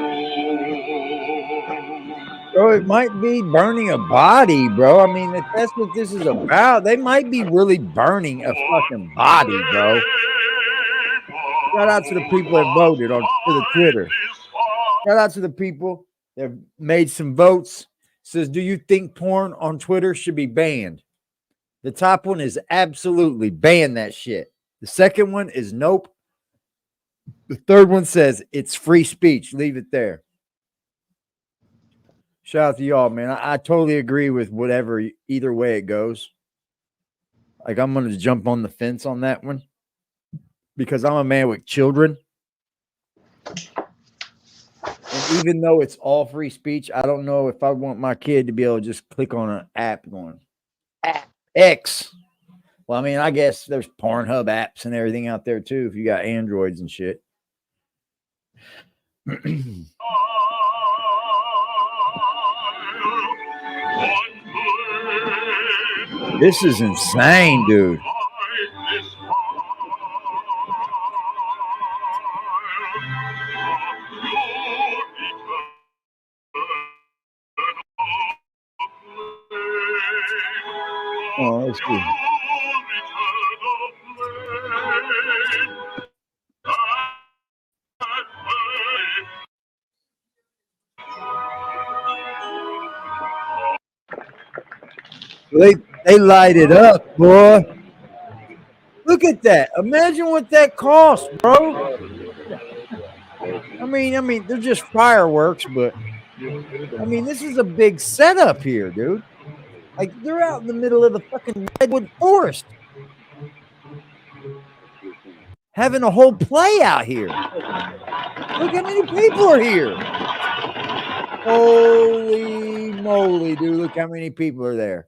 Bro, it might be burning a body, bro. I mean, if that's what this is about, they might be really burning a fucking body, bro. Shout out to the people that voted on for the Twitter. Shout out to the people that made some votes. Says, do you think porn on Twitter should be banned? The top one is absolutely ban that shit. The second one is nope. The third one says it's free speech. Leave it there. Shout out to y'all, man. I totally agree with whatever, either way it goes. Like, I'm going to jump on the fence on that one because I'm a man with children. And even though it's all free speech, I don't know if I want my kid to be able to just click on an app going, app X. Well, I mean, I guess there's Pornhub apps and everything out there too if you got Androids and shit. This is insane, dude. Oh, let's see. They light it up, boy. Look at that. Imagine what that costs, bro. I mean, they're just fireworks, but I mean, this is a big setup here, dude. Like they're out in the middle of the fucking redwood forest, having a whole play out here. Look how many people are here. Holy moly, dude. Look how many people are there.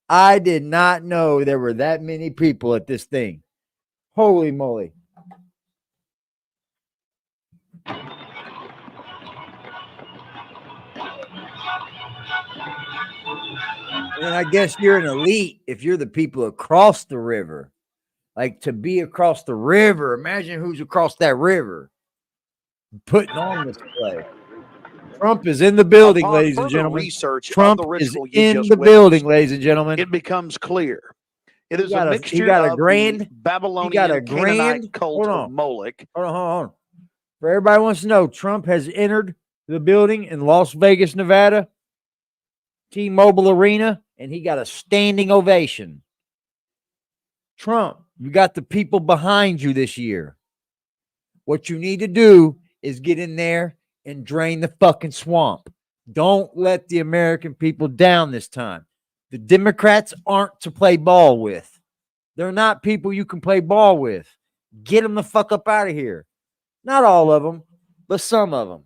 I did not know there were that many people at this thing. Holy moly. And I guess you're an elite if you're the people across the river. Like to be across the river. Imagine who's across that river putting on this play. Trump is in the building, Upon ladies and further gentlemen. research of Trump the is ritual you in just the witnessed, building, ladies and gentlemen. it becomes clear. It He is a got mixture a of grand. the He Babylonian got a Canaanite grand. cult Hold of on. Moloch. Hold on. For everybody wants to know, Trump has entered the building in Las Vegas, Nevada, T-Mobile Arena, and he got a standing ovation. Trump, you got the people behind you this year. What you need to do is get in there and drain the fucking swamp. Don't let the American people down this time. The Democrats aren't to play ball with. They're not people you can play ball with. Get them the fuck up out of here. Not all of them, but some of them.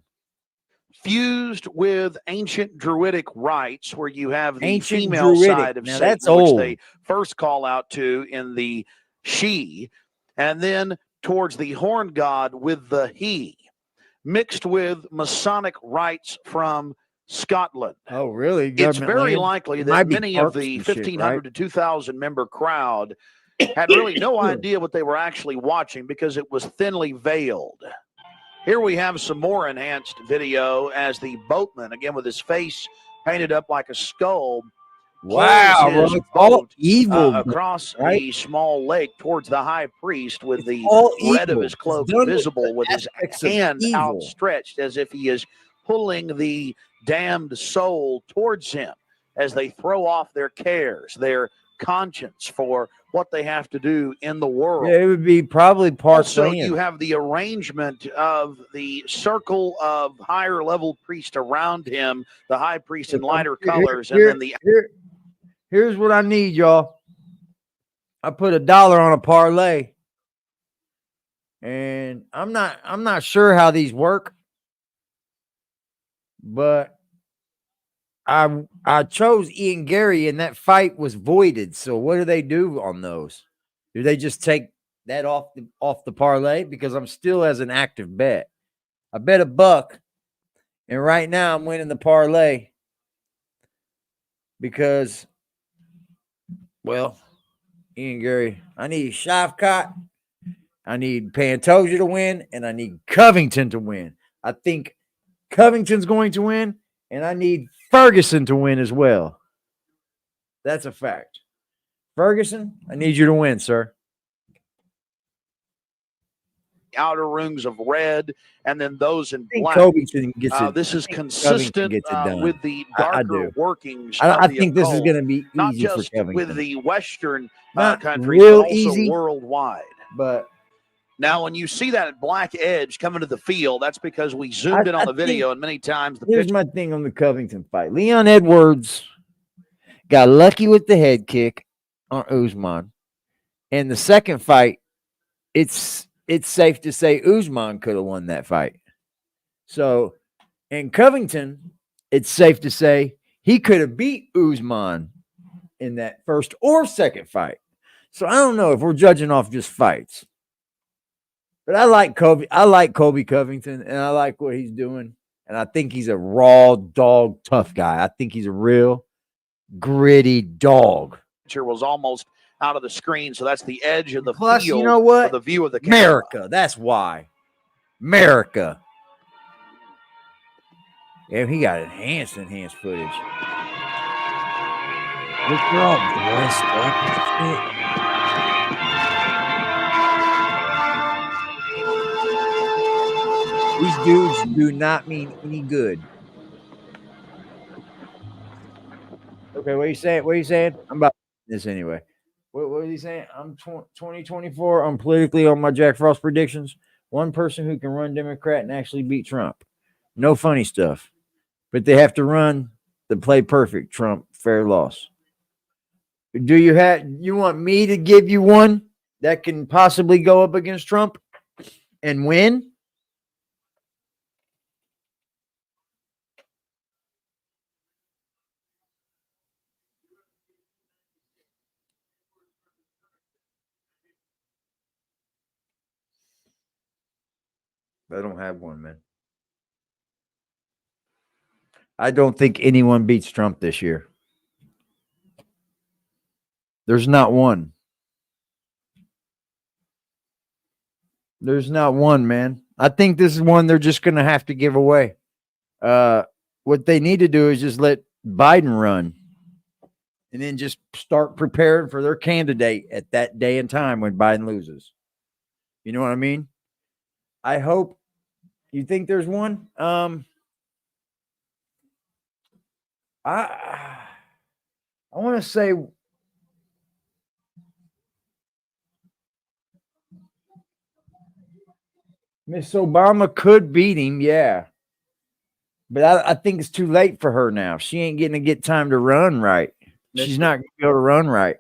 Fused with ancient druidic rites, where you have the Ancient female druidic. side of Now, Satan, that's which old. they first call out to in the she, and then towards the horn god with the he, mixed with Masonic rites from Scotland. Oh, really? It's Government very land? likely It that might be many of parks the and shit, 1,500 right? to 2,000 member crowd had really no idea what they were actually watching because it was thinly veiled. Here we have some more enhanced video as the boatman, again with his face painted up like a skull, Wow, bro, pulls his it's all boat evil, across right? the small lake towards the high priest with the all red of evil. his cloak It's done with visible, the with his aspects of hand evil. outstretched as if he is pulling the damned soul towards him as they throw off their cares, their conscience for what they have to do in the world. Yeah, it would be probably park Also, land. you have the arrangement of the circle of higher level priests around him, the high priest in lighter colors, and then the Here's what I need, y'all. I put $1 on a parlay, and I'm not sure how these work, but I chose Ian Gary, and that fight was voided. So what do they do on those? Do they just take that off the parlay? Because I'm still as an active bet. I bet $1, and right now I'm winning the parlay because, well, Ian Gary, I need Shavkat, I need Pantoja to win, and I need Covington to win. I think Covington's going to win, and I need Ferguson to win as well. That's a fact. Ferguson, I need you to win, sir. outer rings of red, and then those in black. Covington gets it. This is consistent with the darker workings I of the think this is occult, going to be not easy for just Covington. with the Western Not countries, real but also easy, worldwide. But now, when you see that black edge coming to the field, that's because we zoomed in on the video, and many times the here's pitch. my thing on the Covington fight. Leon Edwards got lucky with the head kick on Usman. And the second fight, it's safe to say Usman could have won that fight. So, in Covington, it's safe to say he could have beat Usman in that first or second fight. So I don't know if we're judging off just fights. But I like Kobe. I like Kobe Covington, and I like what he's doing. And I think he's a raw dog, tough guy. I think he's a real gritty dog. Was almost out of the screen, so that's the edge of the Plus, field you know what? for the view of the camera. America. That's why. America. Yeah, he got enhanced footage. Look, they're all dressed up and shit. These dudes do not mean any good. Okay, what are you saying? What are you saying? I'm about this anyway. What are you saying? I'm 2024. I'm politically on my Jack Frost predictions. One person who can run Democrat and actually beat Trump. No funny stuff. But they have to run the play perfect Trump fair loss. Do you want me to give you one that can possibly go up against Trump and win? I don't have one, man. I don't think anyone beats Trump this year. There's not one. There's not one, man. I think this is one they're just going to have to give away. What they need to do is just let Biden run and then just start preparing for their candidate at that day and time when Biden loses. You know what I mean? I hope. You think there's one? I want to say Miss Obama could beat him, yeah. But I think it's too late for her now. She ain't getting to get time to run right. She's not going to be able to run right.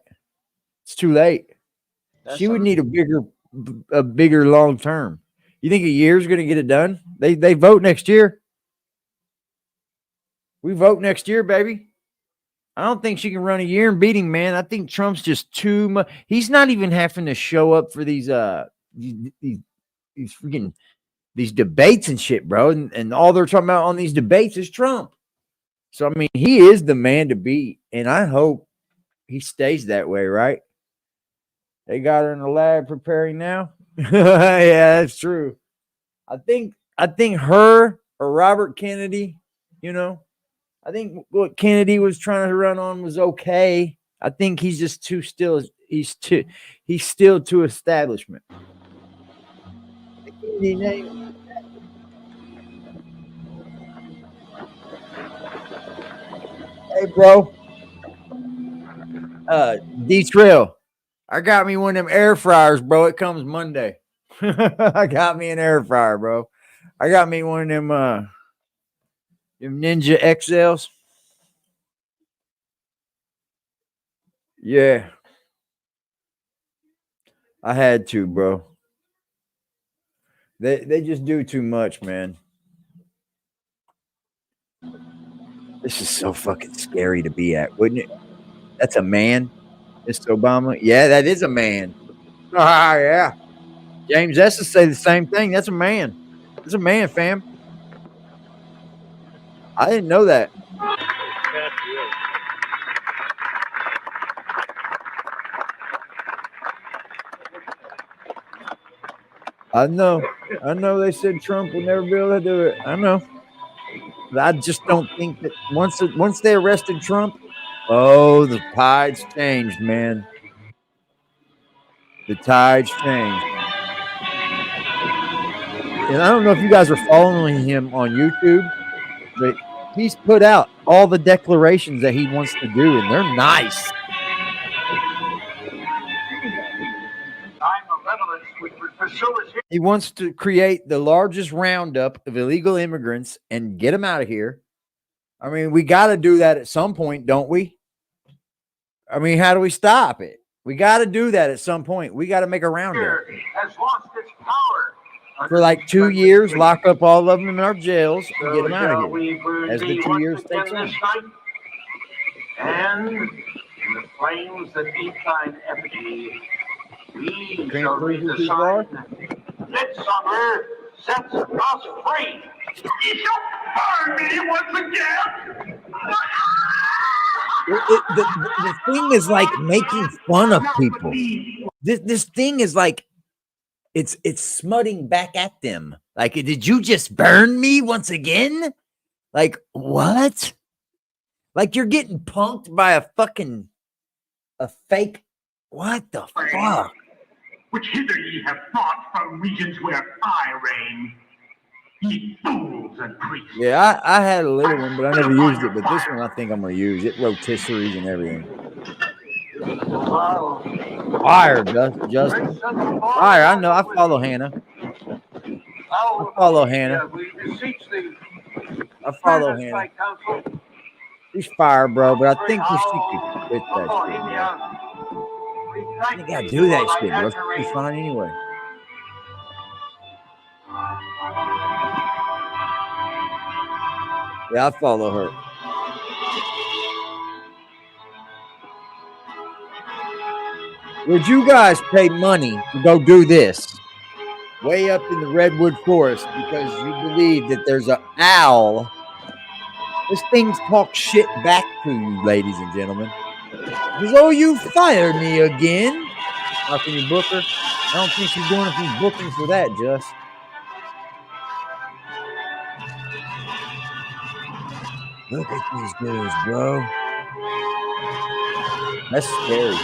It's too late. She would need a bigger long term. You think a year is going to get it done? They vote next year. We vote next year, baby. I don't think she can run a year and beat him, man. I think Trump's just too much. He's not even having to show up for these freaking these debates and shit, bro. And all they're talking about on these debates is Trump. So I mean, he is the man to beat, and I hope he stays that way, right? They got her in the lab preparing now. Yeah, that's true. I think her or Robert Kennedy, I think what Kennedy was trying to run on was okay. I think he's just he's still too establishment. Hey, bro. D-Trail. I got me one of them air fryers, bro. It comes Monday. I got me an air fryer, bro. I got me one of them Ninja XLs. Yeah. I had to, bro. They just do too much, man. This is so fucking scary to be at, wouldn't it? That's a man, Mr. Obama. Yeah, that is a man. Ah, yeah. James Estes say the same thing. That's a man. That's a man, fam. I didn't know that. I know. They said Trump will never be able to do it. I know. But I just don't think that once they arrested Trump, the tides changed, man. The tides changed. And I don't know if you guys are following him on YouTube, but he's put out all the declarations that he wants to do, and they're nice. He wants to create the largest roundup of illegal immigrants and get them out of here. I mean, we got to do that at some point, don't we? I mean, how do we stop it? We got to do that at some point. We got to make a roundup. Has lost its power. For like 2 years, lock up all of them in our jails and get them out of here as the 2 years takes on. And in the flames that eat thine effigy, we shall read the sign. Midsummer sets us free. You shall burn me once again. The thing is like making fun of people. This thing is like it's smutting back at them. Like, did you just burn me once again? Like, what? Like you're getting punked by a fake. What the fuck? Which hither ye have fought from regions where I reign. Ye fools and priests. Yeah, I had a little one, but I never used it. But this one, I think I'm gonna use it. Rotisseries and everything. Fire, Justin. Fire. I know. I follow Hannah. I follow Hannah. I follow Hannah. She's fire, bro. But I think she could quit that shit, bro. You gotta do that shit, bro. It's fine anyway. Yeah, I follow her. Would you guys pay money to go do this way up in the redwood forest because you believe that there's an owl? This thing talks shit back to you, ladies and gentlemen. Because, oh, you fired me again. How can you book her? I don't think she's doing a few bookings for that, Just. Look at these dudes, bro. That's scary.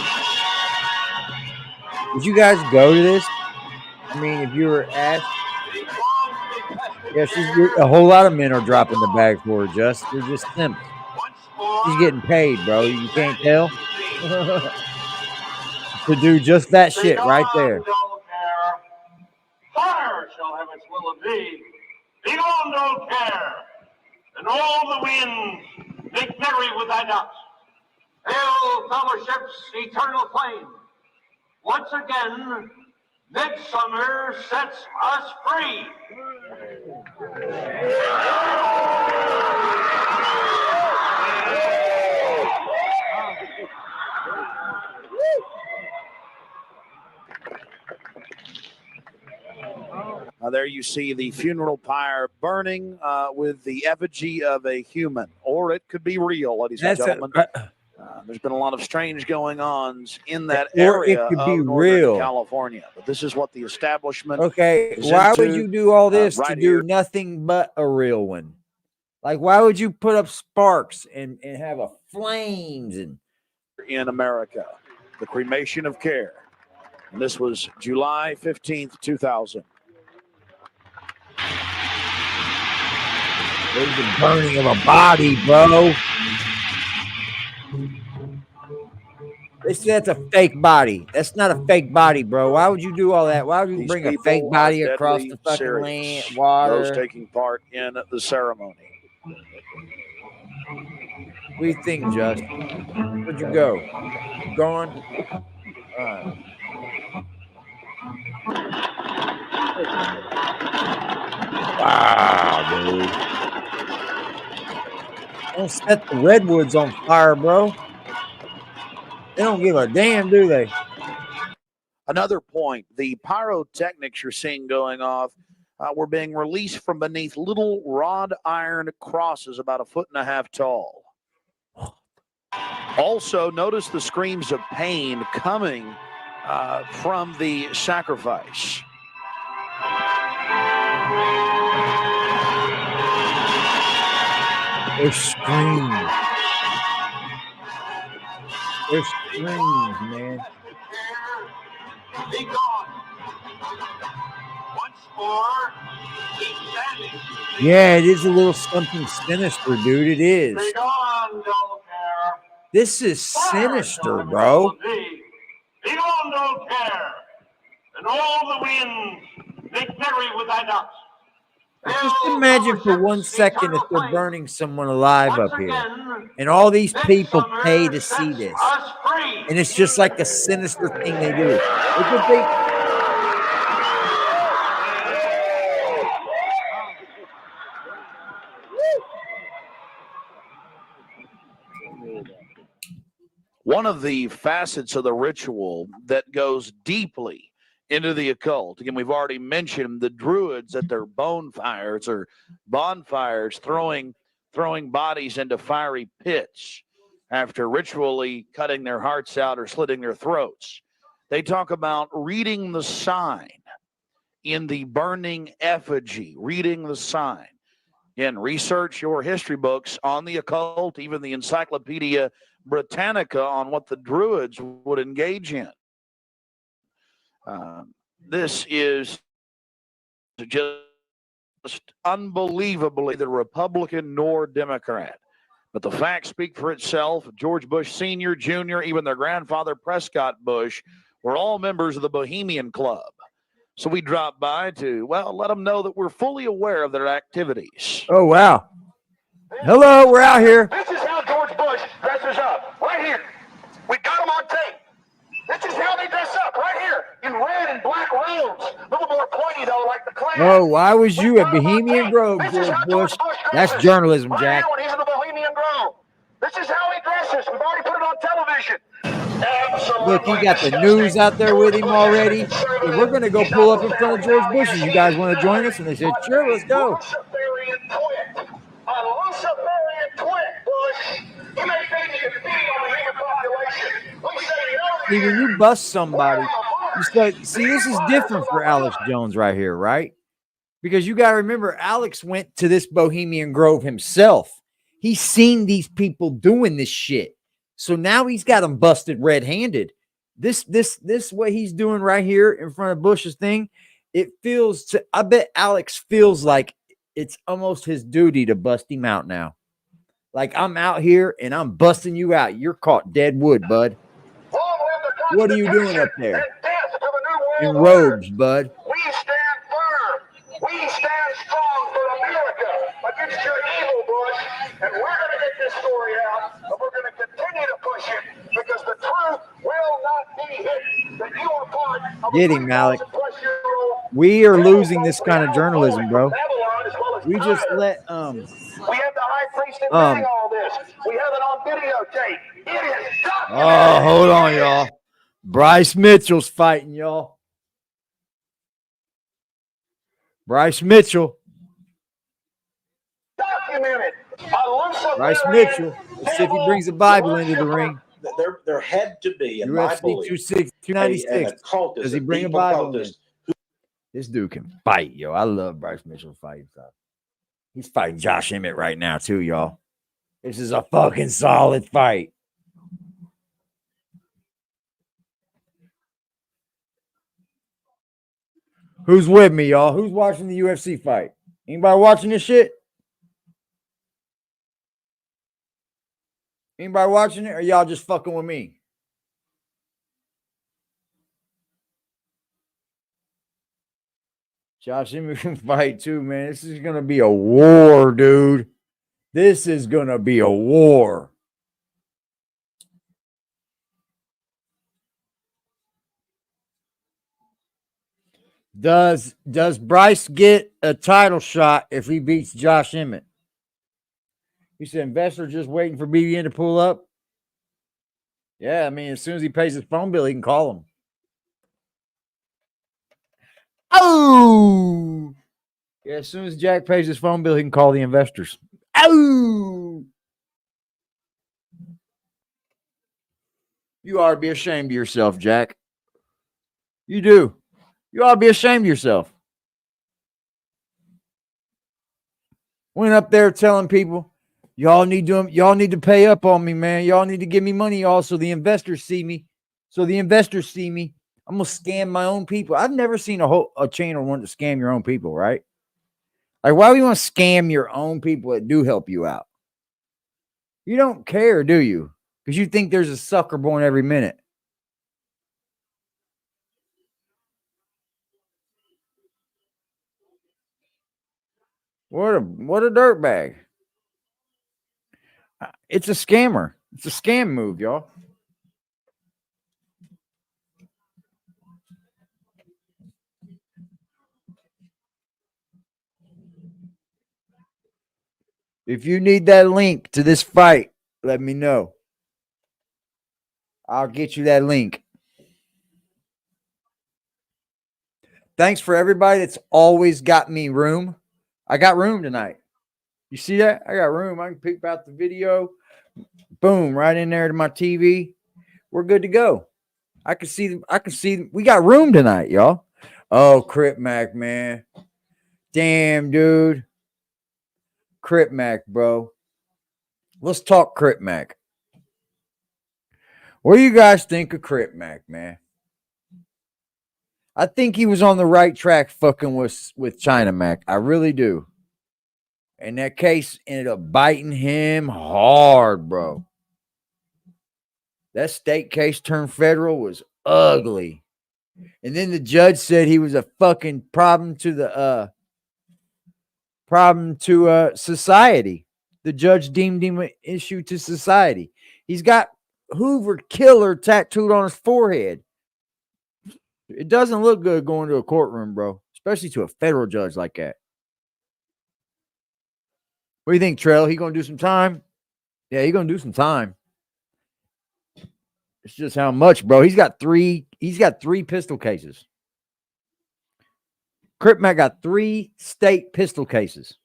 Would you guys go to this? I mean, if you were asked. Yeah, a whole lot of men are dropping the bag for her, Just. They're just simps. She's getting paid, bro. You can't tell. To do just that shit right there. Fire shall have its will of thee. Begone, don't care. And all the winds make merry with thy doubts. Hail, fellowship's eternal flame. Once again, midsummer sets us free. There you see the funeral pyre burning with the effigy of a human, or it could be real, ladies and gentlemen. There's been a lot of strange going-ons in that area of Northern California, but this is what the establishment. Okay, why would you do all this to do nothing but a real one? Like, why would you put up sparks and have a flames and in America, the cremation of care, and this was July 15th, 2000. There's the burning of a body, bro. They say that's a fake body. That's not a fake body, bro. Why would you do all that? Why would you bring a fake body across the fucking land, water? Those taking part in the ceremony. What do you think, Just? Where'd you go? You gone? All right. Wow, dude. Don't set the redwoods on fire, bro. They don't give a damn, do they? Another point, the pyrotechnics you're seeing going off were being released from beneath little wrought iron crosses about 1.5 feet tall. Also, notice the screams of pain coming from the sacrifice. They're screams. They're screams, man. Be gone. Once more, keep standing. Yeah, it is a little something sinister, dude. It is. Be gone, don't care. This is sinister, bro. Be gone, don't care. And all the winds make merry with thy doubts. Just imagine for 1 second if they're burning someone alive up here. And all these people pay to see this. And it's just like a sinister thing they do. Look at they. One of the facets of the ritual that goes deeply into the occult. Again, we've already mentioned the Druids at their bonfires or bonfires throwing bodies into fiery pits. after ritually cutting their hearts out or slitting their throats. They talk about reading the sign in the burning effigy, reading the sign. Again, research your history books on the occult, even the Encyclopedia Britannica on what the Druids would engage in. This is just unbelievably the Republican nor Democrat. But the facts speak for itself. George Bush Sr., Jr., even their grandfather, Prescott Bush, were all members of the Bohemian Club. So we dropped by to, well, let them know that we're fully aware of their activities. Oh, wow. Hello, we're out here. This is how George Bush dresses up, right here. We got him on tape. This is how they dress up, right here, in red and black robes. A little more pointy, though, like the Klan. Oh, why was you at Bohemian Grove, George Bush? That's journalism, Jack. Right now, when he's in the Bohemian Grove. This is how he dresses. We've already put it on television. Absolutely. Look, he got the news out there with him already. And we're going to go pull up in front of George Bush's. You guys want to join us? And they said, sure, let's go. Luciferian twit. A Luciferian twit, Bush. You may think you can feed on the human population. We say no. See, when you bust somebody, you start, see, this is different for Alex Jones right here, right? Because you got to remember, Alex went to this Bohemian Grove himself. He's seen these people doing this shit. So now he's got them busted red-handed. This what he's doing right here in front of Bush's thing, it feels to, I bet Alex feels like it's almost his duty to bust him out now. Like, I'm out here and I'm busting you out. You're caught dead wood, bud. What are you doing up there? In robes, bud. We stand firm. We stand strong for America against your evil, Bush. And we're going to get this story out, and we're going to continue to push it because the truth will not be hidden. That you are part of Get him, Alec. We are losing this kind of journalism, bro. We just let We have the high priest admitting all this. We have it on videotape. It is documented. Oh, hold on, y'all. Bryce Mitchell's fighting, y'all. Bryce Mitchell. Documented. Bryce Mitchell. Let's see if he brings the Bible into the ring. There had to be, in UFC my belief, 296. an occultist, Does he a bring a deep Bible in? occultist. This dude can fight, yo. I love Bryce Mitchell fighting stuff. He's fighting Josh Emmett right now, too, y'all. This is a fucking solid fight. Who's with me, y'all? Who's watching the UFC fight? Anybody watching this shit? Anybody watching it, or y'all just fucking with me? Josh Emmett can fight too, man. This is gonna be a war, dude. This is gonna be a war. Does Bryce get a title shot if he beats Josh Emmett? He said investor just waiting for BBN to pull up. Yeah, I mean, as soon as he pays his phone bill, he can call him. Oh! Yeah, as soon as Jack pays his phone bill, he can call the investors. Oh! You ought to be ashamed of yourself, Jack. You do. You ought to be ashamed of yourself. Went up there telling people, y'all need to pay up on me, man. Y'all need to give me money, y'all, so the investors see me. I'm gonna scam my own people. I've never seen a channel want to scam your own people, right? Like, why do you want to scam your own people that do help you out? You don't care, do you? Because you think there's a sucker born every minute. What a dirtbag. It's a scammer. It's a scam move, y'all. If you need that link to this fight, let me know. I'll get you that link. Thanks for everybody that's always got me room. I got room tonight. You see that? I got room. I can peek out the video, Boom, right in there to my TV. We're good to go. I can see. We got room tonight, y'all. Oh, Crip Mac, man. Damn, dude. Crip Mac, bro. Let's talk Crip Mac. What do you guys think of Crip Mac, man? I think he was on the right track fucking with China Mac. I really do. And that case ended up biting him hard, bro. That state case turned federal was ugly. And then the judge said he was a fucking problem to society. The judge deemed him an issue to society. He's got Hoover Killer tattooed on his forehead. It doesn't look good going to a courtroom, bro, especially to a federal judge like that. What do you think, Trell? He gonna do some time? Yeah, he gonna do some time. It's just how much, bro. He's got three pistol cases. Crip Mac got 3 state pistol cases.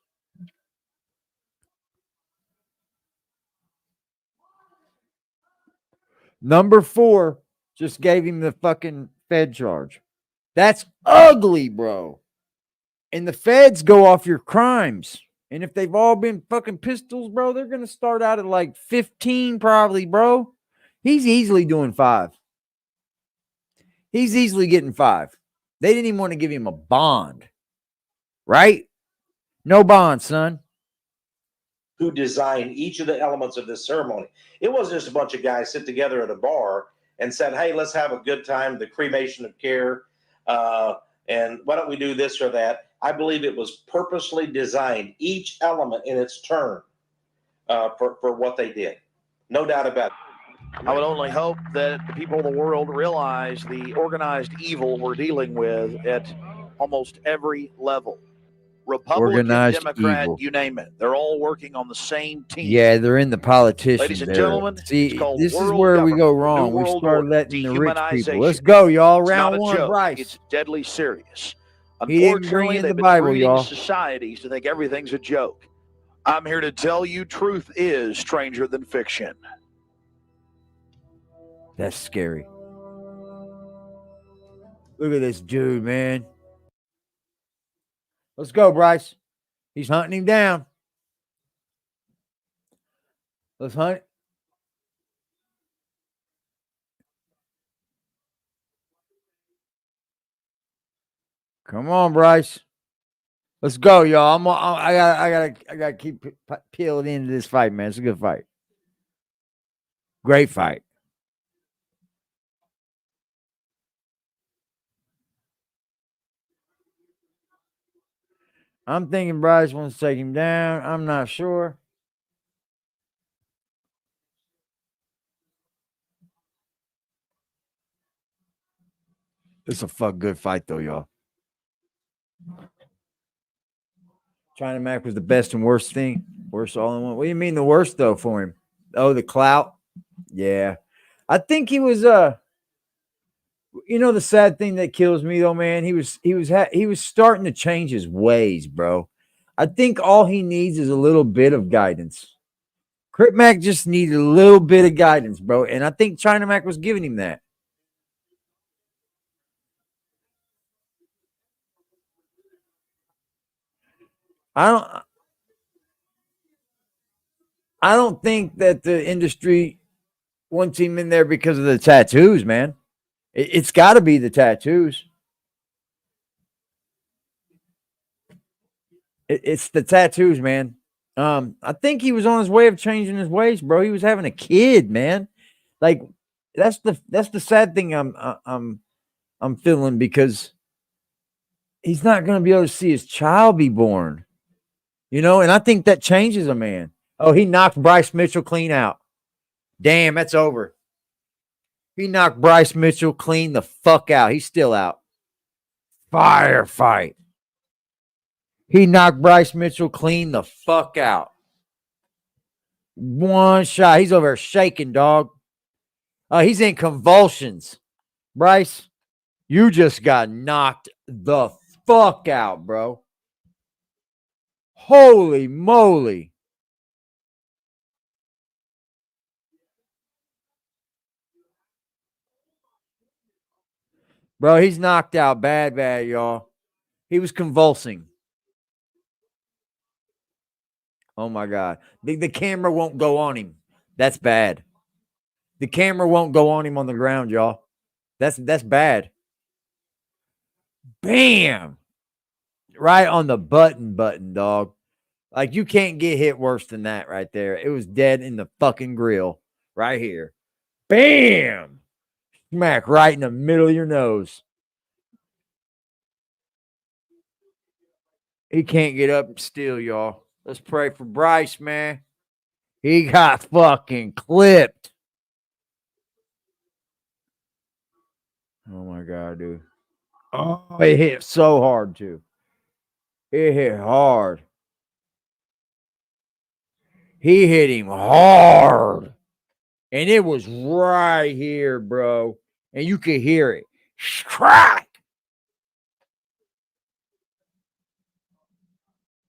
Number 4 just gave him the fucking Fed charge. That's ugly, bro. And the feds go off your crimes. And if they've all been fucking pistols, bro, they're going to start out at like 15 probably, bro. He's easily doing 5. He's easily getting 5. They didn't even want to give him a bond. Right? No bond, son. Who designed each of the elements of this ceremony. It wasn't just a bunch of guys sit together at a bar and said, hey, let's have a good time, the cremation of care, and why don't we do this or that? I believe it was purposely designed, each element in its turn, for what they did. No doubt about it. I would only hope that the people of the world realize the organized evil we're dealing with at almost every level. Republican, Organized Democrat, evil. you name it. They're all working on the same team. Yeah, they're in the politicians. Ladies and era. gentlemen, See, it's called this is world where we go government, wrong. new We world start order, letting the rich people. Let's dehumanization. go, y'all. It's Round not a 1, joke. Bryce. It's deadly serious. He didn't bring Unfortunately, in they've the been Bible, breeding y'all. societies to think everything's a joke. I'm here to tell you truth is stranger than fiction. That's scary. Look at this dude, man. Let's go, Bryce. He's hunting him down. Let's hunt. Come on, Bryce. Let's go, y'all. I gotta keep peeling into this fight, man. It's a good fight. Great fight. I'm thinking Bryce wants to take him down. I'm not sure. It's a good fight, though, y'all. China Mac was the best and worst thing. Worst all in one. What do you mean the worst, though, for him? Oh, the clout? Yeah. I think he was you know the sad thing that kills me though, man. He was starting to change his ways, bro. I think all he needs is a little bit of guidance. Crip Mac just needed a little bit of guidance, bro, and I think China Mac was giving him that. I don't think that the industry wants him in there because of the tattoos, man. It's got to be the tattoos. It's the tattoos, man. I think he was on his way of changing his ways, bro. He was having a kid, man. Like that's the sad thing I'm feeling because he's not going to be able to see his child be born. You know, and I think that changes a man. Oh, he knocked Bryce Mitchell clean out. Damn, that's over. He knocked Bryce Mitchell clean the fuck out. He's still out. Firefight. He knocked Bryce Mitchell clean the fuck out. One shot. He's over there shaking, dog. He's in convulsions. Bryce, you just got knocked the fuck out, bro. Holy moly. Bro, he's knocked out bad, y'all. He was convulsing. Oh my God. The camera won't go on him. That's bad. The camera won't go on him on the ground, y'all. That's bad. Bam! Right on the button, dog. Like, you can't get hit worse than that right there. It was dead in the fucking grill right here. Bam! Smack right in the middle of your nose. He can't get up still, y'all. Let's pray for Bryce, man. He got fucking clipped. Oh my God, dude. Oh, it hit so hard, too. It hit hard. He hit him hard. And it was right here, bro. And you could hear it. Crack!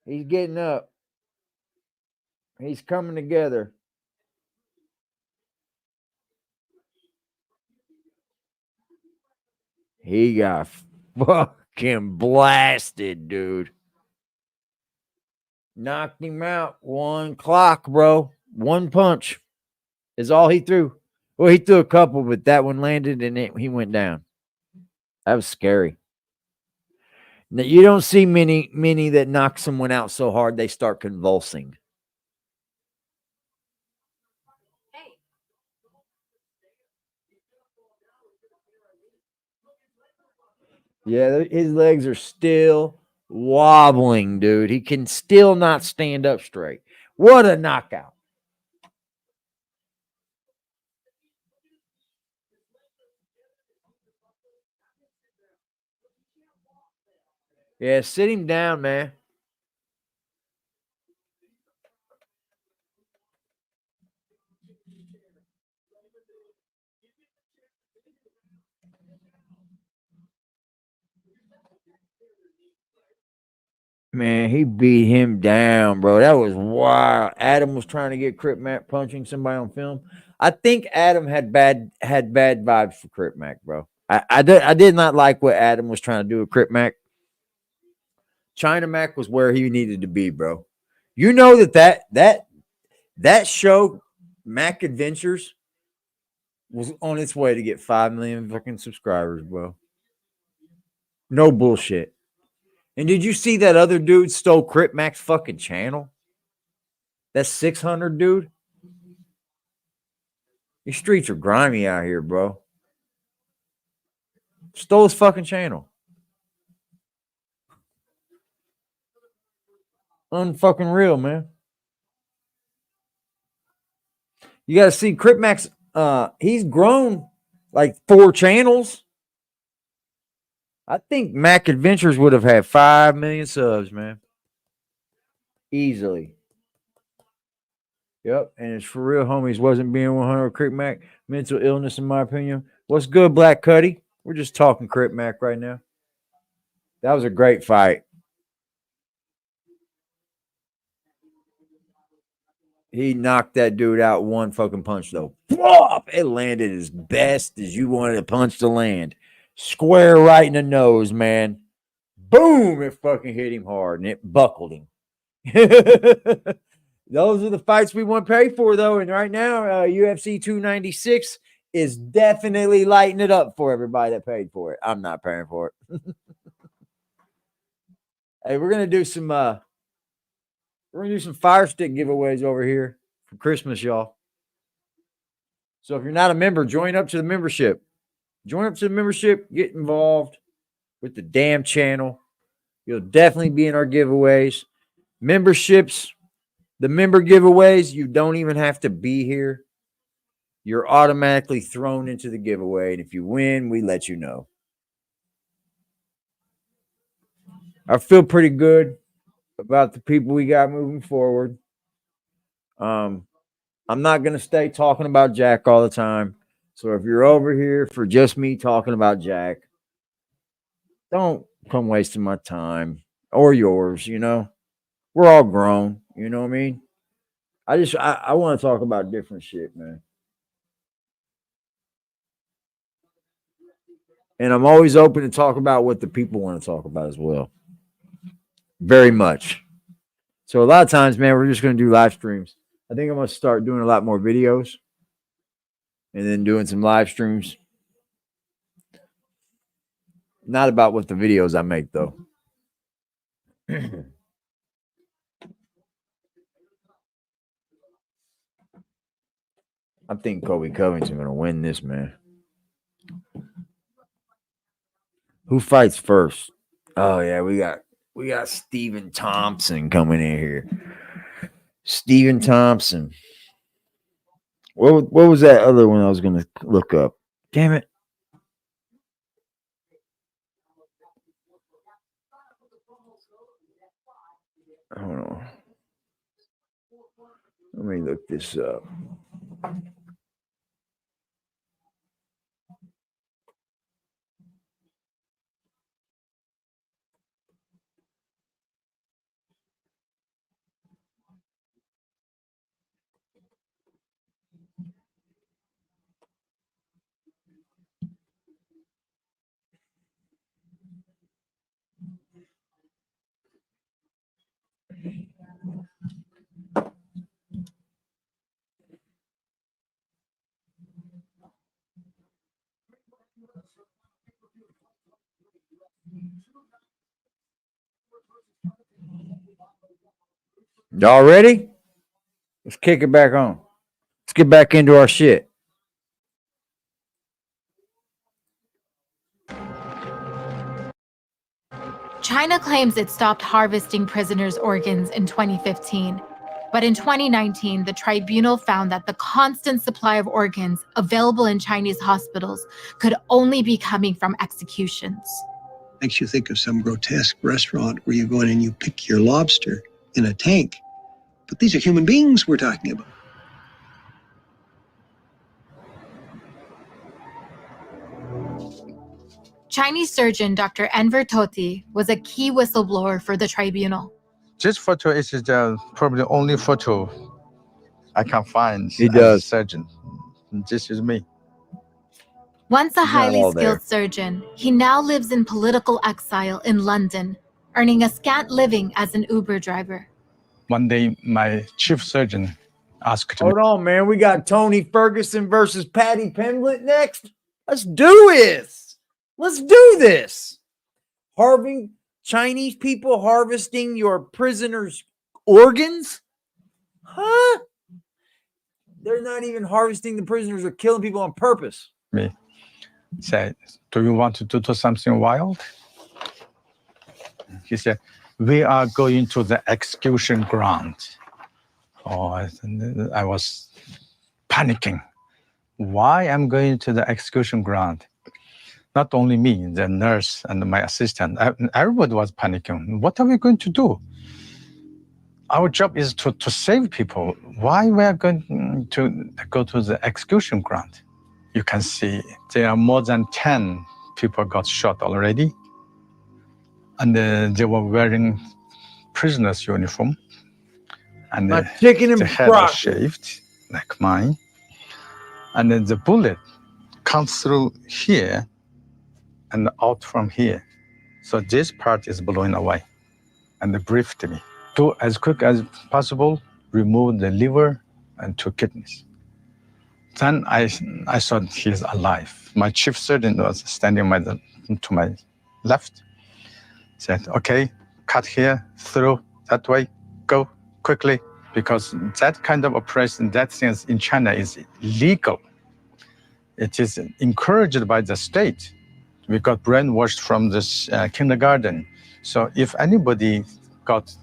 He's getting up. He's coming together. He got fucking blasted, dude. Knocked him out. 1 clock, bro. 1 punch is all he threw. Well, he threw a couple, but that one landed and he went down. That was scary. Now, you don't see many that knock someone out so hard they start convulsing. Yeah, his legs are still wobbling, dude. He can still not stand up straight. What a knockout. Yeah, sit him down, man. Man, he beat him down, bro. That was wild. Adam was trying to get Crip Mac punching somebody on film. I think Adam had bad vibes for Crip Mac, bro. I did not like what Adam was trying to do with Crip Mac. China Mac was where he needed to be, bro. You know that show, Mac Adventures, was on its way to get 5 million fucking subscribers, bro. No bullshit. And did you see that other dude stole Crip Mac's fucking channel? That 600 dude? These streets are grimy out here, bro. Stole his fucking channel. Unfucking real, man. You gotta see Crip Mac's he's grown like 4 channels. I think Mac Adventures would have had 5 million subs, man. Easily. Yep, and it's for real, homies. Wasn't being 100 Crip Mac. Mental illness, in my opinion. What's good, Black Cuddy? We're just talking Crip Mac right now. That was a great fight. He knocked that dude out 1 fucking punch, though. It landed as best as you wanted a punch to land. Square right in the nose, man. Boom! It fucking hit him hard, and it buckled him. Those are the fights we want to pay for, though. And right now, UFC 296 is definitely lighting it up for everybody that paid for it. I'm not paying for it. Hey, we're gonna do some fire stick giveaways over here for Christmas, y'all. So if you're not a member, join up to the membership. Join up to the membership. Get involved with the damn channel. You'll definitely be in our giveaways. Memberships, the member giveaways, you don't even have to be here. You're automatically thrown into the giveaway. And if you win, we let you know. I feel pretty good about the people we got moving forward. I'm not going to stay talking about Jack all the time. So if you're over here for just me talking about Jack, don't come wasting my time or yours, you know. We're all grown, you know what I mean? I want to talk about different shit, man. And I'm always open to talk about what the people want to talk about as well. Very much. So a lot of times, man, we're just going to do live streams. I think I'm going to start doing a lot more videos and then doing some live streams. Not about what the videos I make, though. I think Kobe Covington going to win this, man. Who fights first? Oh yeah, we got Stephen Thompson coming in here. Stephen Thompson. What was that other one I was going to look up? Damn it. Hold on. Let me look this up. Y'all ready? Let's kick it back on. Let's get back into our shit. China claims it stopped harvesting prisoners' organs in 2015. But in 2019, the tribunal found that the constant supply of organs available in Chinese hospitals could only be coming from executions. Makes you think of some grotesque restaurant where you go in and you pick your lobster in a tank. But these are human beings we're talking about. Chinese surgeon Dr. Enver Tohti was a key whistleblower for the tribunal. This photo is probably the only photo I can find He as does. a surgeon. This is me. Once a Not highly all skilled there. surgeon, he now lives in political exile in London, earning a scant living as an Uber driver. One day, my chief surgeon asked me, Hold on, man. We got Tony Ferguson versus Patty Pimblett next. Let's do this. Let's do this. Chinese people harvesting your prisoners' organs? Huh? They're not even harvesting the prisoners, they're killing people on purpose. me, said, do you want to do something wild? He said, we are going to the execution ground. Oh, I was panicking. Why I'm going to the execution ground? Not only me, the nurse and my assistant, everybody was panicking. What are we going to do? Our job is to save people. Why we are going to go to the execution ground? You can see there are more than 10 people got shot already. And they were wearing prisoners' uniform. And My chicken and the head was broccoli. shaved, like mine. And then the bullet comes through here and out from here. So this part is blown away. And they briefed me. Do as quick as possible, remove the liver and 2 kidneys. Then I thought he's alive. My chief surgeon was standing to my left. Said, okay, cut here, through, that way, go quickly. Because that kind of operation, that things in China is illegal. It is encouraged by the state. We got brainwashed from this kindergarten. So if anybody got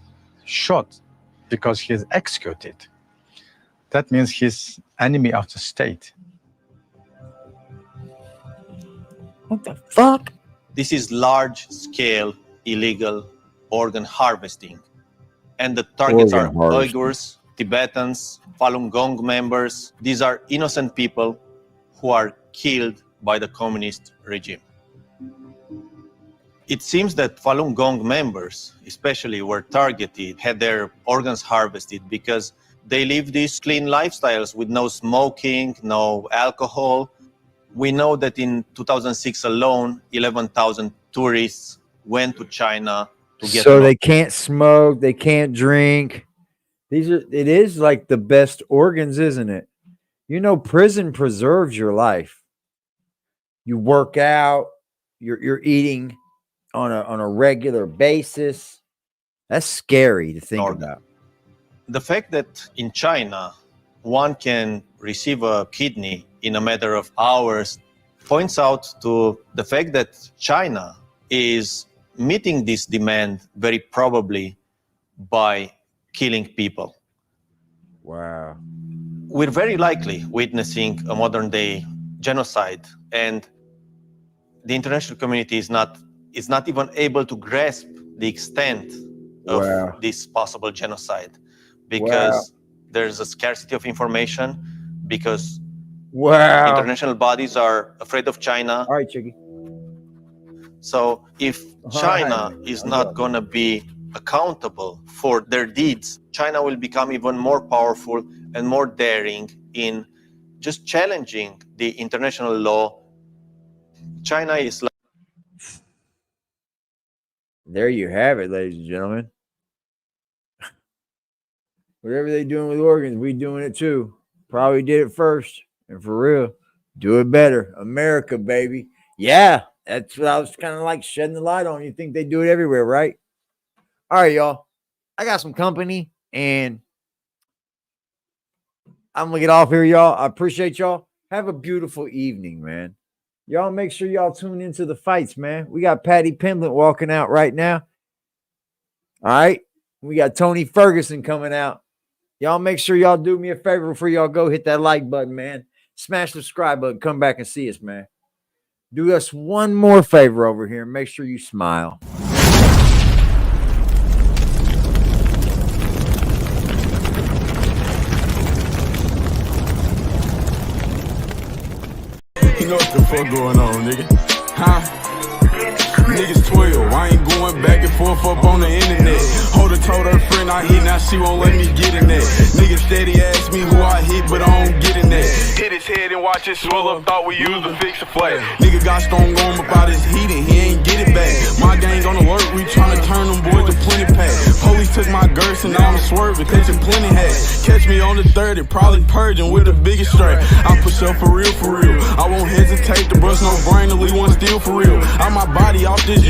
shot because he's executed, that means he's enemy of the state. What the fuck? This is large-scale illegal organ harvesting. And the targets are Organ harvesting. Uyghurs, Tibetans, Falun Gong members. These are innocent people who are killed by the communist regime. It seems that Falun Gong members, especially, were targeted, had their organs harvested because they live these clean lifestyles with no smoking, no alcohol. We know that in 2006 alone, 11,000 tourists went to China to get So they can't smoke, they can't drink. It is like the best organs, isn't it? You know, prison preserves your life. You work out, you're eating on a regular basis. That's scary to think about. The fact that in China, one can receive a kidney in a matter of hours points out to the fact that China is meeting this demand very probably by killing people. Wow. We're very likely witnessing a modern day genocide, and the international community is not even able to grasp the extent of this possible genocide, because there's a scarcity of information, because international bodies are afraid of China. All right, Chicky. So if China is not going to be accountable for their deeds, China will become even more powerful and more daring in just challenging the international law. China is like... There you have it, ladies and gentlemen. Whatever they're doing with organs, we doing it too. Probably did it first. And for real, do it better. America, baby. Yeah, that's what I was kind of like shedding the light on. You think they do it everywhere, right? All right, y'all. I got some company, and I'm going to get off here, y'all. I appreciate y'all. Have a beautiful evening, man. Y'all make sure y'all tune into the fights, man. We got Patty Pimblett walking out right now. All right. We got Tony Ferguson coming out. Y'all make sure y'all do me a favor before y'all go. Hit that like button, man. Smash the subscribe button. Come back and see us, man. Do us one more favor over here. Make sure you smile. You know what the fuck going on, nigga? Huh? Niggas 12, I ain't going back and forth up on the internet. Holder told her friend I hit, now she won't let me get in that. Niggas steady ask me who I hit, but I don't get in that. Hit his head and watch it swell up, thought we used to fix a flat. Nigga got strong arm about his heat and he ain't get it back. My gang on alert, we tryna turn them boys to plenty pack. Police took my girths and now I'm swerving, catching plenty hats. Catch me on the 30, probably purging with the biggest strap. I push up for real, for real. I won't hesitate to bust no brain to leave one steal for real. Out my body off this